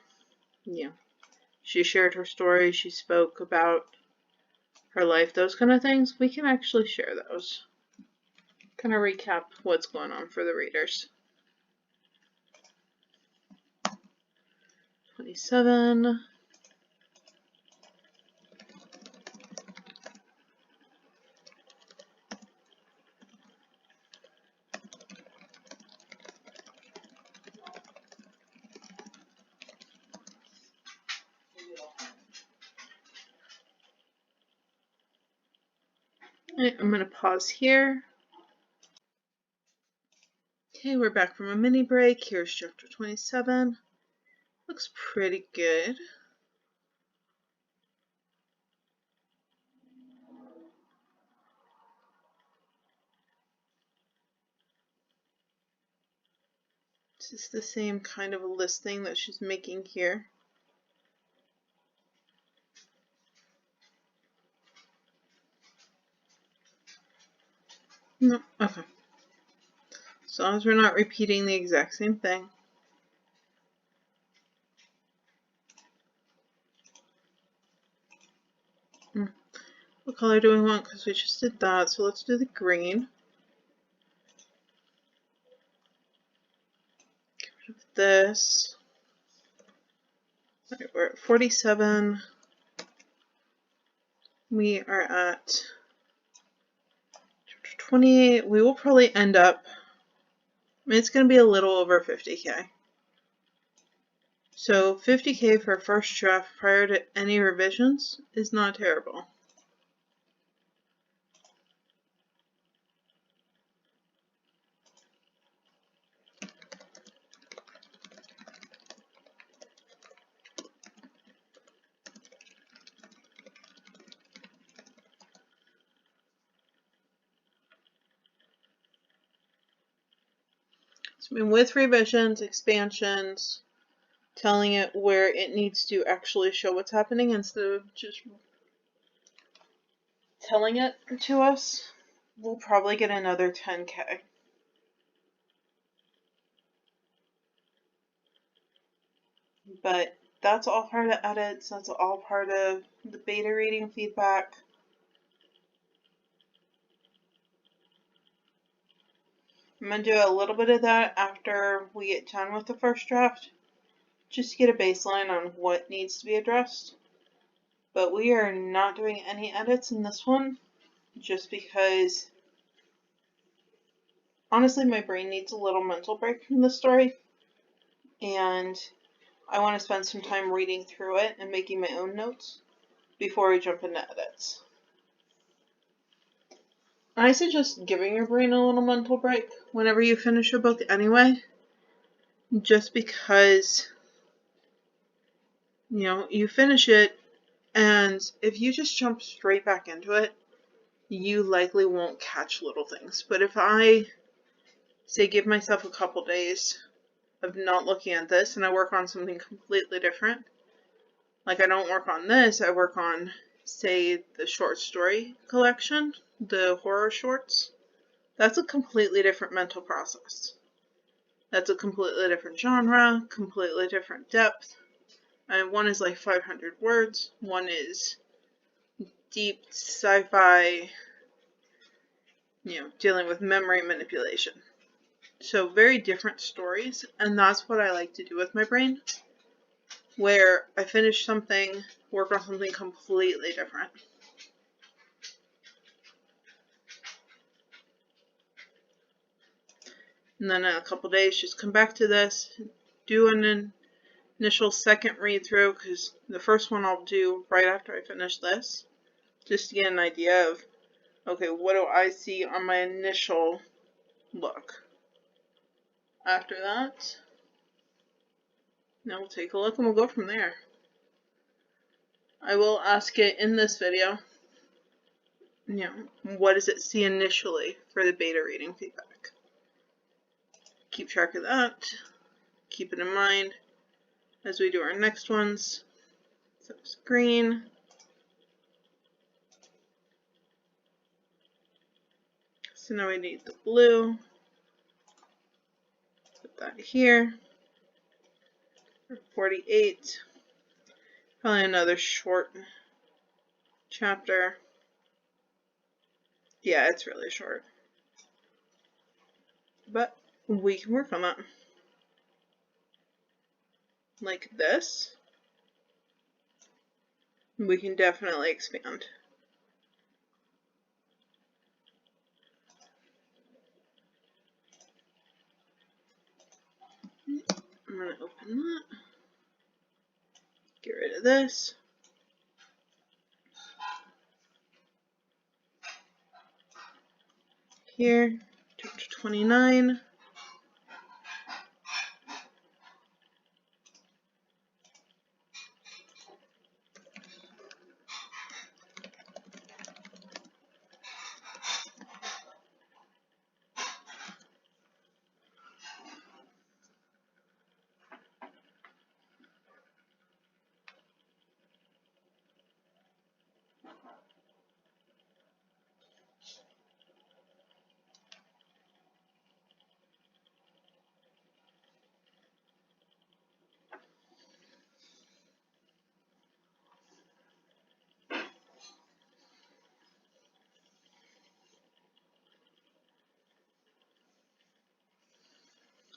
she shared her story, she spoke about her life, those kind of things. We can actually share those. Kind of recap what's going on for the readers. 27. I'm going to pause here. Okay, we're back from a mini break. Here's chapter 27. Looks pretty good. This is the same kind of a listing that she's making here. No, okay. As long as we're not repeating the exact same thing. What color do we want? Because we just did that, so let's do the green. Get rid of this. All right, we're at 47. We are at chapter 28. We will probably end up, I mean, it's going to be a little over 50K. So 50K for a first draft prior to any revisions is not terrible. So, I mean, with revisions, expansions, telling it where it needs to actually show what's happening instead of just telling it to us, we'll probably get another 10K. But that's all part of edits. That's all part of the beta reading feedback. I'm going to do a little bit of that after we get done with the first draft, just to get a baseline on what needs to be addressed. But we are not doing any edits in this one, just because honestly my brain needs a little mental break from the story, and I want to spend some time reading through it and making my own notes before we jump into edits. I suggest giving your brain a little mental break whenever you finish a book anyway, just because, you finish it, and if you just jump straight back into it, you likely won't catch little things. But if I say give myself a couple days of not looking at this and I work on something completely different, like I don't work on this, I work on, say, the short story collection, the horror shorts, that's a completely different mental process. That's a completely different genre, completely different depth. And one is like 500 words, one is deep sci-fi, dealing with memory manipulation. So very different stories, and that's what I like to do with my brain, where I finish something, work on something completely different. And then in a couple days, just come back to this, do an initial second read through, because the first one I'll do right after I finish this, just to get an idea of, okay, what do I see on my initial look? After that, now we'll take a look and we'll go from there. I will ask it in this video, what does it see initially for the beta reading feedback? Keep track of that. Keep it in mind as we do our next ones. So it's green. So now we need the blue. Put that here. 48. Probably another short chapter. Yeah, it's really short. But we can work on that. Like this. We can definitely expand. I'm going to open that. Get rid of this. Here, chapter 29.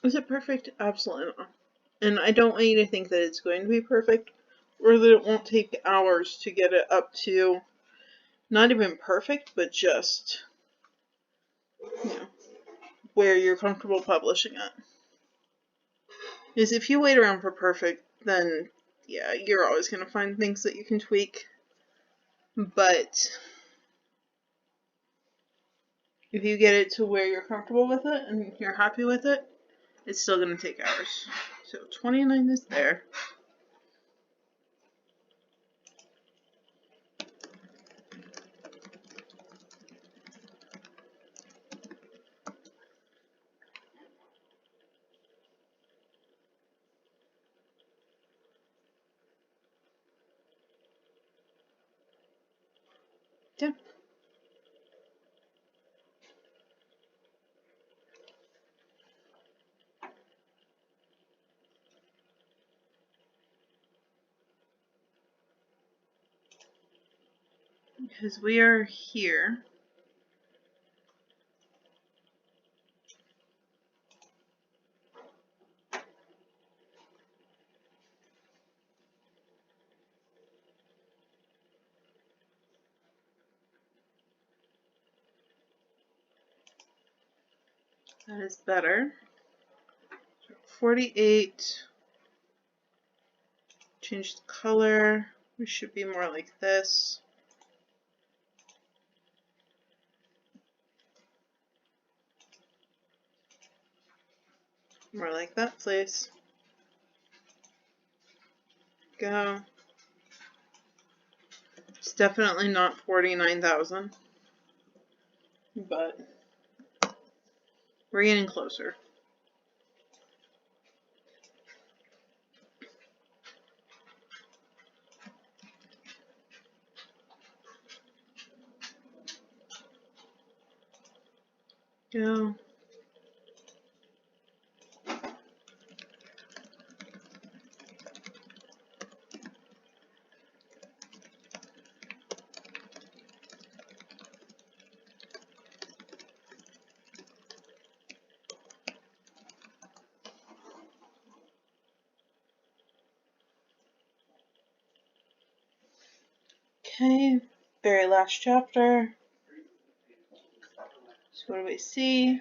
Is it perfect? Absolutely not. And I don't want you to think that it's going to be perfect, or that it won't take hours to get it up to not even perfect, but just, where you're comfortable publishing it. Because if you wait around for perfect, then, yeah, you're always going to find things that you can tweak. But if you get it to where you're comfortable with it and you're happy with it, it's still going to take hours. So 29 is there. Yeah. because we are here. That is better. 48. Change the color. We should be more like this. More like that, please. Go. It's definitely not 49,000, but we're getting closer. Go. Okay, very last chapter. So what do we see?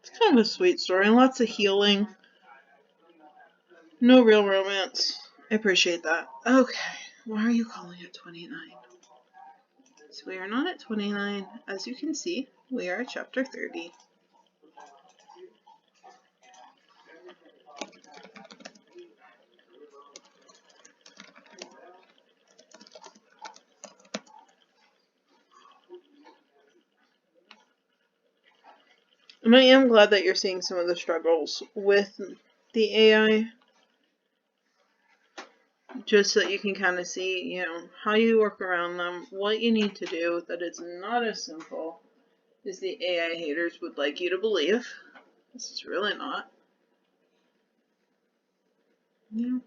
It's kind of a sweet story, lots of healing. No real romance. I appreciate that. Okay, why are you calling it 29? So we are not at 29. As you can see, we are at chapter 30. And I am glad that you're seeing some of the struggles with the AI, just so that you can kind of see, how you work around them, what you need to do, that it's not as simple as the AI haters would like you to believe. This is really not. Yeah.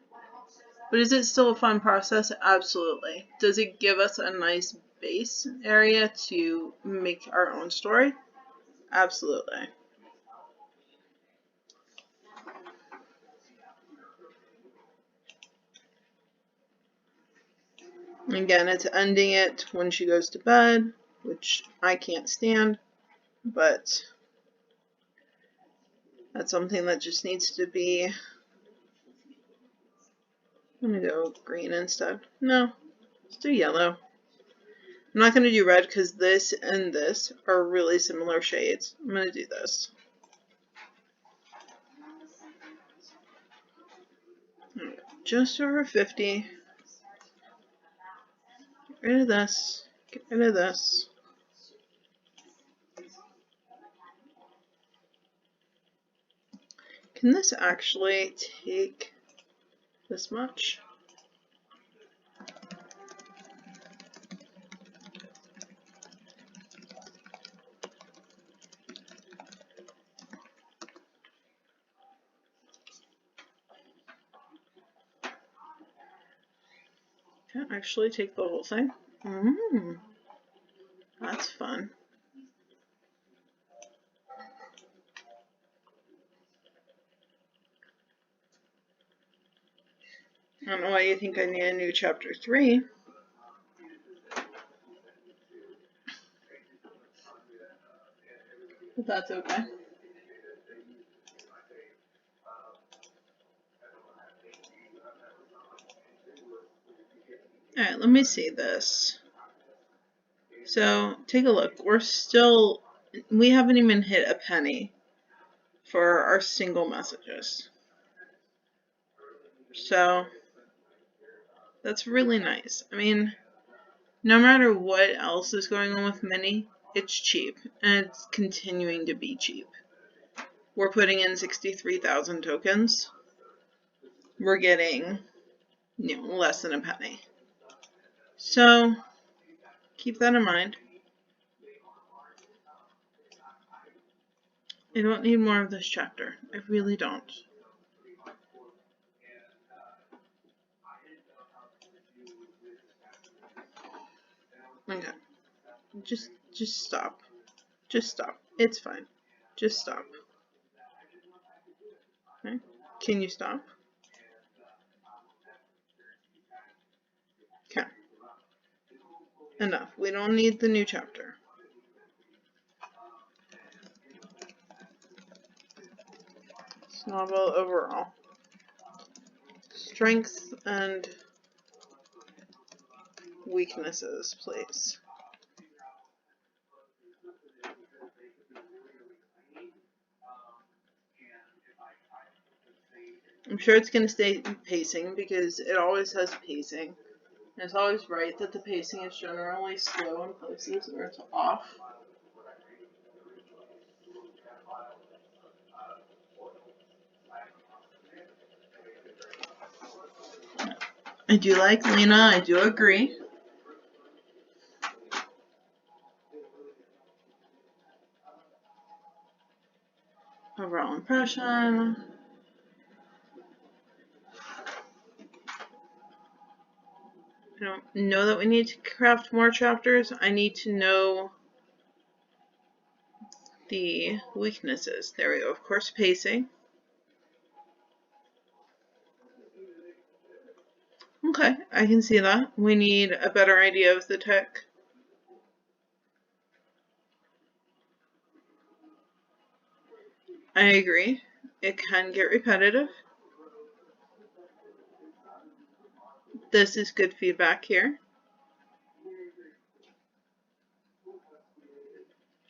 But is it still a fun process? Absolutely. Does it give us a nice base area to make our own story? Absolutely. Again, it's ending it when she goes to bed, which I can't stand, but that's something that just needs to be. I'm gonna go green instead. No, let's do yellow. I'm not gonna do red because this and this are really similar shades. I'm gonna do this. Just over 50. Get rid of this. Get rid of this. Can this actually take this much? Can't actually take the whole thing. That's fun. I don't know why you think I need a new chapter 3. But that's okay. Alright, let me see this. So, take a look. We haven't even hit a penny for our single messages. So, that's really nice. I mean, no matter what else is going on with Mini, it's cheap. And it's continuing to be cheap. we're putting in 63,000 tokens, we're getting, less than a penny. So keep that in mind. I don't need more of this chapter. I really don't. Okay. Just stop. Just stop. It's fine. Just stop. Okay. Can you stop? Okay. Enough. We don't need the new chapter. This novel overall. Strengths and weaknesses, please. I'm sure it's going to stay pacing because it always has pacing. And it's always right that the pacing is generally slow in places where it's off. I do like Lena, I do agree. Overall impression. I don't know that we need to craft more chapters. I need to know the weaknesses. There we go. Of course, pacing. Okay, I can see that. We need a better idea of the tech. I agree. It can get repetitive. This is good feedback here.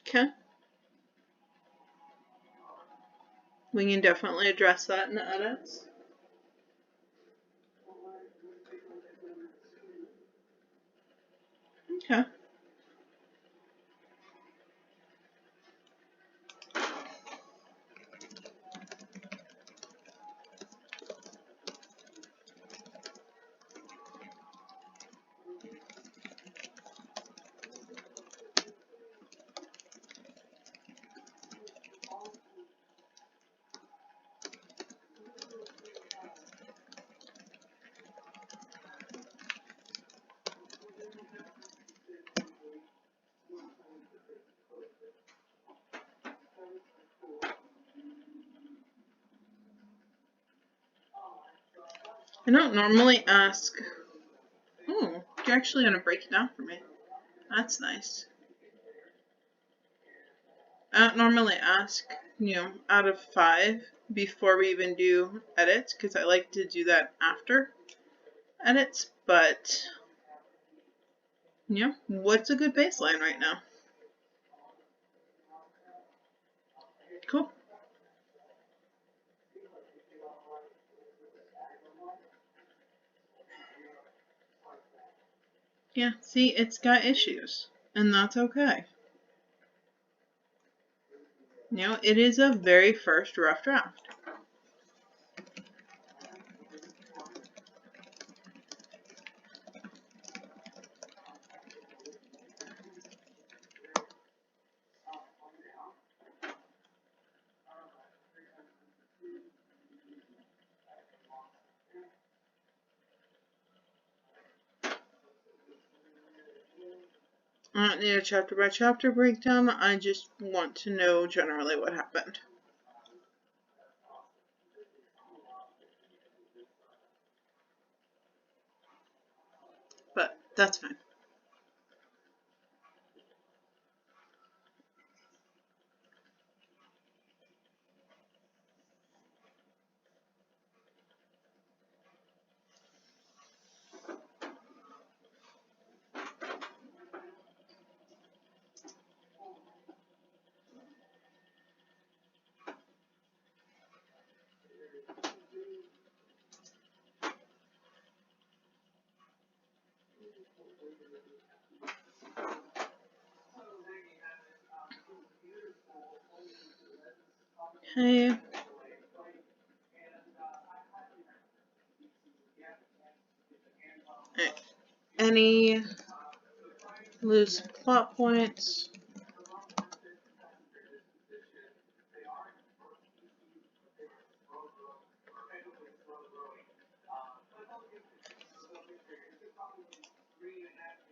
Okay. We can definitely address that in the edits. Okay. I don't normally ask. Oh, you're actually going to break it down for me. That's nice. I don't normally ask, out of 5 before we even do edits, because I like to do that after edits, but, what's a good baseline right now? Cool. Yeah, see, it's got issues, and that's okay. It is a very first rough draft. I don't need a chapter by chapter breakdown, I just want to know generally what happened. But that's fine. Okay. Alright. Any loose plot points?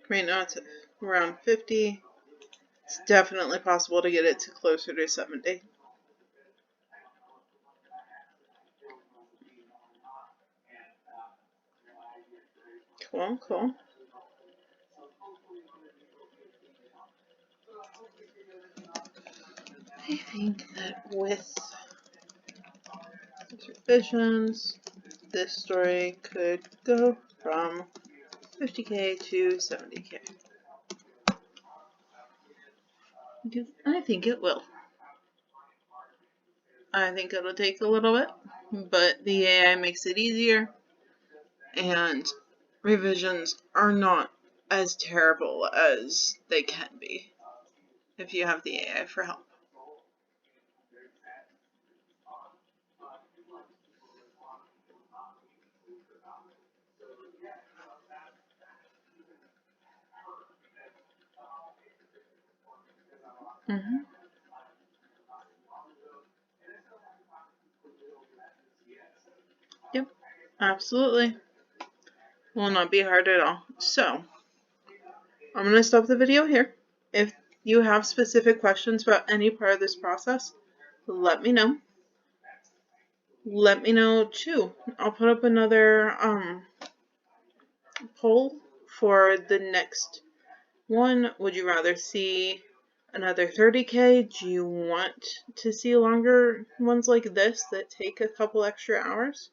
Right now it's around 50. It's definitely possible to get it to closer to 70. Cool, cool. I think that with revisions, this story could go from 50K to 70K. Because I think it will. I think it'll take a little bit, but the AI makes it easier, and revisions are not as terrible as they can be if you have the AI for help. Yep, absolutely. Will not be hard at all. So, I'm going to stop the video here. If you have specific questions about any part of this process, let me know. Let me know too. I'll put up another poll for the next one. Would you rather see another 30K? Do you want to see longer ones like this that take a couple extra hours?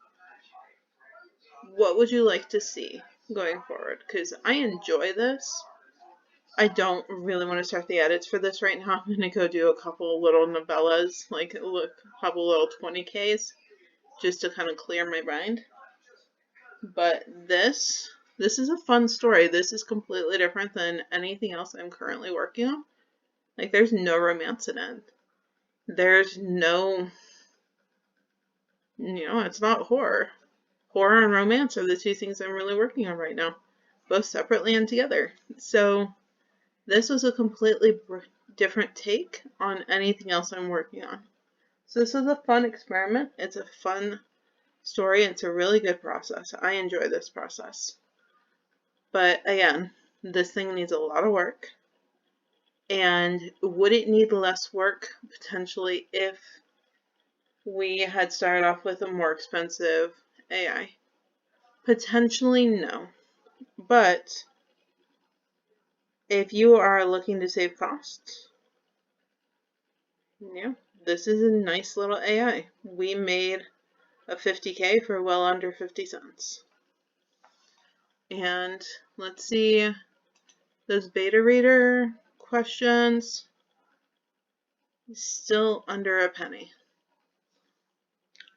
What would you like to see going forward? Because I enjoy this. I don't really want to start the edits for this right now. I'm going to go do a couple little novellas, like a couple little 20Ks, just to kind of clear my mind. But this is a fun story. This is completely different than anything else I'm currently working on. Like, there's no romance in it. There's no, it's not horror. Horror and romance are the two things I'm really working on right now, both separately and together. So this was a completely different take on anything else I'm working on. So this is a fun experiment. It's a fun story. It's a really good process. I enjoy this process. But again, this thing needs a lot of work. And would it need less work potentially if we had started off with a more expensive AI? Potentially no. But if you are looking to save costs, this is a nice little AI. We made a 50K for well under 50 cents. And let's see those beta reader questions, still under a penny.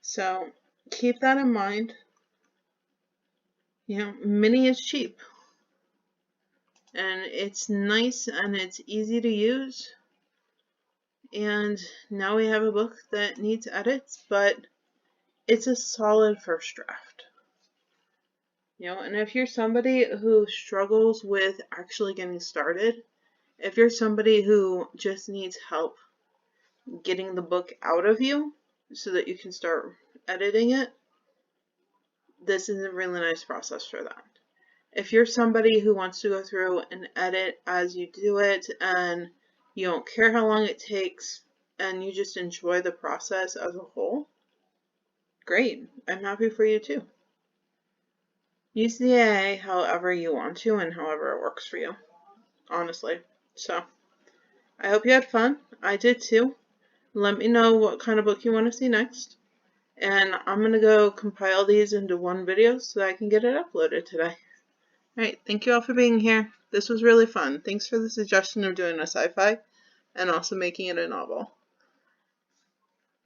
So keep that in mind. Mini is cheap. And it's nice and it's easy to use. And now we have a book that needs edits, but it's a solid first draft. And if you're somebody who struggles with actually getting started, if you're somebody who just needs help getting the book out of you so that you can start editing it, this is a really nice process for that. If you're somebody who wants to go through and edit as you do it and you don't care how long it takes and you just enjoy the process as a whole, great. I'm happy for you too. Use the AI however you want to and however it works for you, honestly. So, I hope you had fun. I did too. Let me know what kind of book you want to see next. And I'm going to go compile these into one video so that I can get it uploaded today. Alright, thank you all for being here. This was really fun. Thanks for the suggestion of doing a sci-fi and also making it a novel.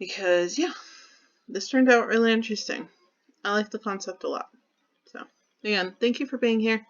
Because, this turned out really interesting. I like the concept a lot. So, again, thank you for being here.